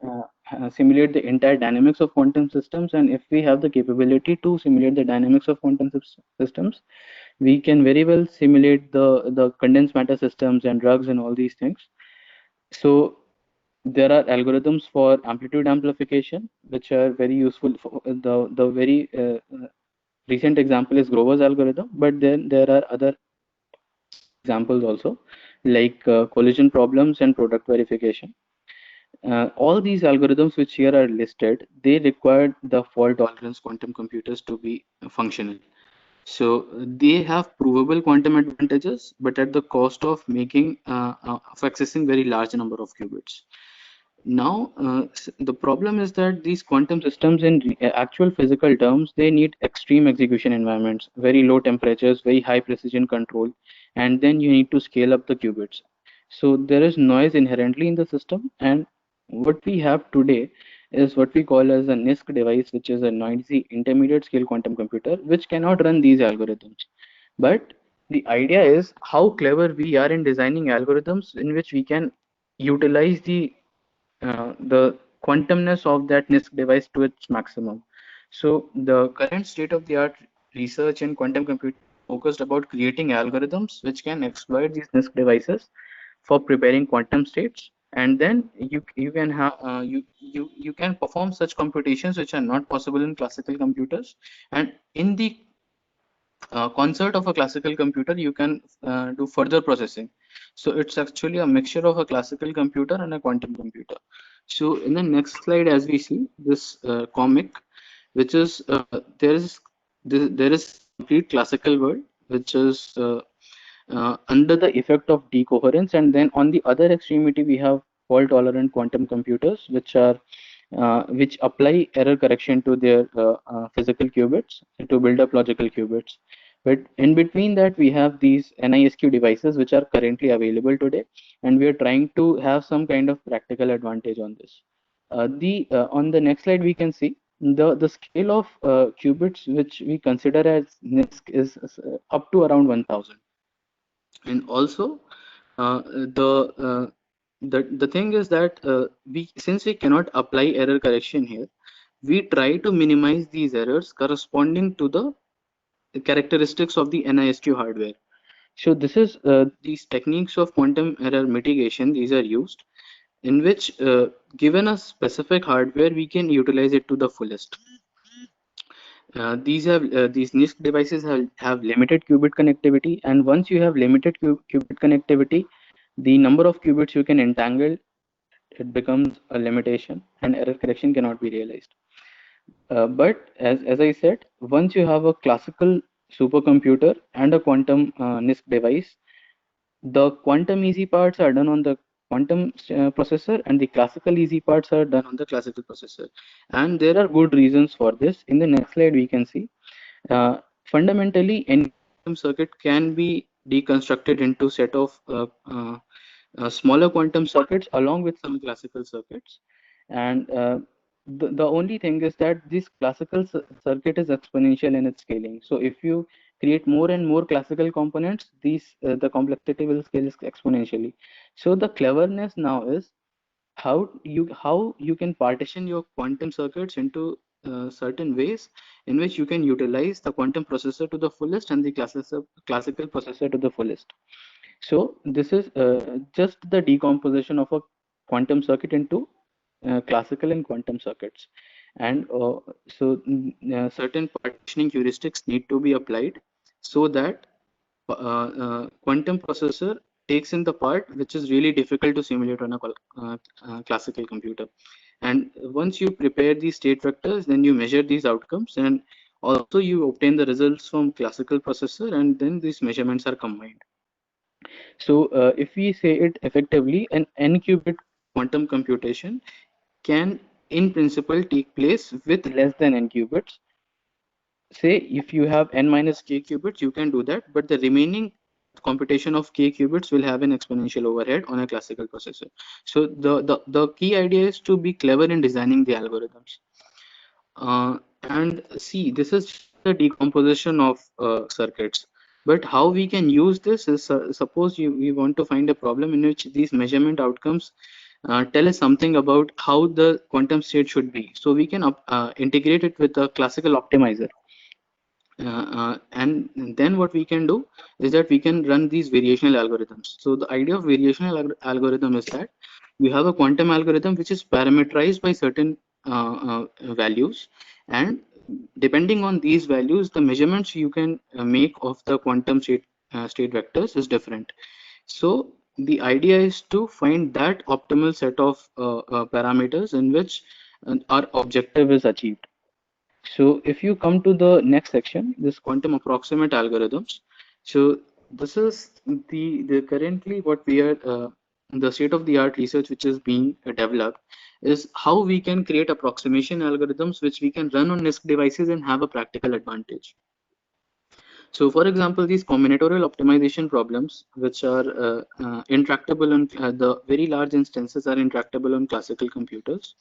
simulate the entire dynamics of quantum systems, and if we have the capability to simulate the dynamics of quantum systems, we can very well simulate the condensed matter systems and drugs and all these things. So there are algorithms for amplitude amplification, which are very useful. For the very recent example is Grover's algorithm, but then there are other examples also, like collision problems and product verification. All these algorithms which here are listed, they require the fault tolerance quantum computers to be functional. So they have provable quantum advantages, but at the cost of making of accessing very large number of qubits. Now, the problem is that these quantum systems in actual physical terms, they need extreme execution environments, very low temperatures, very high precision control, and then you need to scale up the qubits. So there is noise inherently in the system, and what we have today is what we call as a NISQ device, which is a noisy intermediate scale quantum computer, which cannot run these algorithms. But the idea is how clever we are in designing algorithms in which we can utilize the quantumness of that NISQ device to its maximum. So the current state of the art research in quantum computing focused about creating algorithms which can exploit these NISQ devices for preparing quantum states, and then you can have you can perform such computations which are not possible in classical computers, and in the concert of a classical computer you can do further processing. So it's actually a mixture of a classical computer and a quantum computer. So in the next slide, as we see this comic, which is there is complete classical world which is under the effect of decoherence, and then on the other extremity we have fault tolerant quantum computers which apply error correction to their physical qubits to build up logical qubits. But in between that, we have these NISQ devices which are currently available today, and we are trying to have some kind of practical advantage on this. The On the next slide, we can see the scale of qubits which we consider as NISQ is up to around 1000. And also the thing is that we since we cannot apply error correction here, we try to minimize these errors corresponding to the characteristics of the NISQ hardware. So this is these techniques of quantum error mitigation, these are used in which given a specific hardware we can utilize it to the fullest. These NISQ devices have limited qubit connectivity, and once you have limited qubit connectivity, the number of qubits you can entangle, it becomes a limitation, and error correction cannot be realized. But as I said, once you have a classical supercomputer and a quantum NISQ device, the quantum easy parts are done on the quantum processor, and the classical easy parts are done on the classical processor. And there are good reasons for this. In the next slide, we can see Fundamentally, any quantum circuit can be deconstructed into set of smaller quantum circuits along with some classical circuits. And the only thing is that this classical circuit is exponential in its scaling. So if you create more and more classical components, these the complexity will scale exponentially. So the cleverness now is how you can partition your quantum circuits into certain ways in which you can utilize the quantum processor to the fullest and the classical processor to the fullest. So this is just the decomposition of a quantum circuit into classical and quantum circuits. And certain partitioning heuristics need to be applied so that quantum processor takes in the part which is really difficult to simulate on a classical computer. And once you prepare these state vectors, then you measure these outcomes, and also you obtain the results from classical processor, and then these measurements are combined. So if we say it effectively, an n-qubit quantum computation can in principle take place with less than n qubits. Say if you have n minus k qubits, you can do that, but the remaining computation of k qubits will have an exponential overhead on a classical processor. So the key idea is to be clever in designing the algorithms. And see, this is the decomposition of circuits. But how we can use this is, suppose we want to find a problem in which these measurement outcomes tell us something about how the quantum state should be. So we can integrate it with a classical optimizer. And then what we can do is that we can run these variational algorithms. So the idea of variational algorithm is that you have a quantum algorithm which is parameterized by certain values, and depending on these values, the measurements you can make of the quantum state vectors is different. So the idea is to find that optimal set of parameters in which our objective is achieved. So if you come to the next section, this quantum approximate algorithms. So this is the currently what we are the state of the art research which is being developed is how we can create approximation algorithms which we can run on NISQ devices and have a practical advantage. So for example, these combinatorial optimization problems, which are intractable on the very large instances are intractable on classical computers.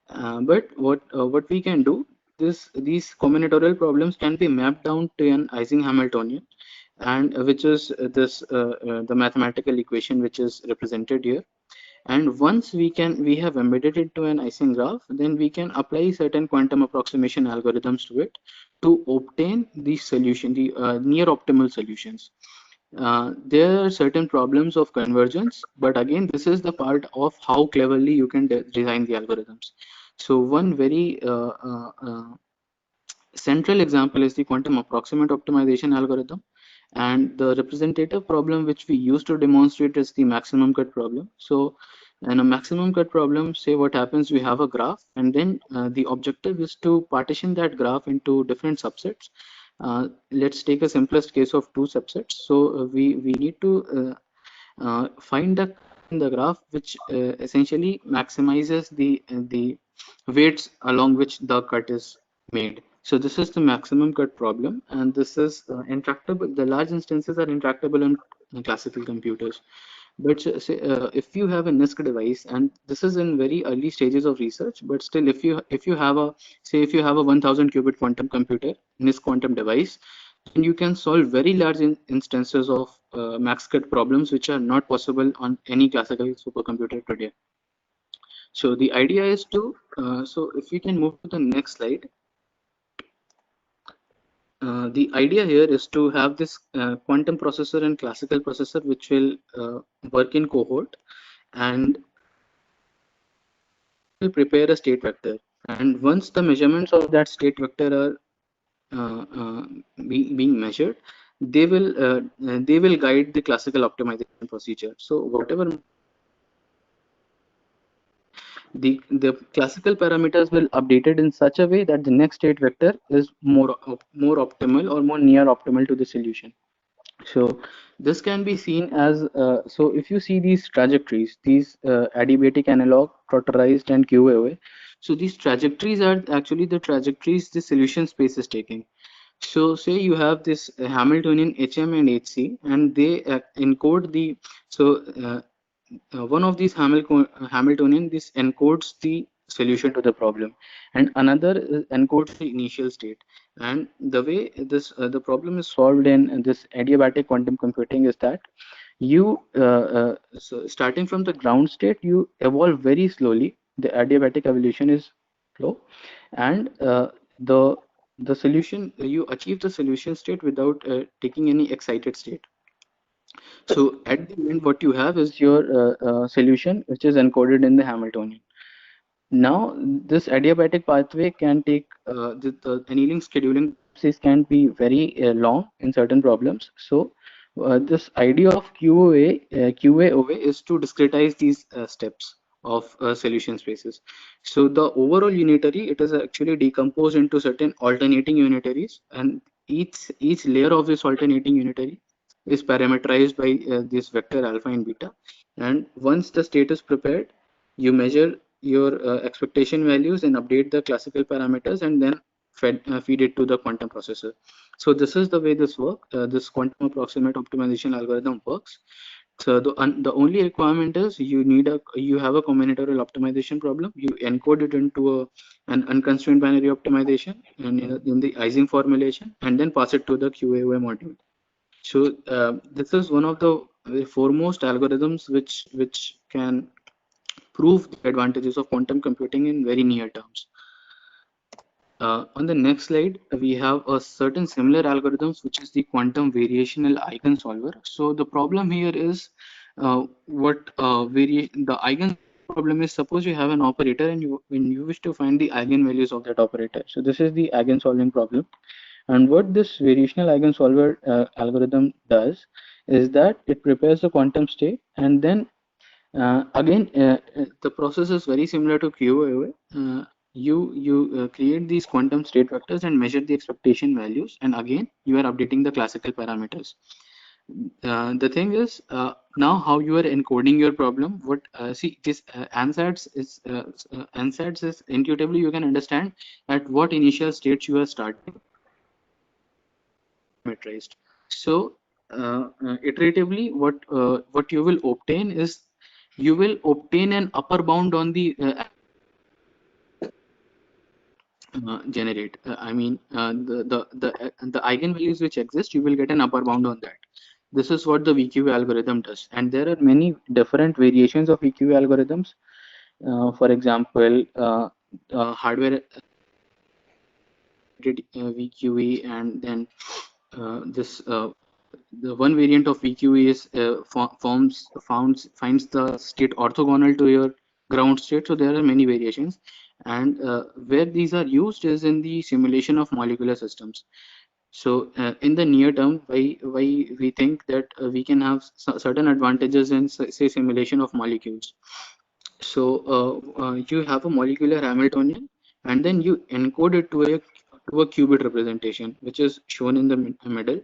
But what we can do, these combinatorial problems can be mapped down to an Ising Hamiltonian, and which is the mathematical equation which is represented here. And once we have embedded it to an Ising graph, then we can apply certain quantum approximation algorithms to it to obtain the solution, the near optimal solutions. There are certain problems of convergence, but again, this is the part of how cleverly you can design the algorithms. So one very central example is the quantum approximate optimization algorithm. And the representative problem which we use to demonstrate is the maximum cut problem. So in a maximum cut problem, say what happens, we have a graph, and then the objective is to partition that graph into different subsets. Let's take a simplest case of two subsets. So we need to find the in the graph which essentially maximizes the weights along which the cut is made. So this is the maximum cut problem, and this is intractable. The large instances are intractable in classical computers. But say, if you have a NISQ device, and this is in very early stages of research, but still, if you have a say if you have a 1000 qubit quantum computer, NISQ quantum device, then you can solve very large instances of max cut problems which are not possible on any classical supercomputer today. So the idea is to so if we can move to the next slide. The idea here is to have this quantum processor and classical processor which will work in cohort, and will prepare a state vector. And once the measurements of that state vector are being measured, they will guide the classical optimization procedure. So whatever the classical parameters will updated in such a way that the next state vector is more optimal or more near optimal to the solution. So this can be seen as so if you see these trajectories, these adiabatic analog, trotterized, and QoA. So these trajectories are actually the trajectories the solution space is taking. So say you have this Hamiltonian HM and HC, and they encode the one of these Hamiltonian, this encodes the solution to the problem, and another encodes the initial state. And the way this the problem is solved in this adiabatic quantum computing is that you so starting from the ground state, you evolve very slowly. The adiabatic evolution is slow, and the the solution you achieve the solution state without taking any excited state. So at the end, what you have is your solution, which is encoded in the Hamiltonian. Now, this adiabatic pathway can take the annealing scheduling process can be very long in certain problems. So, this idea of QAOA is to discretize these steps of solution spaces. So, the overall unitary, it is actually decomposed into certain alternating unitaries, and each layer of this alternating unitary is parameterized by this vector alpha and beta. And once the state is prepared, you measure your expectation values and update the classical parameters, and then feed it to the quantum processor. So this is the way this quantum approximate optimization algorithm works. So the only requirement is you have a combinatorial optimization problem. You encode it into an unconstrained binary optimization and in the Ising formulation, and then pass it to the QAOA module. So this is one of the foremost algorithms which can prove the advantages of quantum computing in very near terms. On the next slide, we have a certain similar algorithms, which is the quantum variational eigensolver. So the problem here is the eigen problem is, suppose you have an operator and when you wish to find the eigenvalues of that operator. So this is the eigensolving problem. And what this variational eigensolver algorithm does is that it prepares the quantum state, and then the process is very similar to QoA. You create these quantum state vectors and measure the expectation values, and again you are updating the classical parameters. The thing is now how you are encoding your problem. What see this ansatz is intuitively you can understand at what initial states you are starting parameterized. So iteratively, what you will obtain is you will obtain an upper bound on the generate. I mean the eigenvalues which exist, you will get an upper bound on that. This is what the VQ algorithm does, and there are many different variations of VQ algorithms. For example, hardware VQE, and then the one variant of VQE is finds the state orthogonal to your ground state. So there are many variations, and where these are used is in the simulation of molecular systems. So in the near term, why we think that we can have certain advantages in say simulation of molecules. So you have a molecular Hamiltonian, and then you encode it to a qubit representation, which is shown in the middle.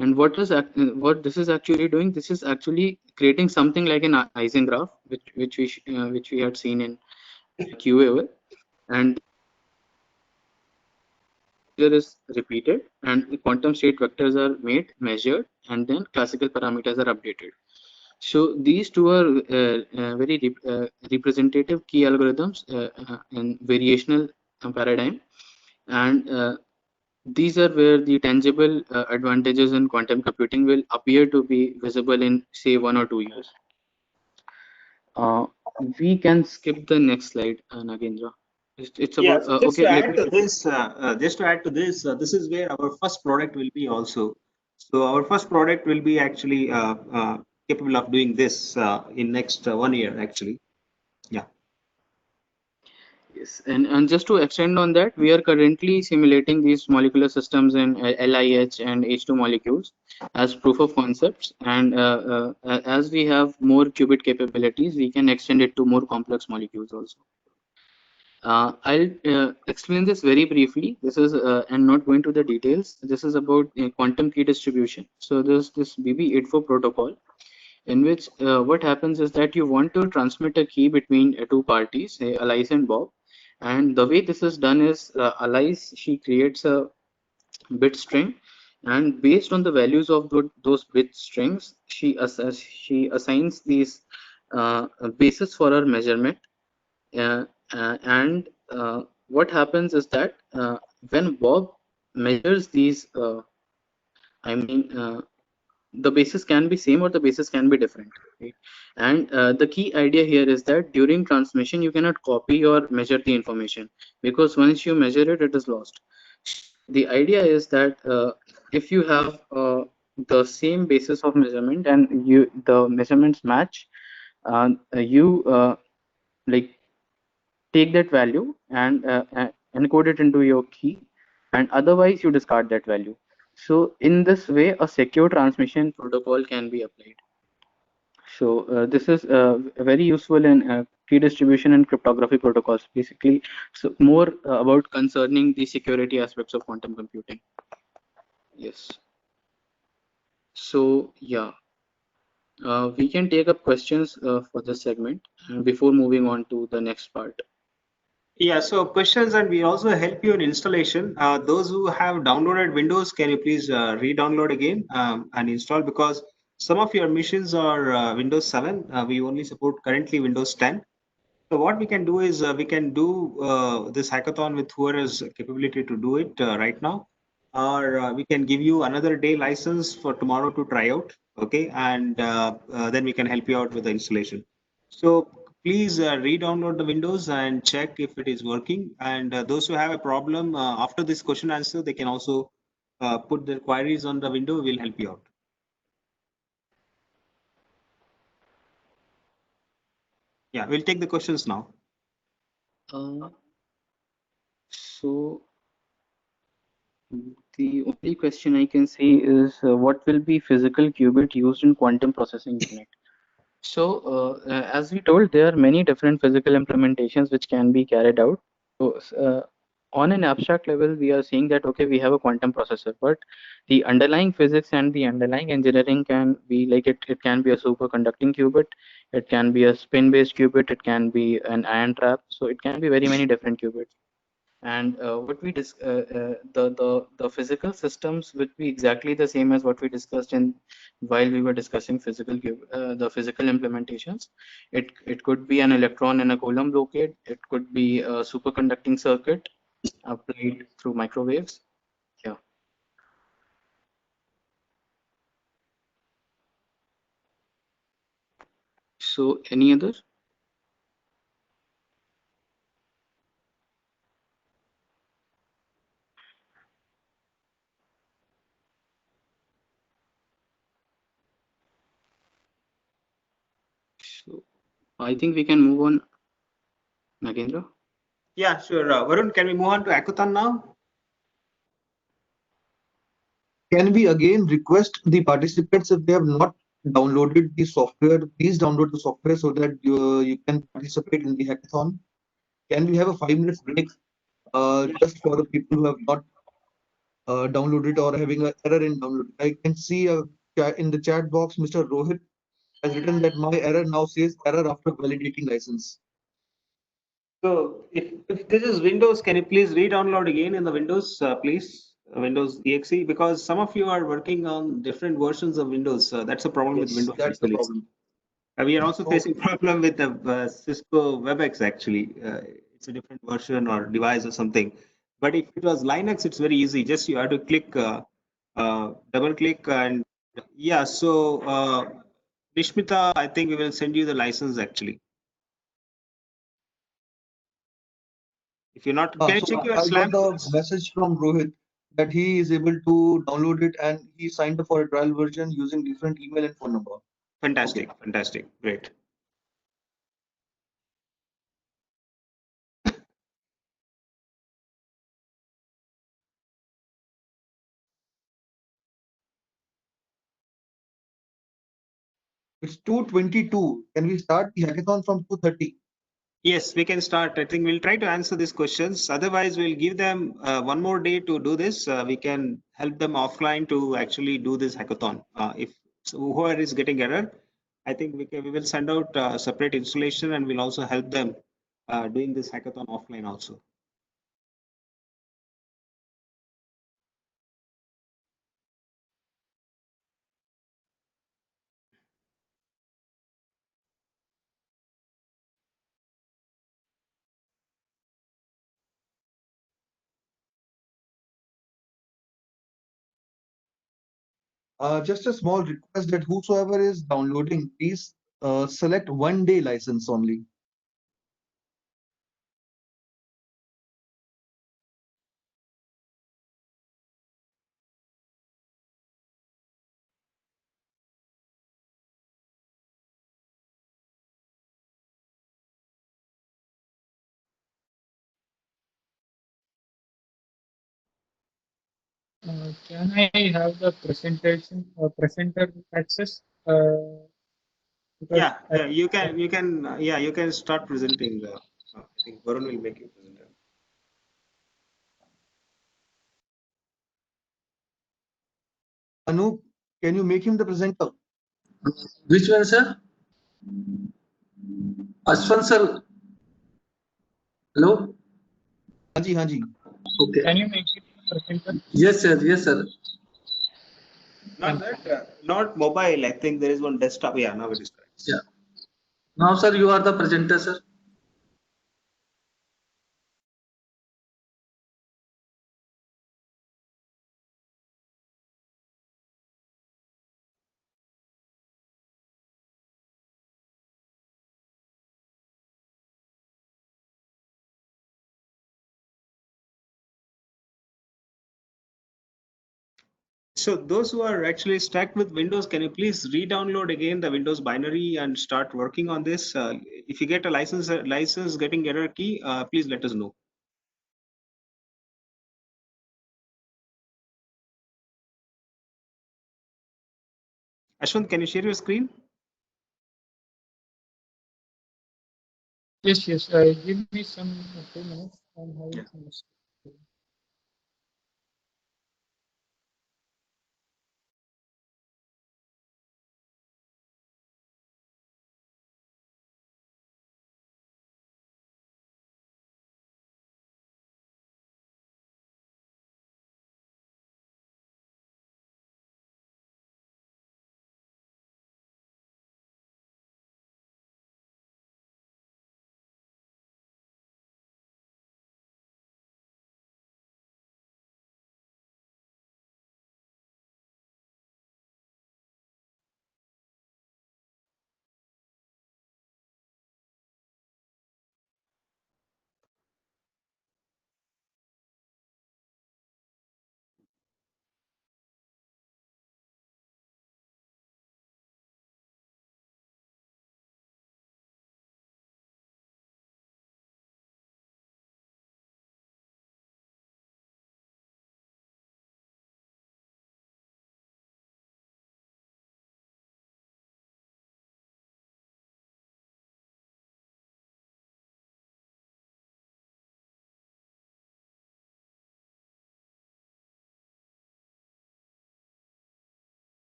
And what this is actually doing? This is actually creating something like an Ising graph, which we had seen in QoA, and here is repeated, and the quantum state vectors are made, measured, and then classical parameters are updated. So these two are very representative key algorithms in variational paradigm, and these are where the tangible advantages in quantum computing will appear to be visible in say 1 or 2 years. We can skip the next slide, Nagendra. It's about just okay. to add to this, this is where our first product will be also. So our first product will be actually capable of doing this in next 1 year actually. Yeah. Yes, and just to extend on that, we are currently simulating these molecular systems in LIH and H2 molecules as proof of concepts. And as we have more qubit capabilities, we can extend it to more complex molecules also. I'll explain this very briefly. This is and not going to the details. This is about quantum key distribution. So there's this BB84 protocol, in which what happens is that you want to transmit a key between two parties, say Alice and Bob. And the way this is done is Alice, she creates a bit string, and based on the values of those bit strings, she assigns these bases for her measurement. uh, and what happens is that when Bob measures these, I mean, the bases can be same or the bases can be different, right? And the key idea here is that during transmission you cannot copy or measure the information, because once you measure it, it is lost. The idea is that if you have the same basis of measurement and the measurements match, you like take that value and encode it into your key, and otherwise you discard that value. So in this way, a secure transmission protocol can be applied. So this is very useful in key distribution and cryptography protocols, basically. So more about concerning the security aspects of quantum computing. Yes. So yeah, we can take up questions for this segment before moving on to the next part. Yeah, so questions, and we also help you in installation. Those who have downloaded Windows, can you please re-download again and install, because some of your machines are Windows 7. We only support currently Windows 10. So what we can do is we can do this hackathon with whoever has capability to do it right now, or we can give you another day license for tomorrow to try out. Okay, and then we can help you out with the installation. So please re-download the Windows and check if it is working. And those who have a problem after this question answer, they can also put their queries on the window. We'll help you out. Yeah, we'll take the questions now. So the only question I can see is what will be physical qubit used in quantum processing unit? So as we told, there are many different physical implementations which can be carried out. So on an abstract level, we are seeing that, okay, we have a quantum processor, but the underlying physics and the underlying engineering can be like it can be a superconducting qubit, it can be a spin-based qubit, it can be an ion trap. So it can be very many different qubits. And what we the physical systems would be exactly the same as what we discussed in while we were discussing the physical implementations. It could be an electron in a Coulomb blockade. It could be a superconducting circuit applied through microwaves. Yeah. So any other? So I think we can move on, Nagendra. Yeah, sure. Varun, can we move on to hackathon now? Can we again request the participants, if they have not downloaded the software, please download the software so that you can participate in the hackathon? Can we have a 5 minutes break just for the people who have not downloaded or having an error in download? I can see in the chat box, Mr. Rohit has written that my error now says error after validating license. So if this is Windows, can you please re-download again in the Windows, please? Windows exe, because some of you are working on different versions of Windows. That's a problem with Yes, Windows that's the actually. problem. We are also So- facing problem with the Cisco WebEx actually. It's a different version or device or something. But if it was Linux, it's very easy. Just you have to click, double click, and yeah. So Nishmita, I think we will send you the license actually. If you're not, can you check your I Slam? got the message from Rohit that he is able to download it and he signed up for a trial version using different email and phone number. Fantastic, fantastic, great. It's 2:22. Can we start the hackathon from 2:30? Yes, we can start. I think we'll try to answer these questions. Otherwise, we'll give them one more day to do this. We can help them offline to actually do this hackathon. If so whoever is getting error, I think we will send out separate installation, and we'll also help them doing this hackathon offline also. Just a small request that whosoever is downloading, please select 1 day license only. Can I have the presentation presenter access? Because Yeah, you can start presenting. I think Varun will make you presenter. Anup, can you make him the presenter? Which one, sir? Ashwan sir. Hello. Hanji, Hanji. Okay. can you make it presenter? Yes, sir. Yes, sir. Not that, not mobile. I think there is one desktop. Yeah, now it is correct. Yeah. Now, sir, you are the presenter, sir. So those who are actually stuck with Windows, can you please re-download again the Windows binary and start working on this? If you get a license getting error key, please let us know. Ashwant, can you share your screen? Yes, yes. Give me some 2 minutes. I'm having some mistake.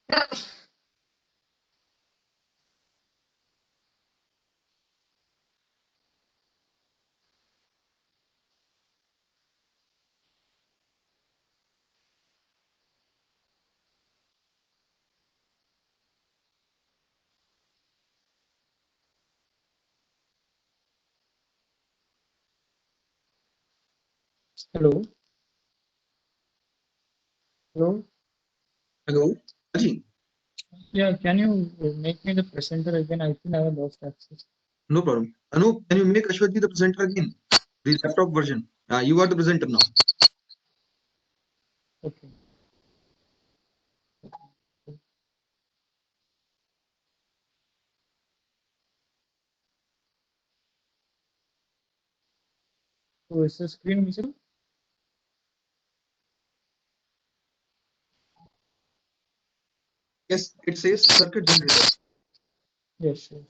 Hello. Hello. Hello. Aji, Yeah, can you make me the presenter again? I think I have lost access. no problem. Anu, can you make Ashwath the presenter again? The laptop version. You are the presenter now. Okay. So is the screen visible? Yes, it says circuit generator. Yes, sure.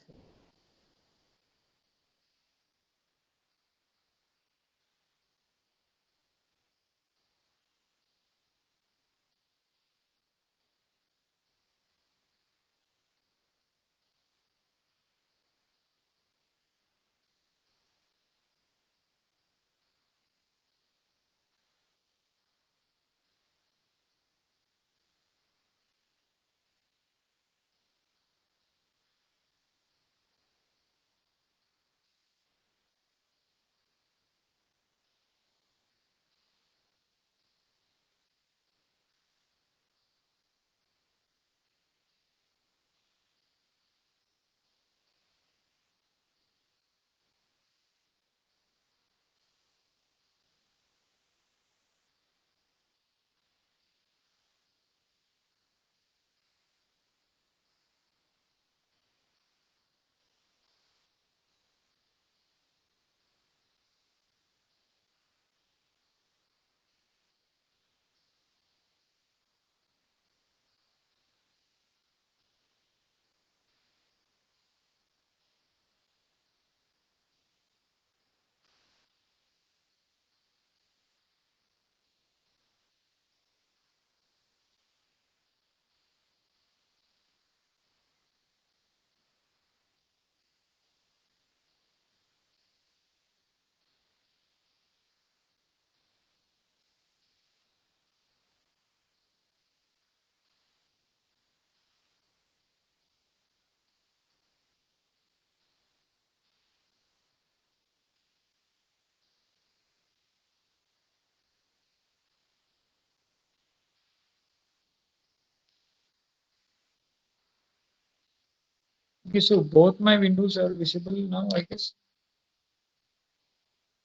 Okay, so both my windows are visible now, I guess.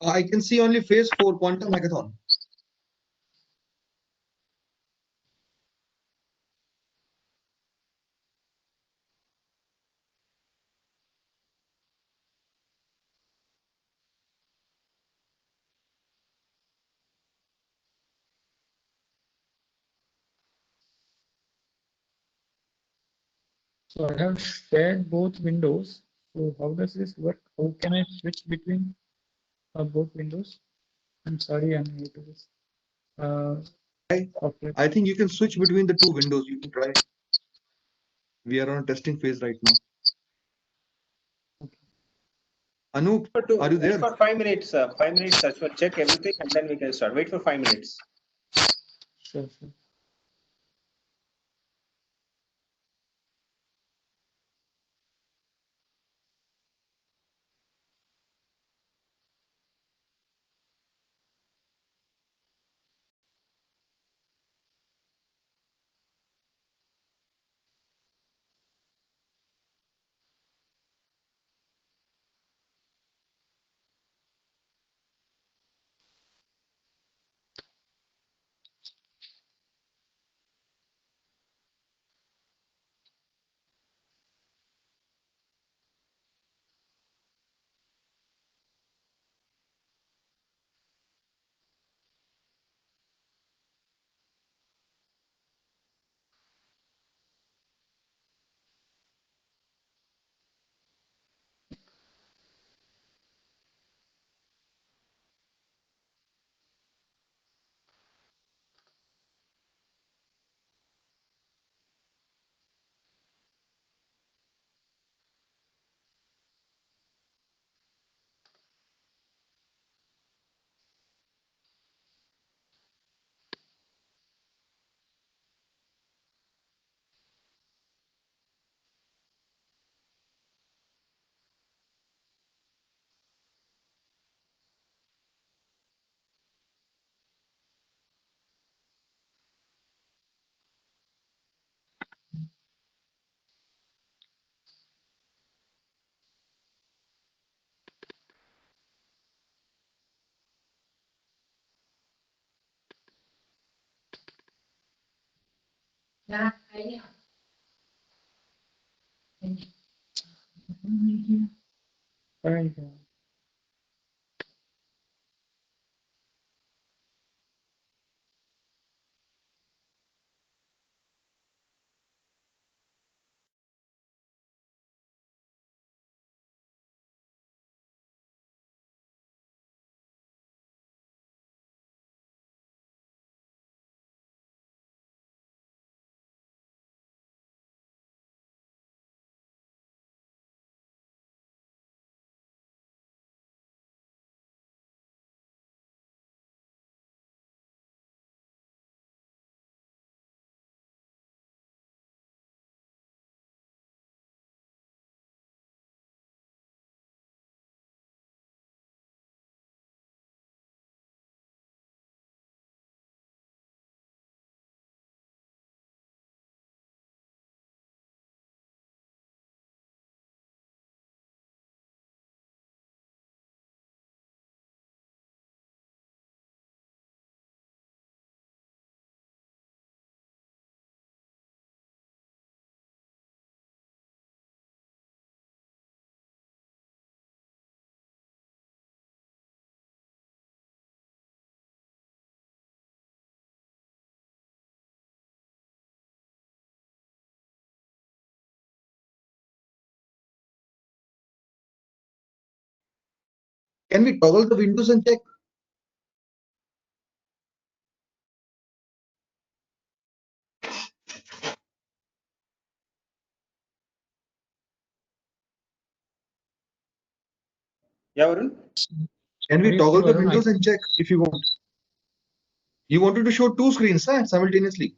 I can see only phase 4 quantum hackathon. So I have shared both windows. So how does this work? How can I switch between both windows? I'm sorry, I'm new to this. Software. I think you can switch between the two windows. You can try. We are on a testing phase right now. Anoop, are you Wait there? for 5 minutes. 5 minutes. Ashwin, check everything and then we can start. Wait for 5 minutes. Sure, sure. Can we toggle the windows and check? Yeah, Varun? Can we toggle the Varun, windows and check if you want? You wanted to show two screens simultaneously.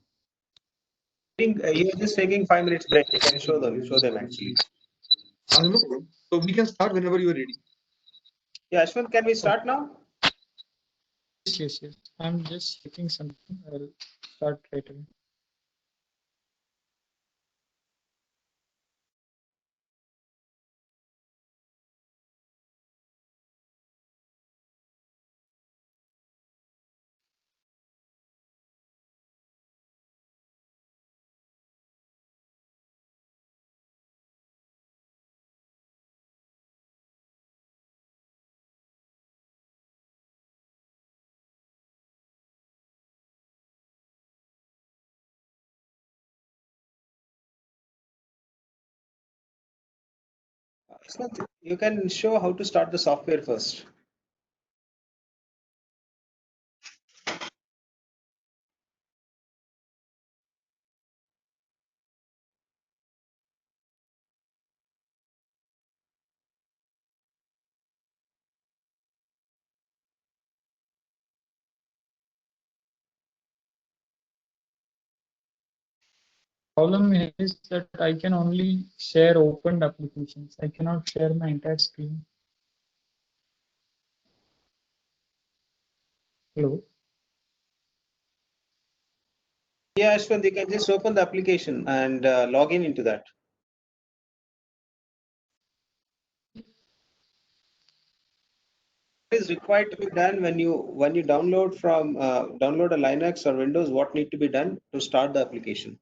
You're just taking 5 minutes break. You can show them actually. No problem. So we can start whenever you are ready. Yeah, Ashwin, can we start now? Yes. I'm just checking something. I'll start right away. Ashwin, you can show how to start the software first. Problem is that I can only share opened applications. I cannot share my entire screen. Hello. Yeah, Ashwin, you can just open the application and log in into that. What is required to be done when you download download a Linux or Windows? What need to be done to start the application?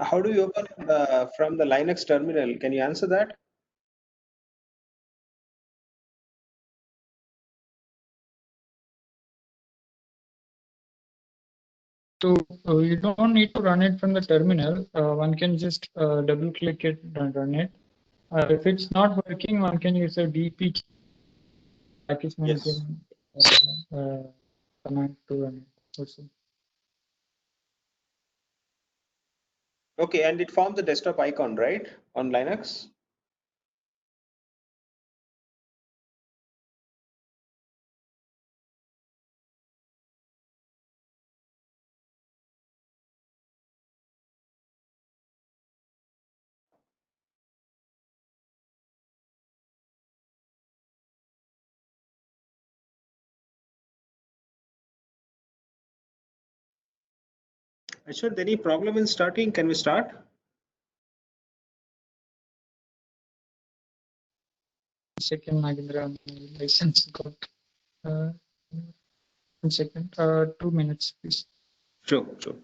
How do you open from the Linux terminal? Can you answer that? So you don't need to run it from the terminal. One can just double click it and run it. If it's not working, one can use a DP. package Yes. management command to run it also. Okay, and it forms the desktop icon, right, on Linux? Ashwin, any problem in starting? Can we start? Second, Nagendra, my license got. 1 second. 2 minutes, please. Sure, sure.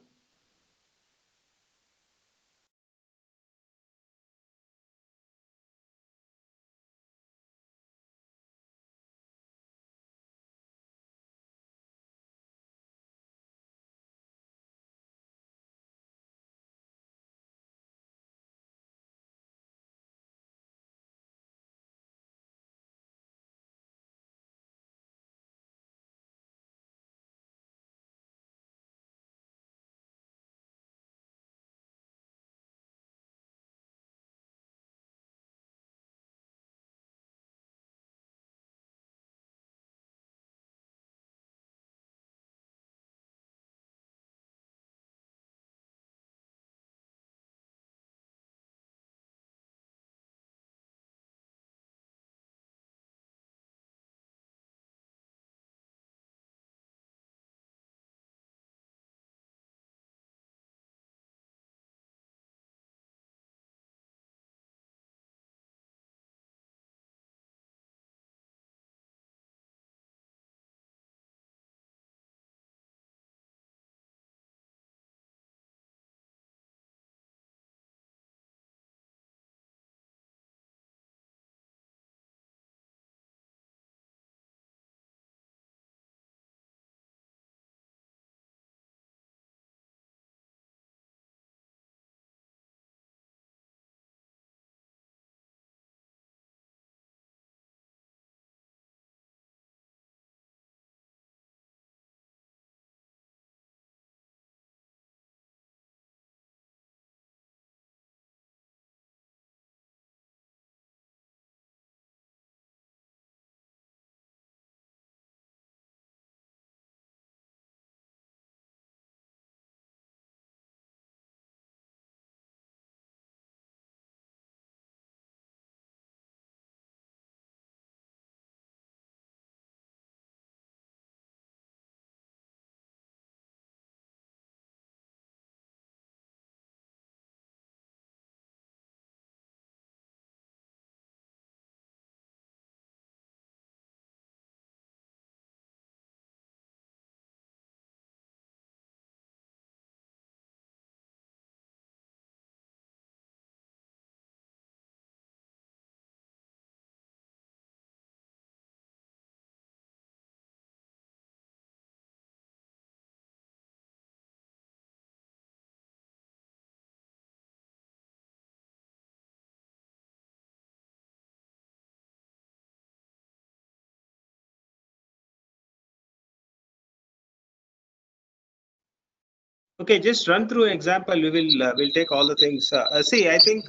Okay, just run through an example. We'll take all the things. See, I think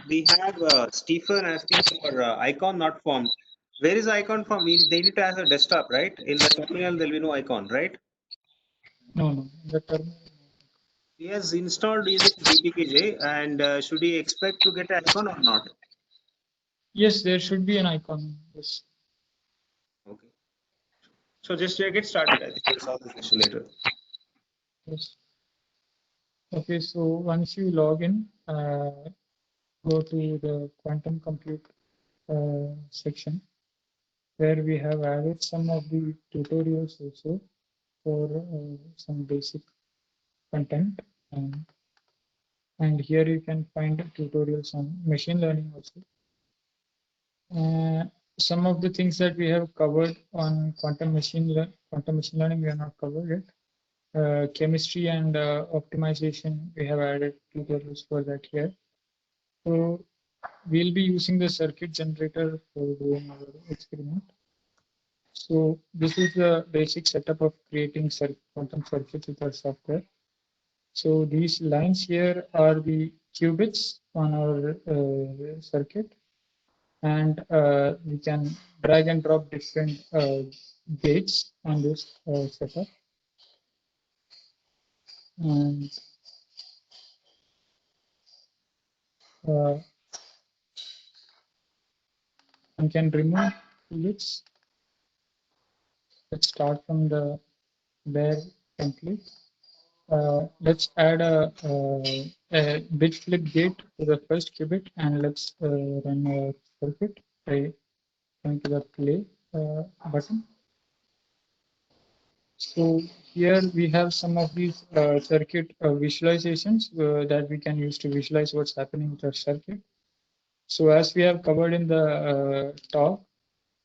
we have Stephen asking for icon not formed. Where is the icon from? They need to have a desktop, right? In the terminal, there'll be no icon, right? No, the terminal. He has installed using GPKJ, and should he expect to get an icon or not? Yes, there should be an icon. Yes. Okay. So just get started. I think we'll solve this issue later. Yes. Okay, so once you log in, go to the quantum compute section, where we have added some of the tutorials also for some basic content, and here you can find tutorials on machine learning also. Some of the things that we have covered on quantum machine learning we have not covered it. Chemistry and optimization, we have added tutorials for that here. So we'll be using the circuit generator for doing our experiment. So this is the basic setup of creating quantum circuits with our software. So these lines here are the qubits on our circuit, and we can drag and drop different gates on this setup. And we can remove qubits. Let's start from the bare template. Let's add a bit flip gate to the first qubit, and let's run a circuit by going to the play button. So here we have some of these circuit visualizations that we can use to visualize what's happening with our circuit. So as we have covered in the talk,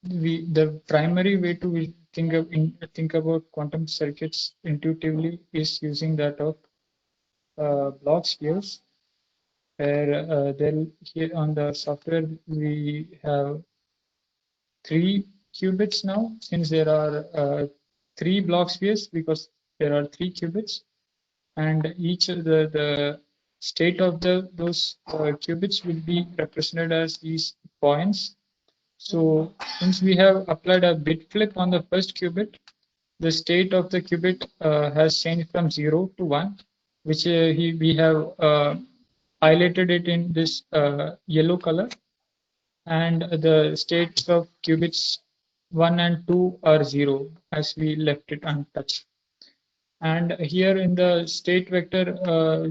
the primary way to think about quantum circuits intuitively is using that of block spheres, where here on the software we have 3 qubits now, since there are 3 block spheres, because there are 3 qubits, and each of the state of those qubits will be represented as these points. So since we have applied a bit flip on the first qubit, the state of the qubit has changed from 0 to 1, which we have highlighted it in this yellow color, and the states of qubits 1 and 2 are 0, as we left it untouched. And here in the state vector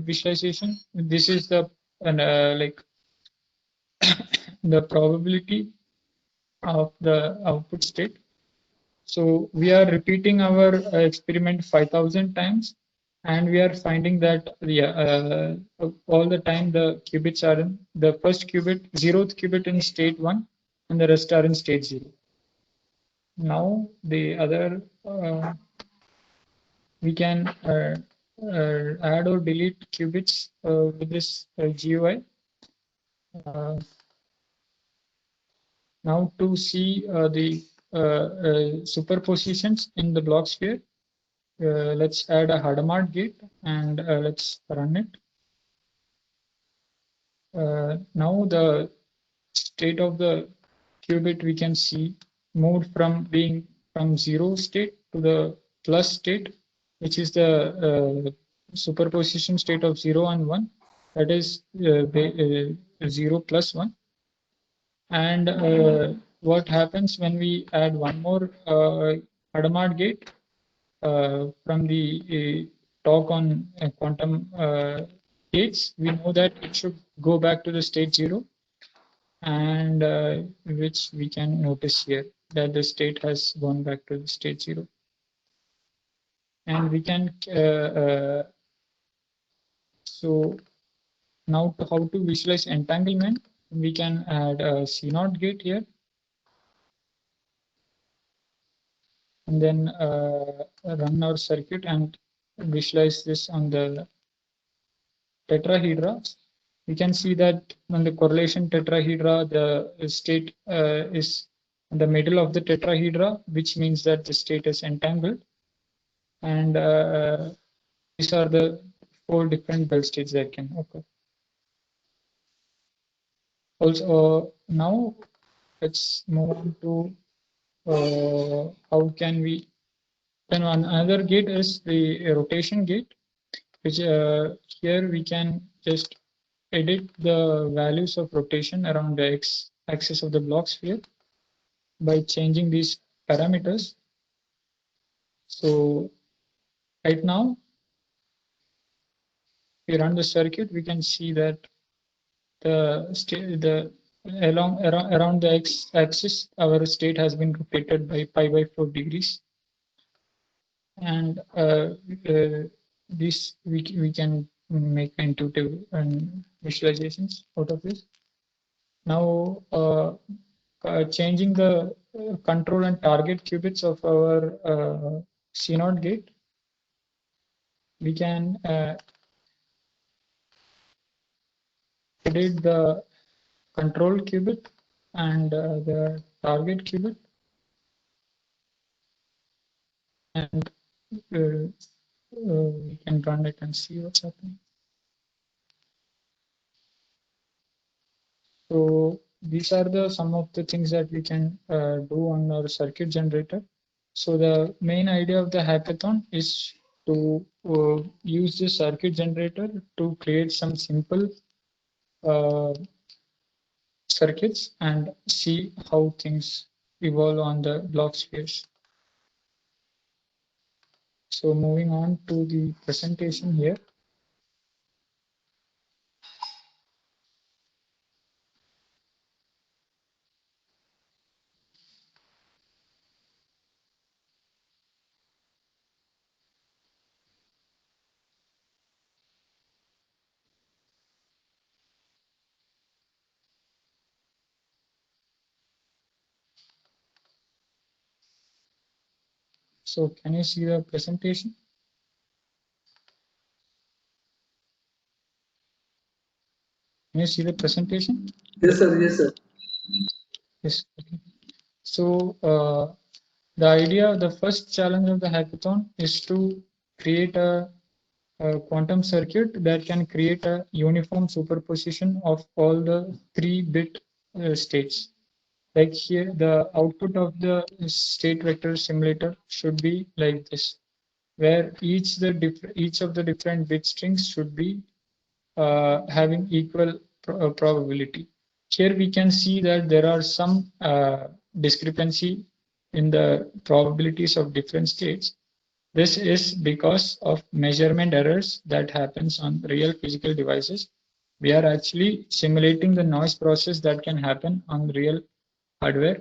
visualization, this is the like the probability of the output state. So we are repeating our experiment 5,000 times, and we are finding that all the time the qubits are in the first qubit, 0th qubit in state 1, and the rest are in state 0. Now the other we can add or delete qubits with this GUI. Now to see the superpositions in the block sphere, let's add a Hadamard gate, and let's run it. Now the state of the qubit we can see moved from being from 0 state to the plus state, which is the superposition state of 0 and 1, that is 0 plus 1. And what happens when we add one more Hadamard gate from the talk on quantum gates, we know that it should go back to the state 0, and which we can notice here that the state has gone back to the state 0. And we can so now how to visualize entanglement, we can add a C0 gate here, and then run our circuit and visualize this on the tetrahedra. We can see that on the correlation tetrahedra, the state is in the middle of the tetrahedra, which means that the state is entangled. And these are the 4 different bell states that can occur. Also, now let's move on to how can we. Then another gate is the rotation gate, which here we can just edit the values of rotation around the x-axis of the block sphere by changing these parameters. So right now, we run the circuit, we can see that around the x-axis, our state has been rotated by pi/4 degrees, and this we can make intuitive visualizations out of this. Now, changing the control and target qubits of our C0 gate, we can edit the control qubit and the target qubit. and we can run it and see what's happening. So these are some of the things that we can do on our circuit generator. So the main idea of the hackathon is to use the circuit generator to create some simple circuits and see how things evolve on the block space. So moving on to the presentation here. So can you see the presentation? Can you see the presentation? Yes, sir. Yes, sir. Yes. Okay. So the idea, the first challenge of the hackathon is to create a quantum circuit that can create a uniform superposition of all the 3-bit states. Like here, the output of the state vector simulator should be like this, where each of the different bit strings should be having equal probability. Here we can see that there are some discrepancy in the probabilities of different states. This is because of measurement errors that happens on real physical devices. We are actually simulating the noise process that can happen on real hardware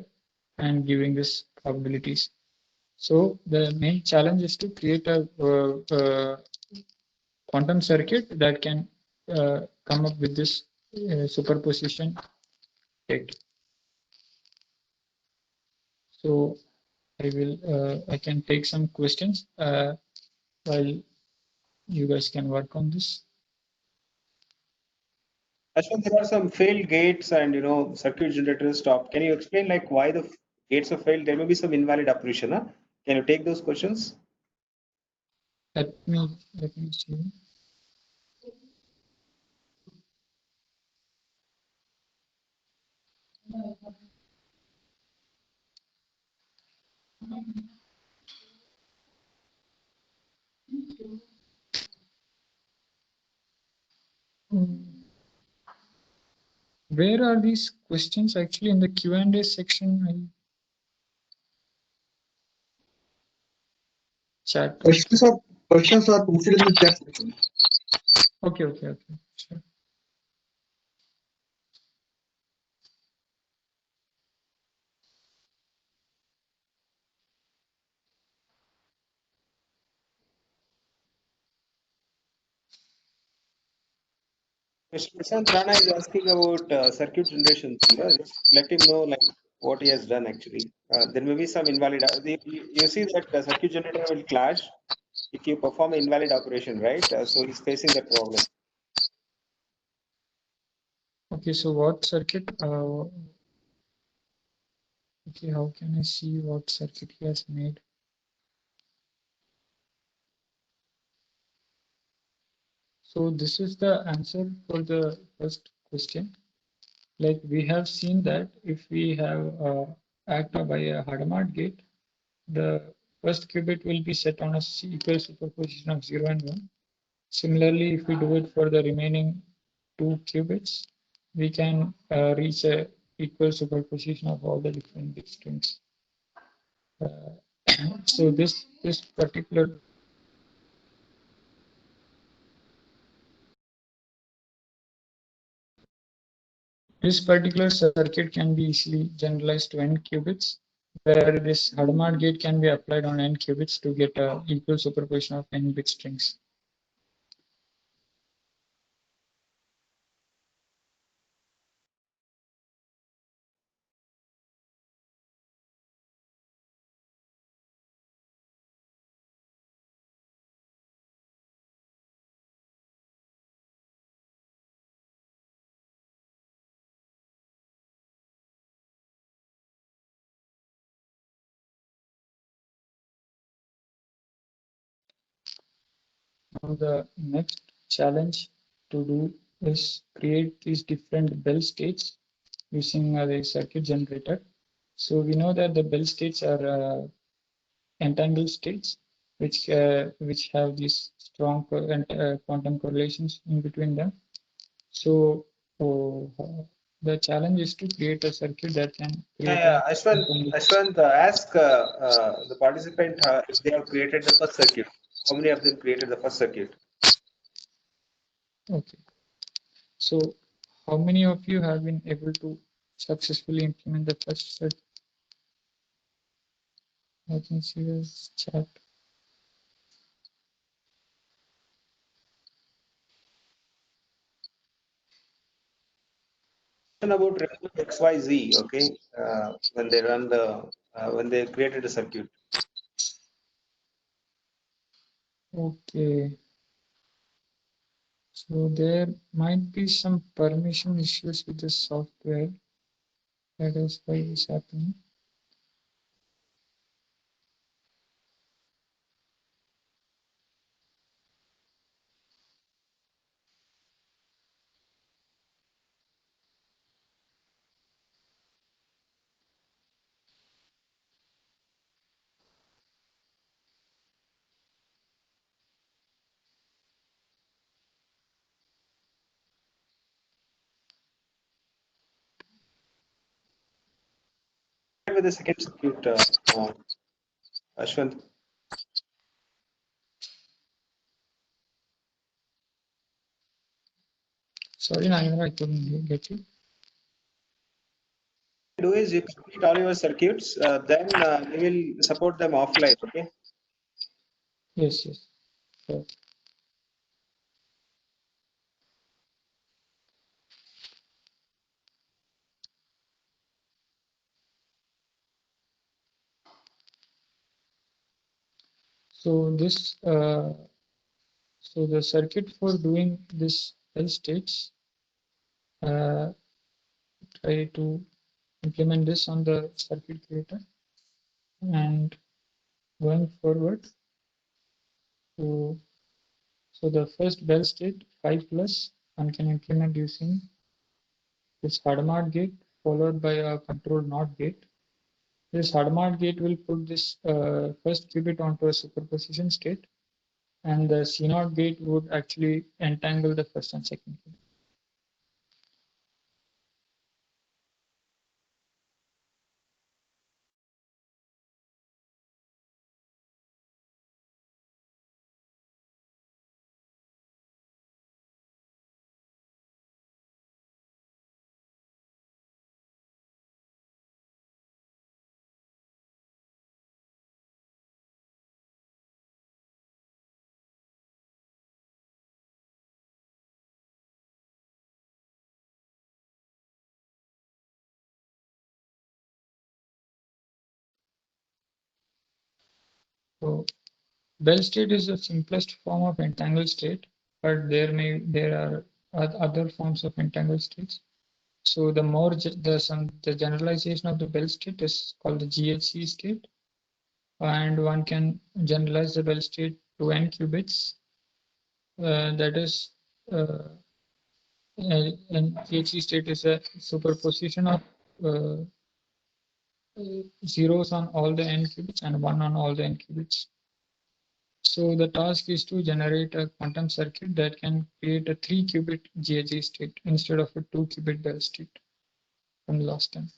and giving this probabilities. So the main challenge is to create a quantum circuit that can come up with this superposition state. So I can take some questions while you guys can work on this. Ashwin, there are some failed gates and circuit generators stopped. Can you explain like why the gates are failed? There may be some invalid operation. Huh? Can you take those questions? Let me see. Where are these questions actually in the Q&A section? Chat. Questions are posted in the chat section. Okay. Sure. Mr. Prashant Rana is asking about circuit generation. Just let him know like what he has done actually. There may be some invalid. You see that the circuit generator will clash if you perform an invalid operation, right? So he's facing that problem. Okay, so what circuit? Okay, how can I see what circuit he has made? So this is the answer for the first question. Like we have seen that if we have act by a Hadamard gate, the first qubit will be set on a equal superposition of 0 and 1. Similarly, if we do it for the remaining 2 qubits, we can reach a equal superposition of all the different bit strings. So this particular circuit can be easily generalized to n qubits, where this Hadamard gate can be applied on n qubits to get a equal superposition of n bit strings. Now the next challenge to do is create these different bell states using the circuit generator. So we know that the bell states are entangled states, which have these strong quantum correlations in between them. So the challenge is to create a circuit that can create Ashwant, ask the participant if they have created the first circuit. How many of them created the first circuit? Okay. So how many of you have been able to successfully implement the first circuit? I can see this chat. About XYZ, okay, when they run the when they created a circuit. Okay. So there might be some permission issues with the software. That is why it's happening. With the second circuit, Ashwant. Sorry, Nagendra, I couldn't get you. Do is you complete all your circuits, then we will support them offline. Okay. Yes, yes. Sure. So this, so the circuit for doing this L states, try to implement this on the circuit creator, and going forward. So the first bell state 5 plus one can implement using this Hadamard gate followed by a control NOT gate. This Hadamard gate will put this first qubit onto a superposition state, and the CNOT gate would actually entangle the first and second qubit. So bell state is the simplest form of entangled state, but there are other forms of entangled states. So the generalization of the bell state is called the GHC state, and one can generalize the bell state to n qubits. That is, and GHC state is a superposition of uh, zeros on all the n qubits and one on all the n qubits. So the task is to generate a quantum circuit that can create a 3-qubit GHZ state instead of a 2-qubit Bell state from last time.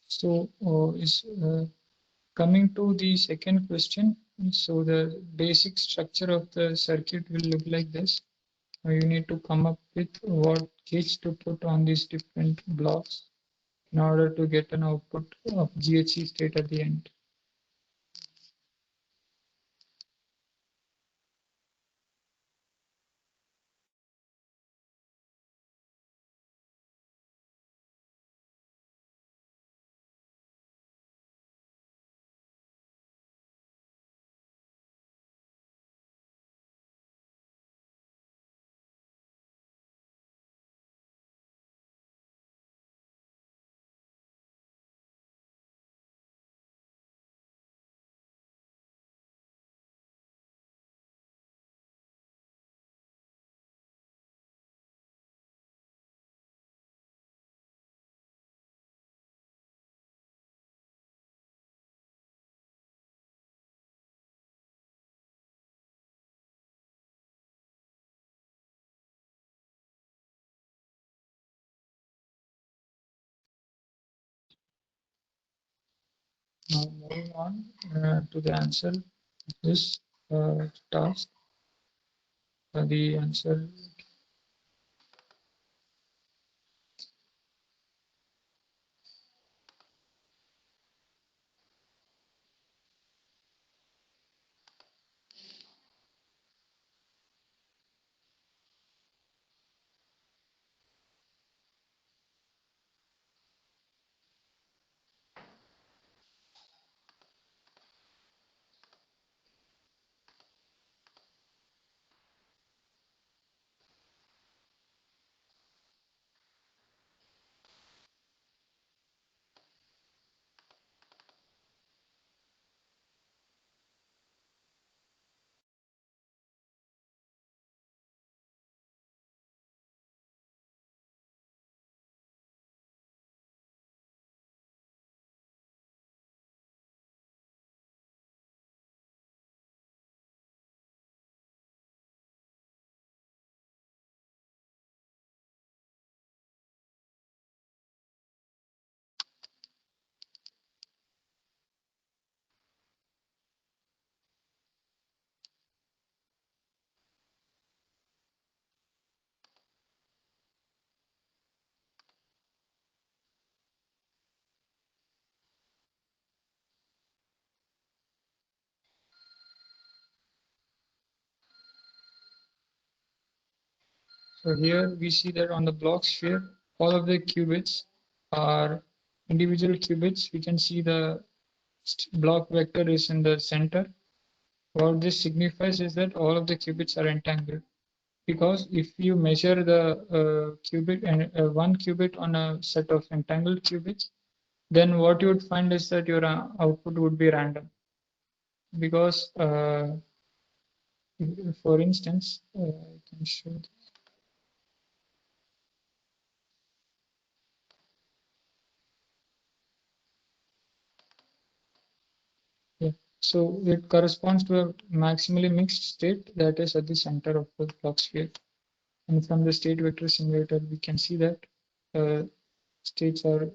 So coming to the second question, so the basic structure of the circuit will look like this. You need to come up with what gates to put on these different blocks in order to get an output of GHC state at the end. Now moving on to the answer of this task. The answer. So here we see that on the block sphere, all of the qubits are individual qubits. We can see the block vector is in the center. What this signifies is that all of the qubits are entangled. Because if you measure the qubit and one qubit on a set of entangled qubits, then what you would find is that your output would be random. Because, for instance, I can show this. Yeah. So it corresponds to a maximally mixed state that is at the center of the clock sphere. And from the state vector simulator, we can see that states are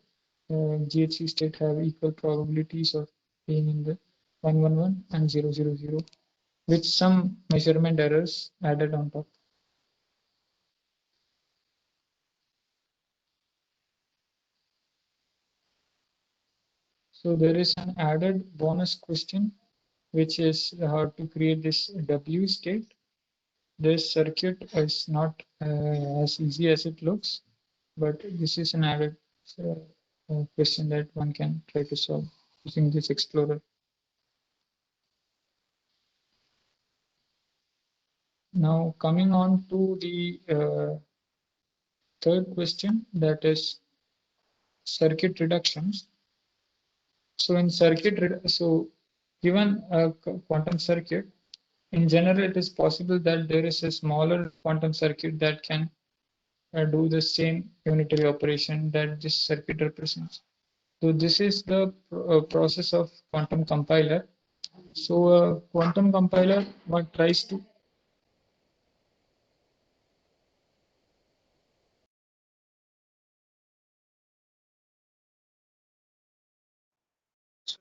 GHC state have equal probabilities of being in the 111 and 000 with some measurement errors added on top. So there is an added bonus question, which is how to create this W state. This circuit is not as easy as it looks, but this is an added question that one can try to solve using this explorer. Now coming on to the third question, that is circuit reductions. So in given a quantum circuit, in general, it is possible that there is a smaller quantum circuit that can do the same unitary operation that this circuit represents. So this is the process of quantum compiler. So a quantum compiler what tries to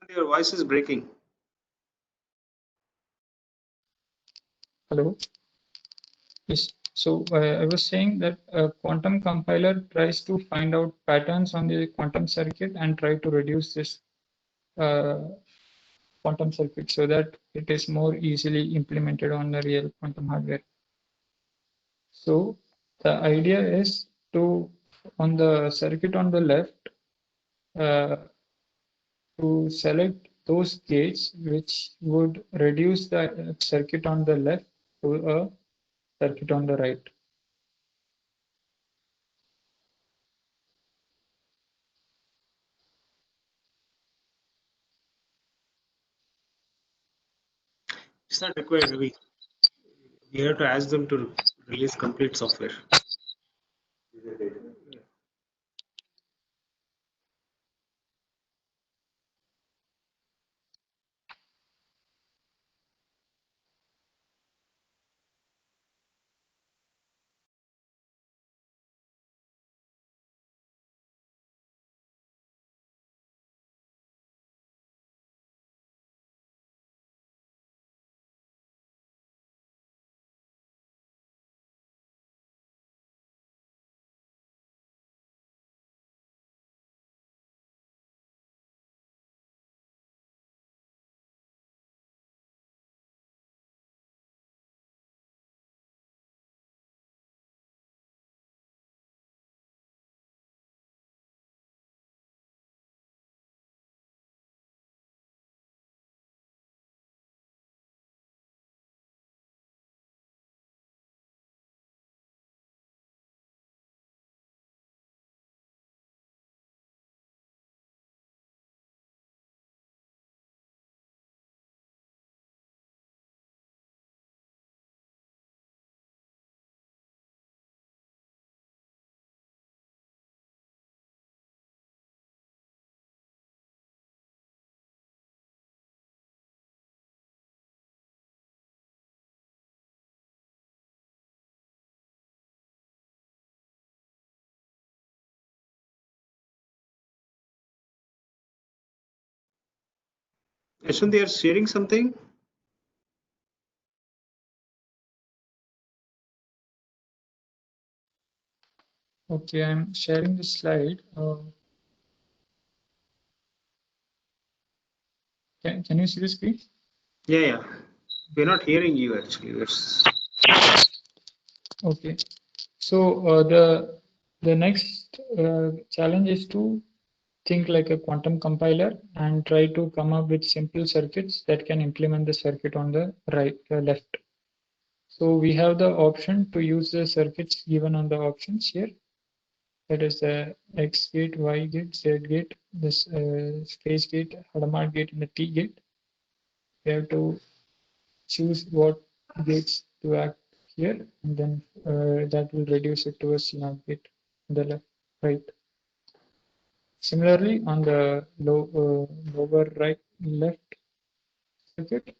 Your voice is breaking. hello. Yes. So I was saying that a quantum compiler tries to find out patterns on the quantum circuit and try to reduce this uh, quantum circuit so that it is more easily implemented on the real quantum hardware. So the idea is to on the circuit on the left uh, to select those gates which would reduce the circuit on the left to a circuit on the right. It's not required, Ravi. We have to ask them to release complete software. Yashwant, they are sharing something. Okay, I'm sharing the slide. Can you see the screen? Yeah, yeah. We're not hearing you actually. Okay. So the next challenge is to think like a quantum compiler and try to come up with simple circuits that can implement the circuit on the left. So we have the option to use the circuits given on the options here. That is the X gate, Y gate, Z gate, this space gate, Hadamard gate, and the T gate. We have to choose what gates to act here, and then that will reduce it to a CNOT gate on the left, right. Similarly, on the lower right left circuit,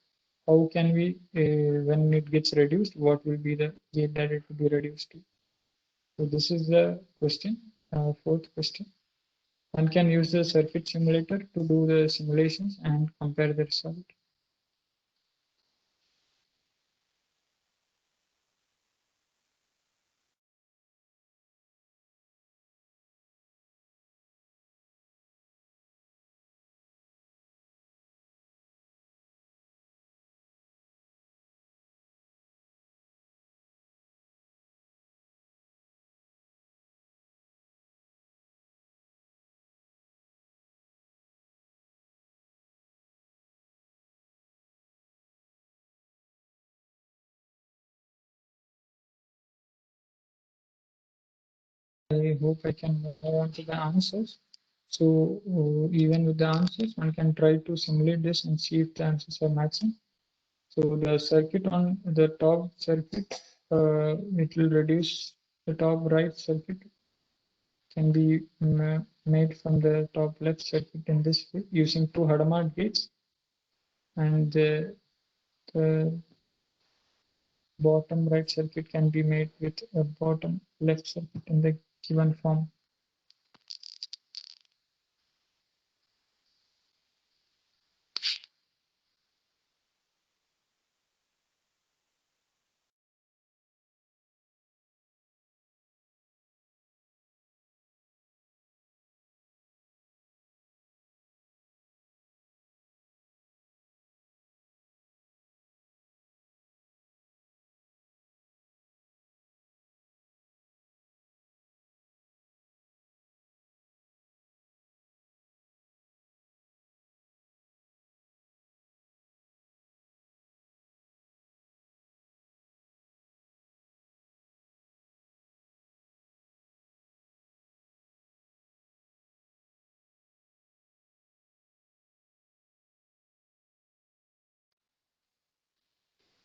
how can we, when it gets reduced, what will be the gate that it will be reduced to? So this is the question, fourth question. One can use the circuit simulator to do the simulations and compare the result. I hope I can move on to the answers. So even with the answers, one can try to simulate this and see if the answers are matching. So the circuit on the top circuit, it will reduce the top right circuit can be made from the top left circuit in this way using two Hadamard gates. and the bottom right circuit can be made with a bottom left circuit in the given form.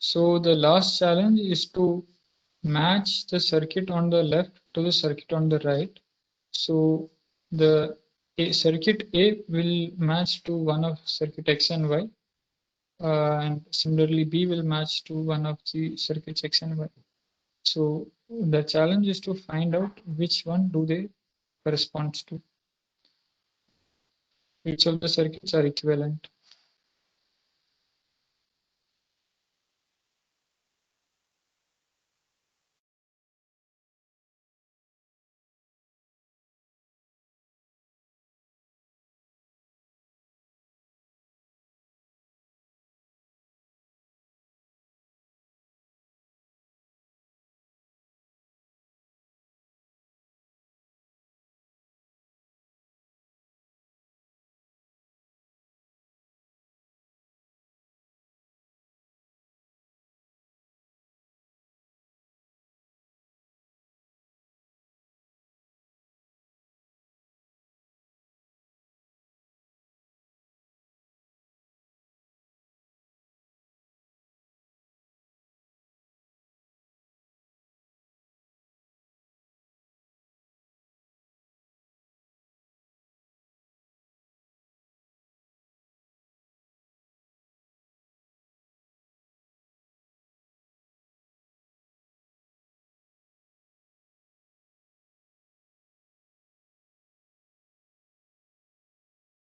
So the last challenge is to match the circuit on the left to the circuit on the right. So the circuit A will match to one of circuit X and Y, and similarly B will match to one of the circuits X and Y. So the challenge is to find out which one do they correspond to. Which of the circuits are equivalent.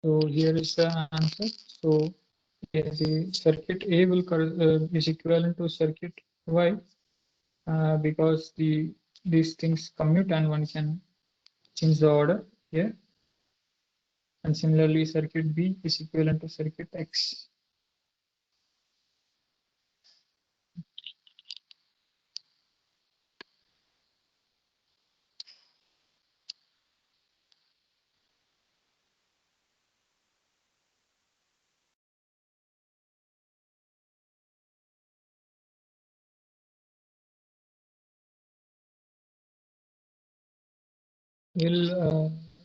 So here is the answer. So the circuit A will is equivalent to circuit Y because these things commute and one can change the order here. And similarly, circuit B is equivalent to circuit X.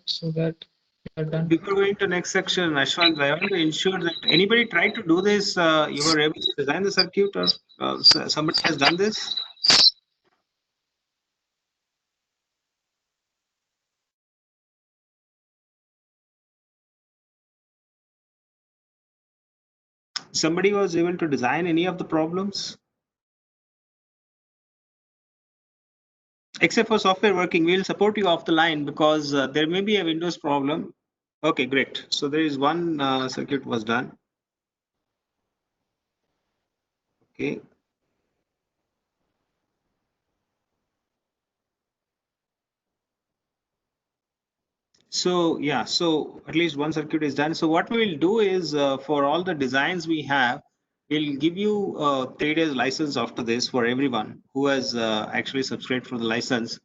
So that we are done. Before going to next section, Ashwant, I want to ensure that anybody tried to do this, you were able to design the circuit, or somebody has done this? Somebody was able to design any of the problems? Except for software working, we'll support you off the line because there may be a Windows problem. Okay, great. So there is one circuit was done. Okay. So yeah, so at least one circuit is done. So what we will do is for all the designs we have, we'll give you 3 days license after this for everyone who has actually subscribed for the license.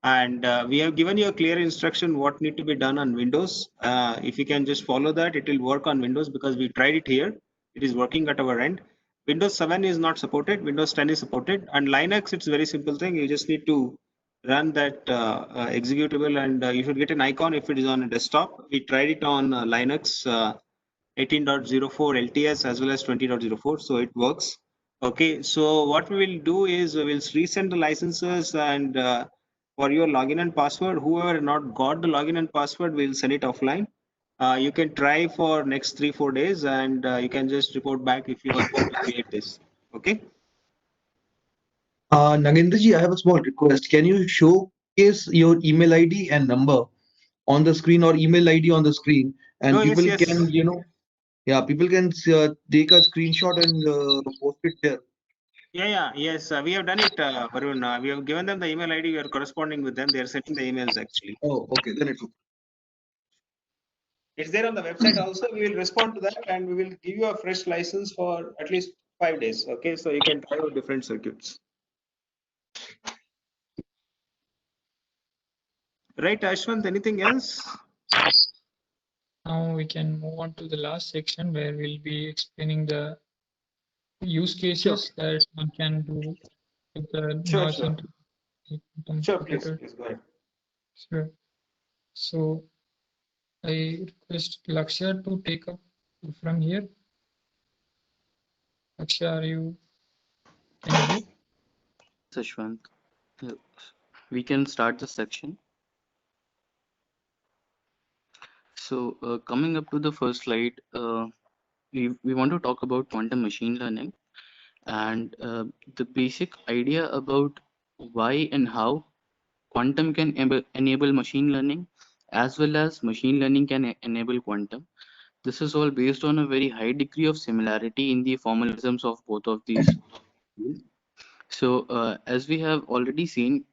And we have given you a clear instruction what need to be done on Windows. If you can just follow that, it will work on Windows because we tried it here. It is working at our end. Windows 7 is not supported. Windows 10 is supported. And Linux, it's a very simple thing. You just need to run that executable, and you should get an icon if it is on a desktop. We tried it on Linux 18.04 LTS as well as 20.04, so it works. Okay, so what we will do is we will resend the licenses, and for your login and password, whoever not got the login and password, we'll send it offline. You can try for next 3-4 days, and you can just report back if you are able to create this. Okay. Nagendraji, I have a small request. Can you showcase your email ID and number on the screen, or email ID on the screen, and Oh, yes, people yes. can, yeah, people can take a screenshot and post it there. Yeah, yes. We have done it, Varun. We have given them the email ID. We are corresponding with them. They are sending the emails actually. Oh, okay, then it's okay. It's there on the website also. We will respond to that, and we will give you a fresh license for at least 5 days. Okay, so you can try out different circuits. Right, Ashwant, anything else? Now we can move on to the last section where we'll be explaining the use cases that one can do with the Sure, noise sure. and Sure, please operator. go ahead. Sure. So I request Lakshya to take up from here. Lakshya, are you? Can you hear? Ashwant, uh, we can start the section. So coming up to the first slide, we want to talk about quantum machine learning, and the basic idea about why and how quantum can enable machine learning, as well as machine learning can enable quantum. This is all based on a very high degree of similarity in the formalisms of both of these fields. So as we have already seen,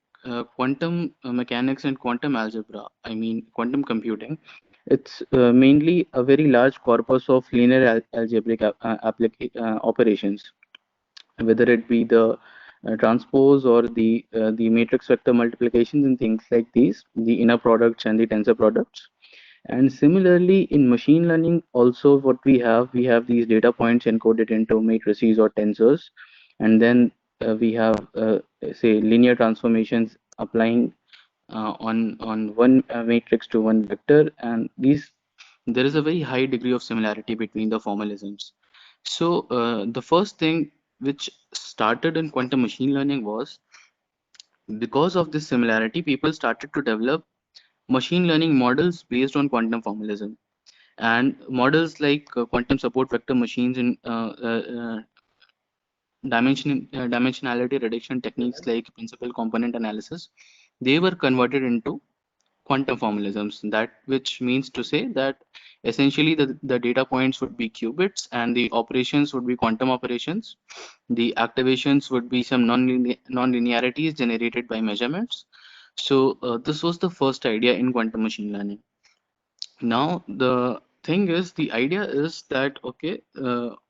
quantum mechanics and quantum algebra, I mean quantum computing, it's mainly a very large corpus of linear algebraic operations, whether it be the transpose or the matrix vector multiplications and things like these, the inner products and the tensor products. And similarly, in machine learning, also what we have these data points encoded into matrices or tensors, and then we have say linear transformations applying on one matrix to one vector, and these there is a very high degree of similarity between the formalisms. So the first thing which started in quantum machine learning was because of this similarity, people started to develop machine learning models based on quantum formalism, and models like quantum support vector machines and dimensionality reduction techniques like principal component analysis, they were converted into quantum formalisms, that which means to say that essentially the data points would be qubits and the operations would be quantum operations. The activations would be some non-linearities generated by measurements. So this was the first idea in quantum machine learning. Now the thing is, the idea is that okay,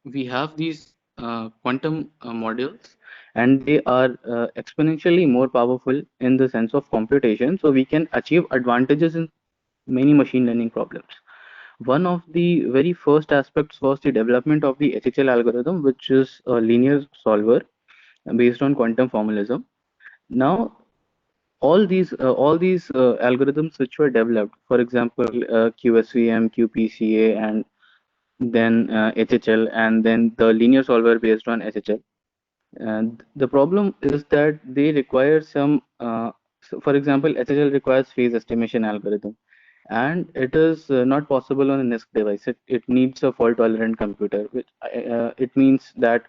we have these quantum modules, and they are exponentially more powerful in the sense of computation, so we can achieve advantages in many machine learning problems. One of the very first aspects was the development of the HHL algorithm, which is a linear solver based on quantum formalism. Now all these algorithms which were developed, for example, QSVM, QPCA, and then HHL, and then the linear solver based on HHL. And the problem is that they require some, so for example, HHL requires phase estimation algorithm, and it is not possible on a NISC device. It needs a fault tolerant computer, which it means that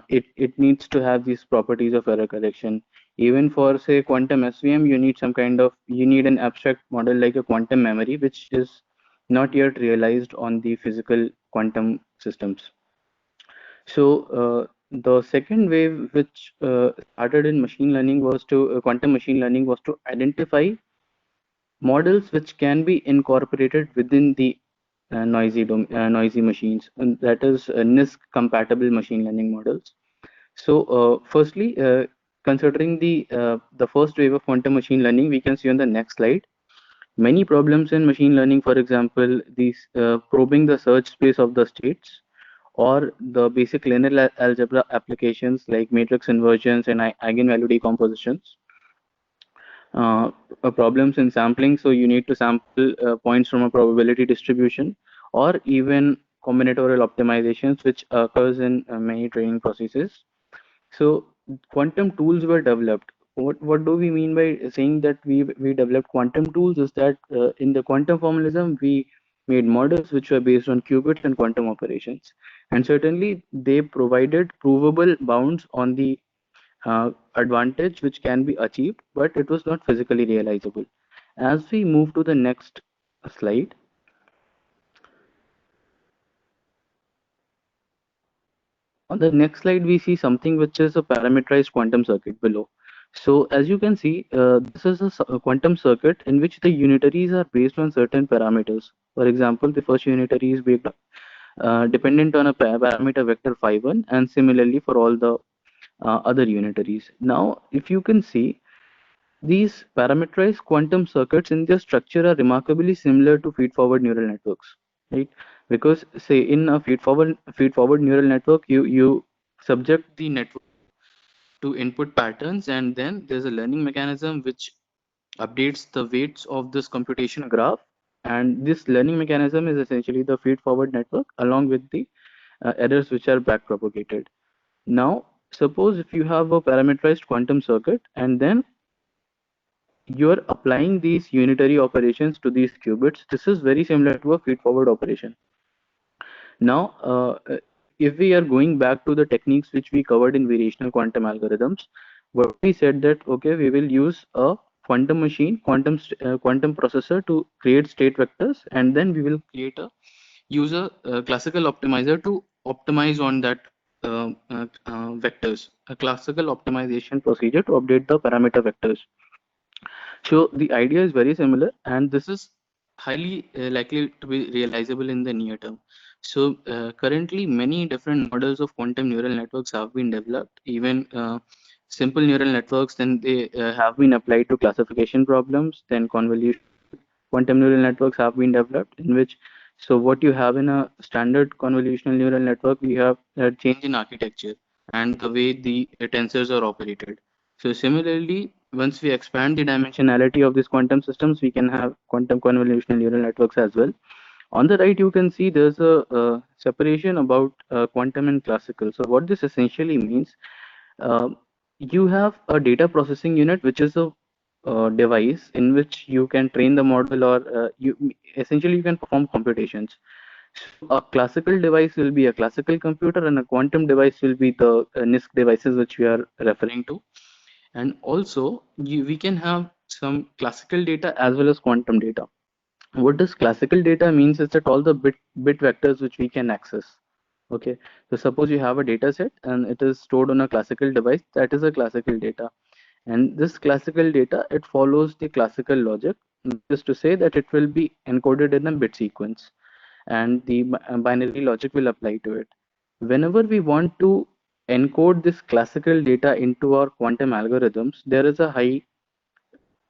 it needs to have these properties of error correction. Even for say quantum SVM, you need an abstract model like a quantum memory, which is not yet realized on the physical quantum systems. So the second wave which started in machine learning was to quantum machine learning was to identify models which can be incorporated within the noisy machines, and that is NISC compatible machine learning models. So firstly, considering the first wave of quantum machine learning, we can see on the next slide many problems in machine learning. For example, these probing the search space of the states, or the basic linear algebra applications like matrix inversions and eigenvalue decompositions. Problems in sampling, so you need to sample points from a probability distribution, or even combinatorial optimizations which occurs in many training processes. So quantum tools were developed. What do we mean by saying that we developed quantum tools is that in the quantum formalism, we made models which were based on qubits and quantum operations. And certainly they provided provable bounds on the advantage which can be achieved, but it was not physically realizable. As we move to the next slide, on the next slide, we see something which is a parameterized quantum circuit below. So as you can see, this is a quantum circuit in which the unitaries are based on certain parameters. For example, the first unitary is based dependent on a parameter vector phi1, and similarly for all the other unitaries. Now, if you can see, these parameterized quantum circuits in their structure are remarkably similar to feed-forward neural networks, right? Because say in a feed-forward neural network, you subject the network to input patterns, and then there's a learning mechanism which updates the weights of this computation graph. And this learning mechanism is essentially the feed-forward network along with the errors which are backpropagated. Now, suppose if you have a parameterized quantum circuit and then you're applying these unitary operations to these qubits, this is very similar to a feed-forward operation. Now, if we are going back to the techniques which we covered in variational quantum algorithms, what we said that, okay, we will use a quantum machine, quantum processor to create state vectors, and then we will create a user classical optimizer to optimize on that vectors, a classical optimization procedure to update the parameter vectors. So the idea is very similar, and this is highly likely to be realizable in the near term. So currently, many different models of quantum neural networks have been developed. Even simple neural networks, then they have been applied to classification problems. Then convolutional quantum neural networks have been developed, in which, so what you have in a standard convolutional neural network, we have a change in architecture and the way the tensors are operated. So similarly, once we expand the dimensionality of these quantum systems, we can have quantum convolutional neural networks as well. On the right, you can see there's a separation about quantum and classical. So what this essentially means, uh, you have a data processing unit, which is a device in which you can train the model, or you essentially you can perform computations. So a classical device will be a classical computer, and a quantum device will be the NISQ devices which we are referring to. And also, we can have some classical data as well as quantum data. What does classical data means is that all the bit vectors which we can access. Okay, so suppose you have a data set and it is stored on a classical device, that is a classical data. And this classical data, it follows the classical logic, which is to say that it will be encoded in a bit sequence, and the binary logic will apply to it. Whenever we want to encode this classical data into our quantum algorithms, there is a high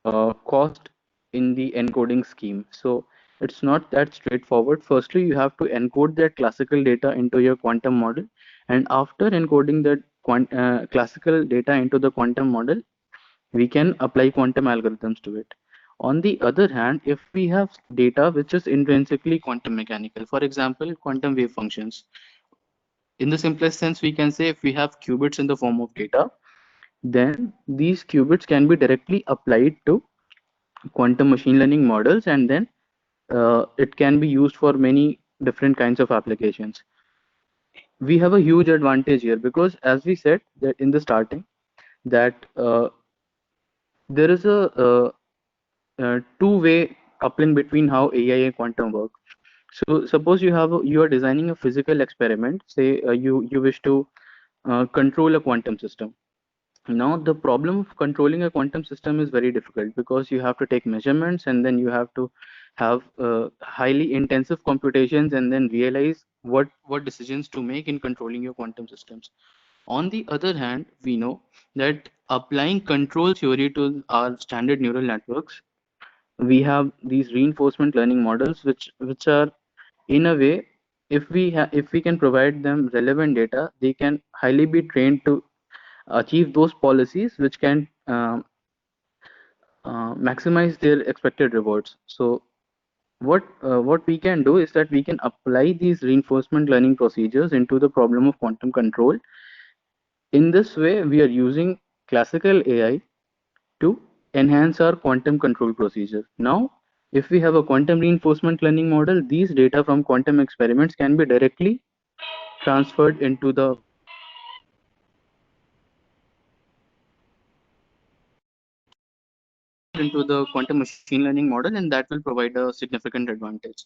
cost in the encoding scheme. So it's not that straightforward. Firstly, you have to encode that classical data into your quantum model, and after encoding that classical data into the quantum model, we can apply quantum algorithms to it. On the other hand, if we have data which is intrinsically quantum mechanical, for example, quantum wave functions, in the simplest sense, we can say if we have qubits in the form of data, then these qubits can be directly applied to quantum machine learning models, and then it can be used for many different kinds of applications. We have a huge advantage here because, as we said that in the starting, that there is a two-way coupling between how AI and quantum work. So suppose you are designing a physical experiment. Say you wish to control a quantum system. Now, the problem of controlling a quantum system is very difficult because you have to take measurements, and then you have to have highly intensive computations and then realize what decisions to make in controlling your quantum systems. On the other hand, we know that applying control theory to our standard neural networks, we have these reinforcement learning models which are, in a way, if we can provide them relevant data, they can highly be trained to achieve those policies which can maximize their expected rewards. So what we can do is that we can apply these reinforcement learning procedures into the problem of quantum control. In this way, we are using classical AI to enhance our quantum control procedure. Now, if we have a quantum reinforcement learning model, these data from quantum experiments can be directly transferred into the quantum machine learning model, and that will provide a significant advantage.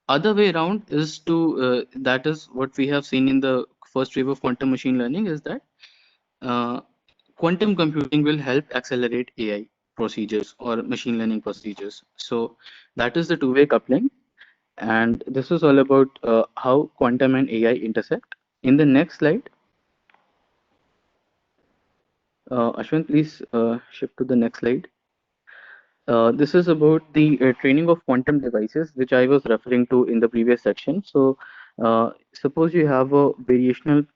Other way around is that is what we have seen in the first wave of quantum machine learning, is that quantum computing will help accelerate AI procedures or machine learning procedures. So that is the two-way coupling. And this is all about how quantum and AI intersect. In the next slide, Ashwin, please shift to the next slide. This is about the training of quantum devices, which I was referring to in the previous section. So suppose you have a variational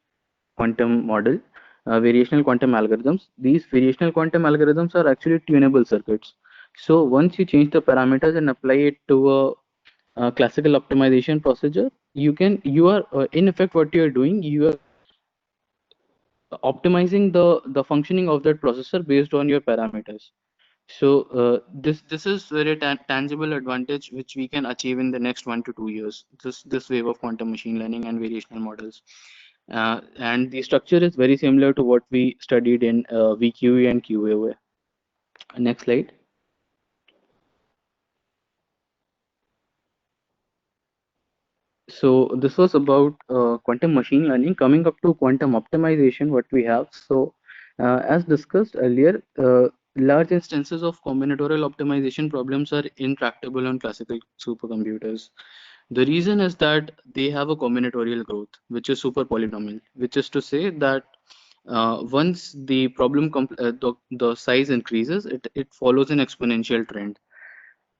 quantum model, variational quantum algorithms. These variational quantum algorithms are actually tunable circuits. So once you change the parameters and apply it to a classical optimization procedure, you are in effect, what you are doing, you are optimizing the functioning of that processor based on your parameters. So this is very tangible advantage which we can achieve in the next 1 to 2 years. This wave of quantum machine learning and variational models, and the structure is very similar to what we studied in VQE and QoA. Next slide. So this was about quantum machine learning. Coming up to quantum optimization, what we have. So as discussed earlier, large instances of combinatorial optimization problems are intractable on classical supercomputers. The reason is that they have a combinatorial growth, which is super polynomial, which is to say that once the the size increases, it follows an exponential trend.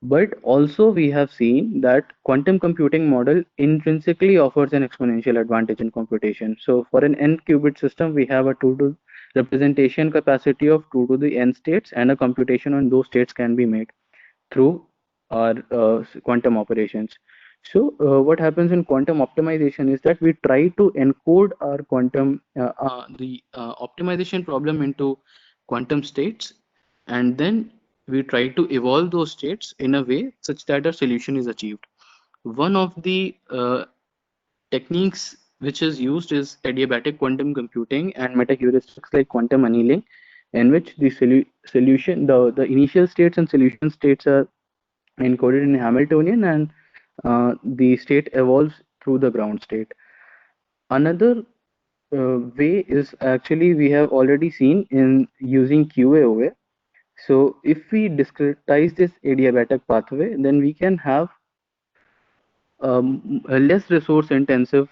But also we have seen that quantum computing model intrinsically offers an exponential advantage in computation. So for an n qubit system, we have a 2 to representation capacity of 2 to the n states, and a computation on those states can be made through our quantum operations. So what happens in quantum optimization is that we try to encode our optimization problem into quantum states, and then we try to evolve those states in a way such that a solution is achieved. One of the techniques which is used is adiabatic quantum computing and meta heuristics like quantum annealing, in which the solution, the initial states and solution states are encoded in Hamiltonian, and the state evolves through the ground state. Another way is actually we have already seen in using QAOA. So if we discretize this adiabatic pathway, then we can have a less resource intensive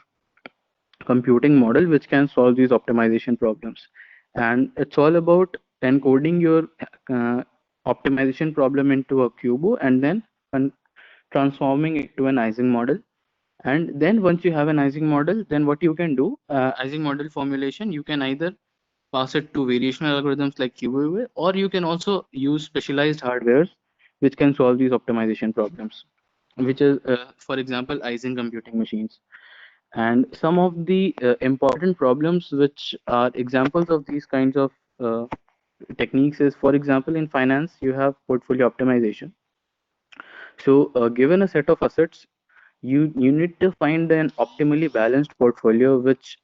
computing model which can solve these optimization problems. And it's all about encoding your optimization problem into a QBO and then transforming it to an Ising model. And then once you have an Ising model, then what you can do, Ising model formulation, you can either pass it to variational algorithms like QoA, or you can also use specialized hardwares which can solve these optimization problems, which is, for example, Ising computing machines. And some of the important problems which are examples of these kinds of techniques is, for example, in finance, you have portfolio optimization. So given a set of assets, you need to find an optimally balanced portfolio which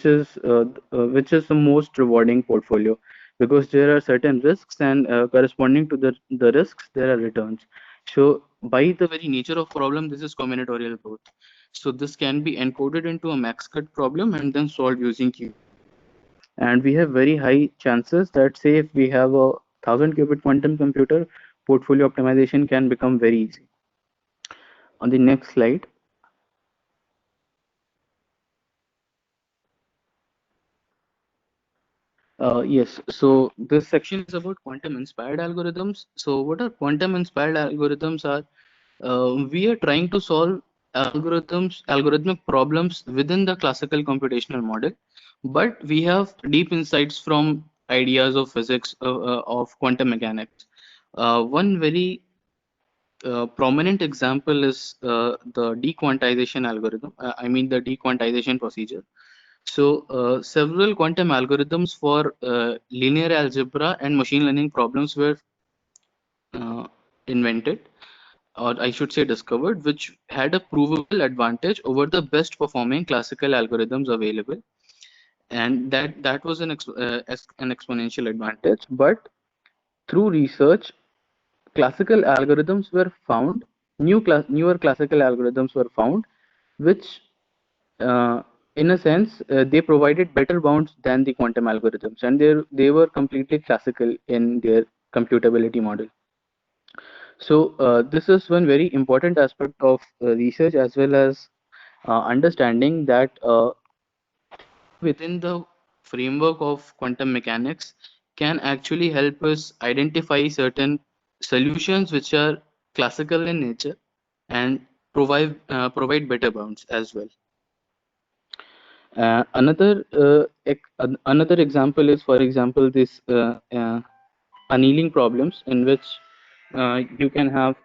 is the most rewarding portfolio, because there are certain risks, and corresponding to the risks there are returns. So by the very nature of problem, this is combinatorial growth. So this can be encoded into a max cut problem and then solved using Q. And we have very high chances that, say, if we have a 1000 qubit quantum computer, portfolio optimization can become very easy. On the next slide. Yes, so this section is about quantum inspired algorithms. So what are quantum inspired algorithms are? We are trying to solve algorithmic problems within the classical computational model, but we have deep insights from ideas of physics, of quantum mechanics. One very prominent example is the dequantization algorithm, I mean the dequantization procedure. So several quantum algorithms for linear algebra and machine learning problems were invented, or I should say discovered, which had a provable advantage over the best performing classical algorithms available. And that was an exponential advantage. But through research, classical algorithms were found, newer classical algorithms were found, which in a sense, they provided better bounds than the quantum algorithms, and they were completely classical in their computability model. So this is one very important aspect of research, as well as understanding that within the framework of quantum mechanics can actually help us identify certain solutions which are classical in nature and provide better bounds as well. Another example is, for example, this annealing problems, in which you can have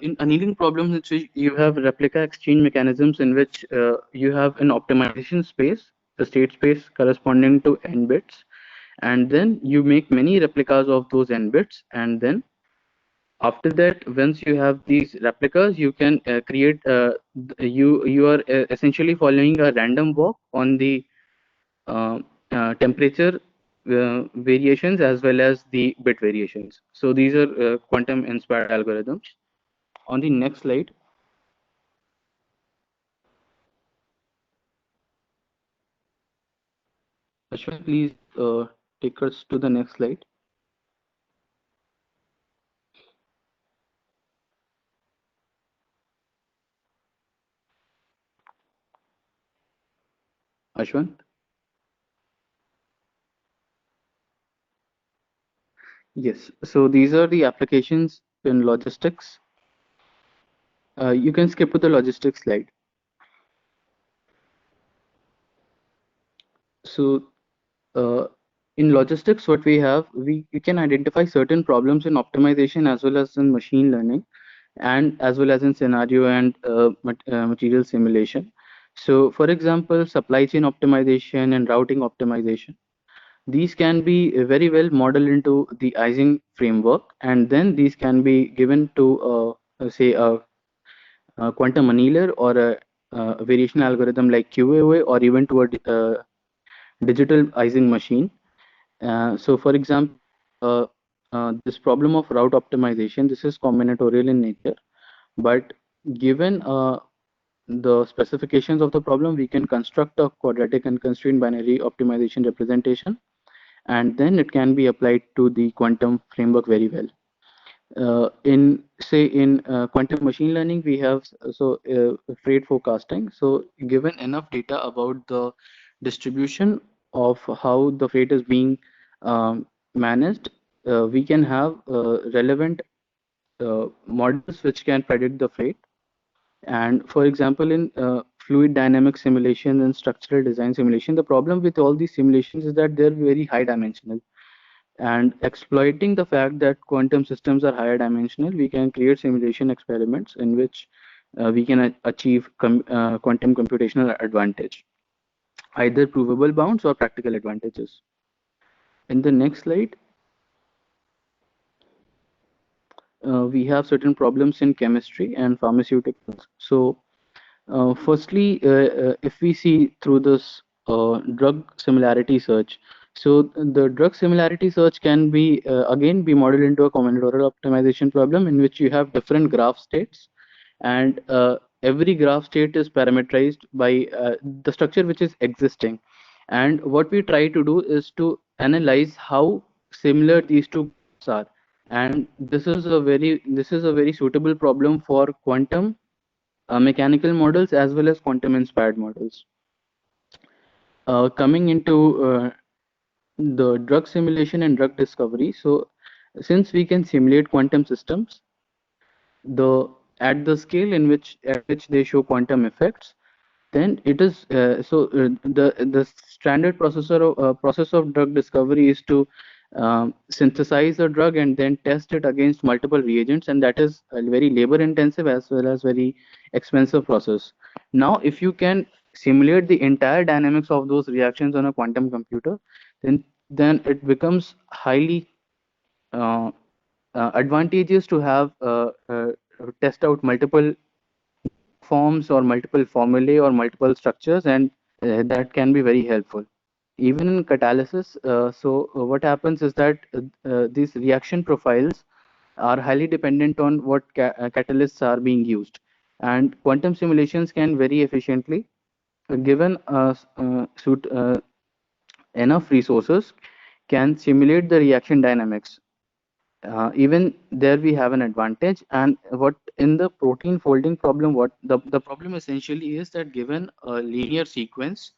in annealing problems, you have replica exchange mechanisms in which you have an optimization space, the state space corresponding to n bits, and then you make many replicas of those n bits, and then after that, once you have these replicas, you can create you are essentially following a random walk on the uh, temperature variations as well as the bit variations. So these are quantum inspired algorithms. On the next slide, Ashwin, please take us to the next slide. Ashwin. Yes, so these are the applications in logistics. You can skip to the logistics slide. So in logistics, what we have, we can identify certain problems in optimization as well as in machine learning, and as well as in scenario and material simulation. So for example, supply chain optimization and routing optimization. These can be very well modeled into the Ising framework, and then these can be given to say a quantum annealer or a variation algorithm like QAOA, or even to a digital Ising machine. So for example, this problem of route optimization, this is combinatorial in nature, but given the specifications of the problem, we can construct a quadratic and constraint binary optimization representation, and then it can be applied to the quantum framework very well. In quantum machine learning, we have freight forecasting. So given enough data about the distribution of how the freight is being managed, we can have relevant models which can predict the freight. And for example, in fluid dynamic simulation and structural design simulation, the problem with all these simulations is that they're very high dimensional. And exploiting the fact that quantum systems are higher dimensional, we can create simulation experiments in which we can achieve quantum computational advantage, either provable bounds or practical advantages. In the next slide, we have certain problems in chemistry and pharmaceuticals. So firstly, if we see through this drug similarity search, so the drug similarity search can be again be modeled into a combinatorial optimization problem in which you have different graph states, and every graph state is parameterized by the structure which is existing. And what we try to do is to analyze how similar these two graphs are. And this is a very suitable problem for quantum mechanical models as well as quantum inspired models. Coming into the drug simulation and drug discovery. So since we can simulate quantum systems, at the scale at which they show quantum effects, then it is the standard process of drug discovery is to synthesize a drug and then test it against multiple reagents, and that is a very labor intensive as well as very expensive process. Now if you can simulate the entire dynamics of those reactions on a quantum computer, then it becomes highly advantageous to have test out multiple forms or multiple formulae or multiple structures, and that can be very helpful even in catalysis. What happens is that these reaction profiles are highly dependent on what catalysts are being used, and quantum simulations can very efficiently, given suit enough resources, can simulate the reaction dynamics. Even there we have an advantage. And what in the protein folding problem, what the problem essentially is that given a linear sequence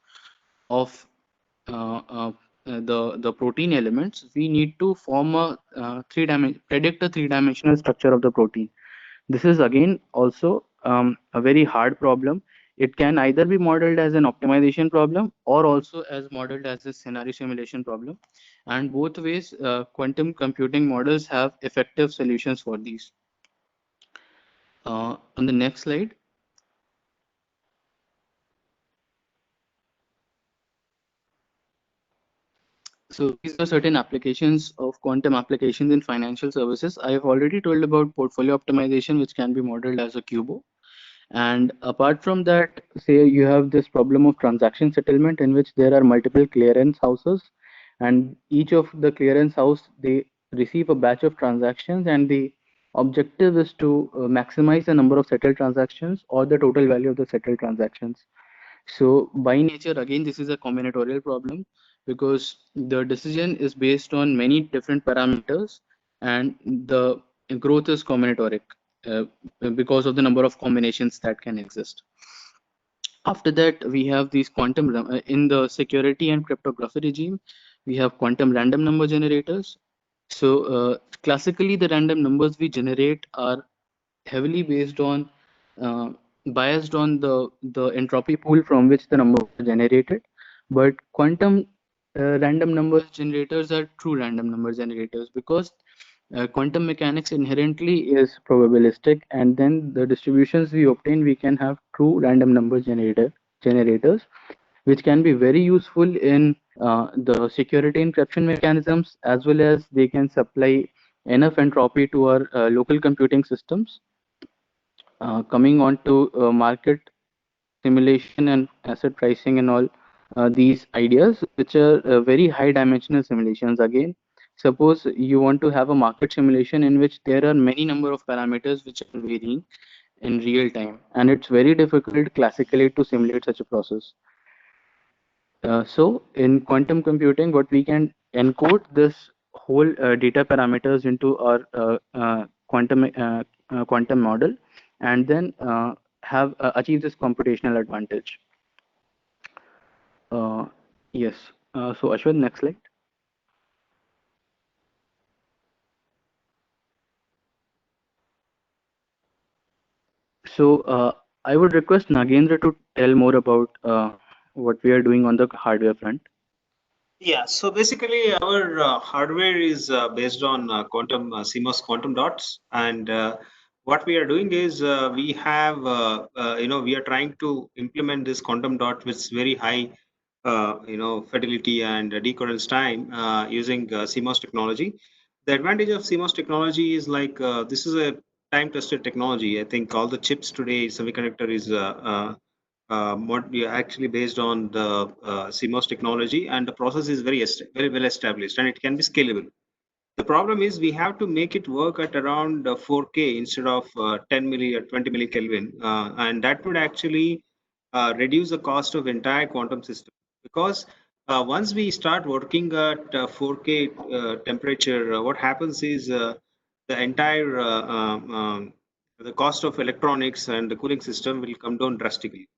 of the protein elements, we need to form a predict a three-dimensional structure of the protein. This is again also a very hard problem. It can either be modeled as an optimization problem or also as modeled as a scenario simulation problem. And both ways, quantum computing models have effective solutions for these. On the next slide. So these are certain applications of quantum applications in financial services. I have already told about portfolio optimization, which can be modeled as a QBO. And apart from that, say you have this problem of transaction settlement in which there are multiple clearance houses, and each of the clearance house, they receive a batch of transactions, and the objective is to maximize the number of settled transactions or the total value of the settled transactions. So by nature, again, this is a combinatorial problem because the decision is based on many different parameters, and the growth is combinatoric uh, because of the number of combinations that can exist. After that, we have these quantum in the security and cryptography regime. We have quantum random number generators. So classically, the random numbers we generate are heavily based on biased on the entropy pool from which the numbers are generated. But quantum random number generators are true random number generators because quantum mechanics inherently is probabilistic, and then the distributions we obtain, we can have true random number generators, which can be very useful in the security encryption mechanisms, as well as they can supply enough entropy to our local computing systems. Coming on to market simulation and asset pricing and all these ideas, which are very high dimensional simulations. Again, suppose you want to have a market simulation in which there are many number of parameters which are varying in real time, and it's very difficult classically to simulate such a process. So in quantum computing, what we can encode this whole data parameters into our quantum model, and then have achieve this computational advantage. Yes. So Ashwin, next slide. So I would request Nagendra to tell more about what we are doing on the hardware front. Yeah, so basically our hardware is based on quantum CMOS quantum dots, and what we are doing is we have we are trying to implement this quantum dot with very high fidelity and decodance time using CMOS technology. The advantage of CMOS technology is like this is a time tested technology. I think all the chips today semiconductor is actually based on the CMOS technology, and the process is very well established, and it can be scalable. The problem is we have to make it work at around 4K instead of 10 milli or 20 millikelvin, and that would actually reduce the cost of entire quantum system, because once we start working at 4K temperature, what happens is the entire the cost of electronics and the cooling system will come down drastically.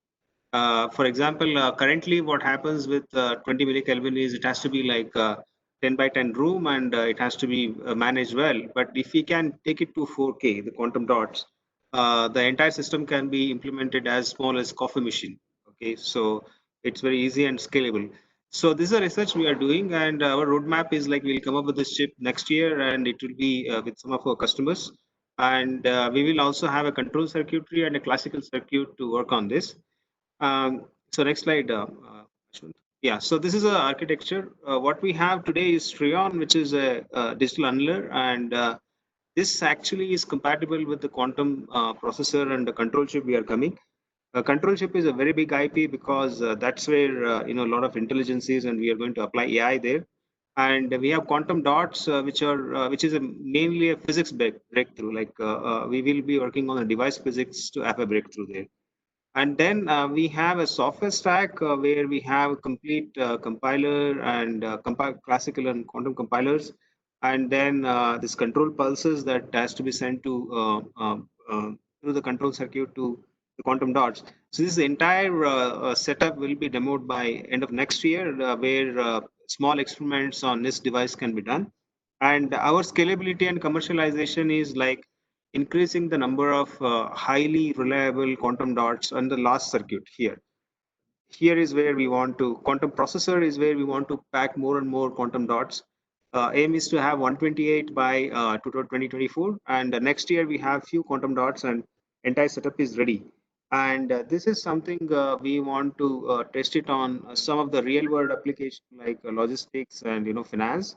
For example, currently what happens with 20 millikelvin is it has to be like 10 by 10 room, and it has to be managed well. But if we can take it to 4K, the quantum dots, the entire system can be implemented as small as coffee machine. Okay, so it's very easy and scalable. So this is a research we are doing, and our roadmap is like we'll come up with this chip next year, and it will be with some of our customers. And we will also have a control circuitry and a classical circuit to work on this. So next slide, Ashwin. Yeah, so this is a architecture. What we have today is Trion, which is a digital annuler, and this actually is compatible with the quantum processor and the control chip we are coming. Control chip is a very big IP because that's where a lot of intelligence is, and we are going to apply AI there. And we have quantum dots, which is mainly a physics breakthrough. Like we will be working on a device physics to have a breakthrough there. And then we have a software stack where we have complete compiler and classical and quantum compilers, and then this control pulses that has to be sent to through the control circuit to the quantum dots. So this entire setup will be demoed by end of next year, where small experiments on this device can be done. And our scalability and commercialization is like increasing the number of highly reliable quantum dots on the last circuit here. Here is where we want to, quantum processor is where we want to pack more and more quantum dots. Aim is to have 128 by 2024, and next year we have few quantum dots and entire setup is ready. And this is something we want to test it on some of the real world applications like logistics and finance.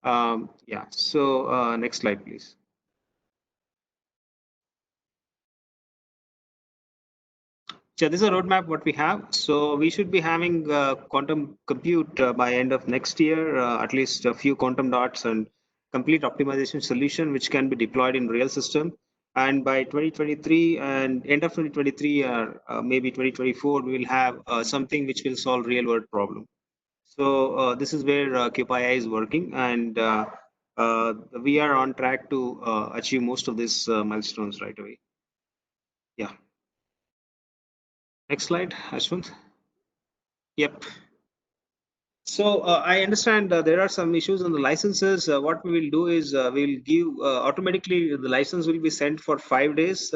Yeah, so next slide, please. So this is a roadmap what we have. So we should be having quantum compute by end of next year, at least a few quantum dots and complete optimization solution which can be deployed in real system. And by 2023 and end of 2023 or maybe 2024, we will have something which will solve real world problem. So this is where QpiAI is working, and we are on track to achieve most of these milestones right away. Yeah. Next slide, Ashwant. Yep. So I understand there are some issues on the licenses. What we will do is we will give automatically the license will be sent for 5 days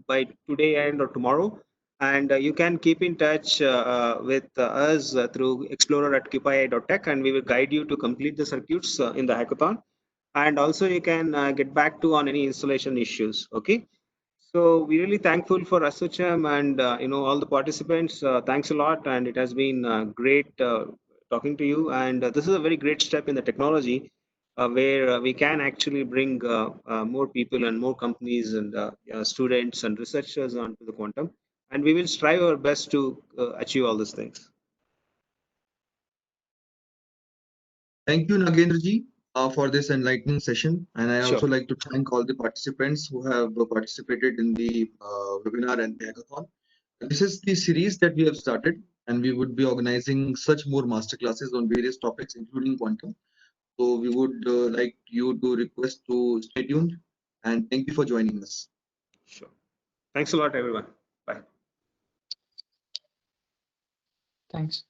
by today and or tomorrow. And you can keep in touch with us through explorer@qpiai.tech, and we will guide you to complete the circuits in the hackathon. And also you can get back to on any installation issues. Okay. So we're really thankful for ASSOCHAM and all the participants. Thanks a lot, and it has been great talking to you. And this is a very great step in the technology where we can actually bring more people and more companies and students and researchers onto the quantum. And we will strive our best to achieve all these things. Thank you, Nagendraji, for this enlightening session. And I Sure. also like to thank all the participants who have participated in the webinar and the hackathon. This is the series that we have started, and we would be organizing such more masterclasses on various topics, including quantum. So we would like you to request to stay tuned, and thank you for joining us. Sure. Thanks a lot, everyone. Bye. Thanks.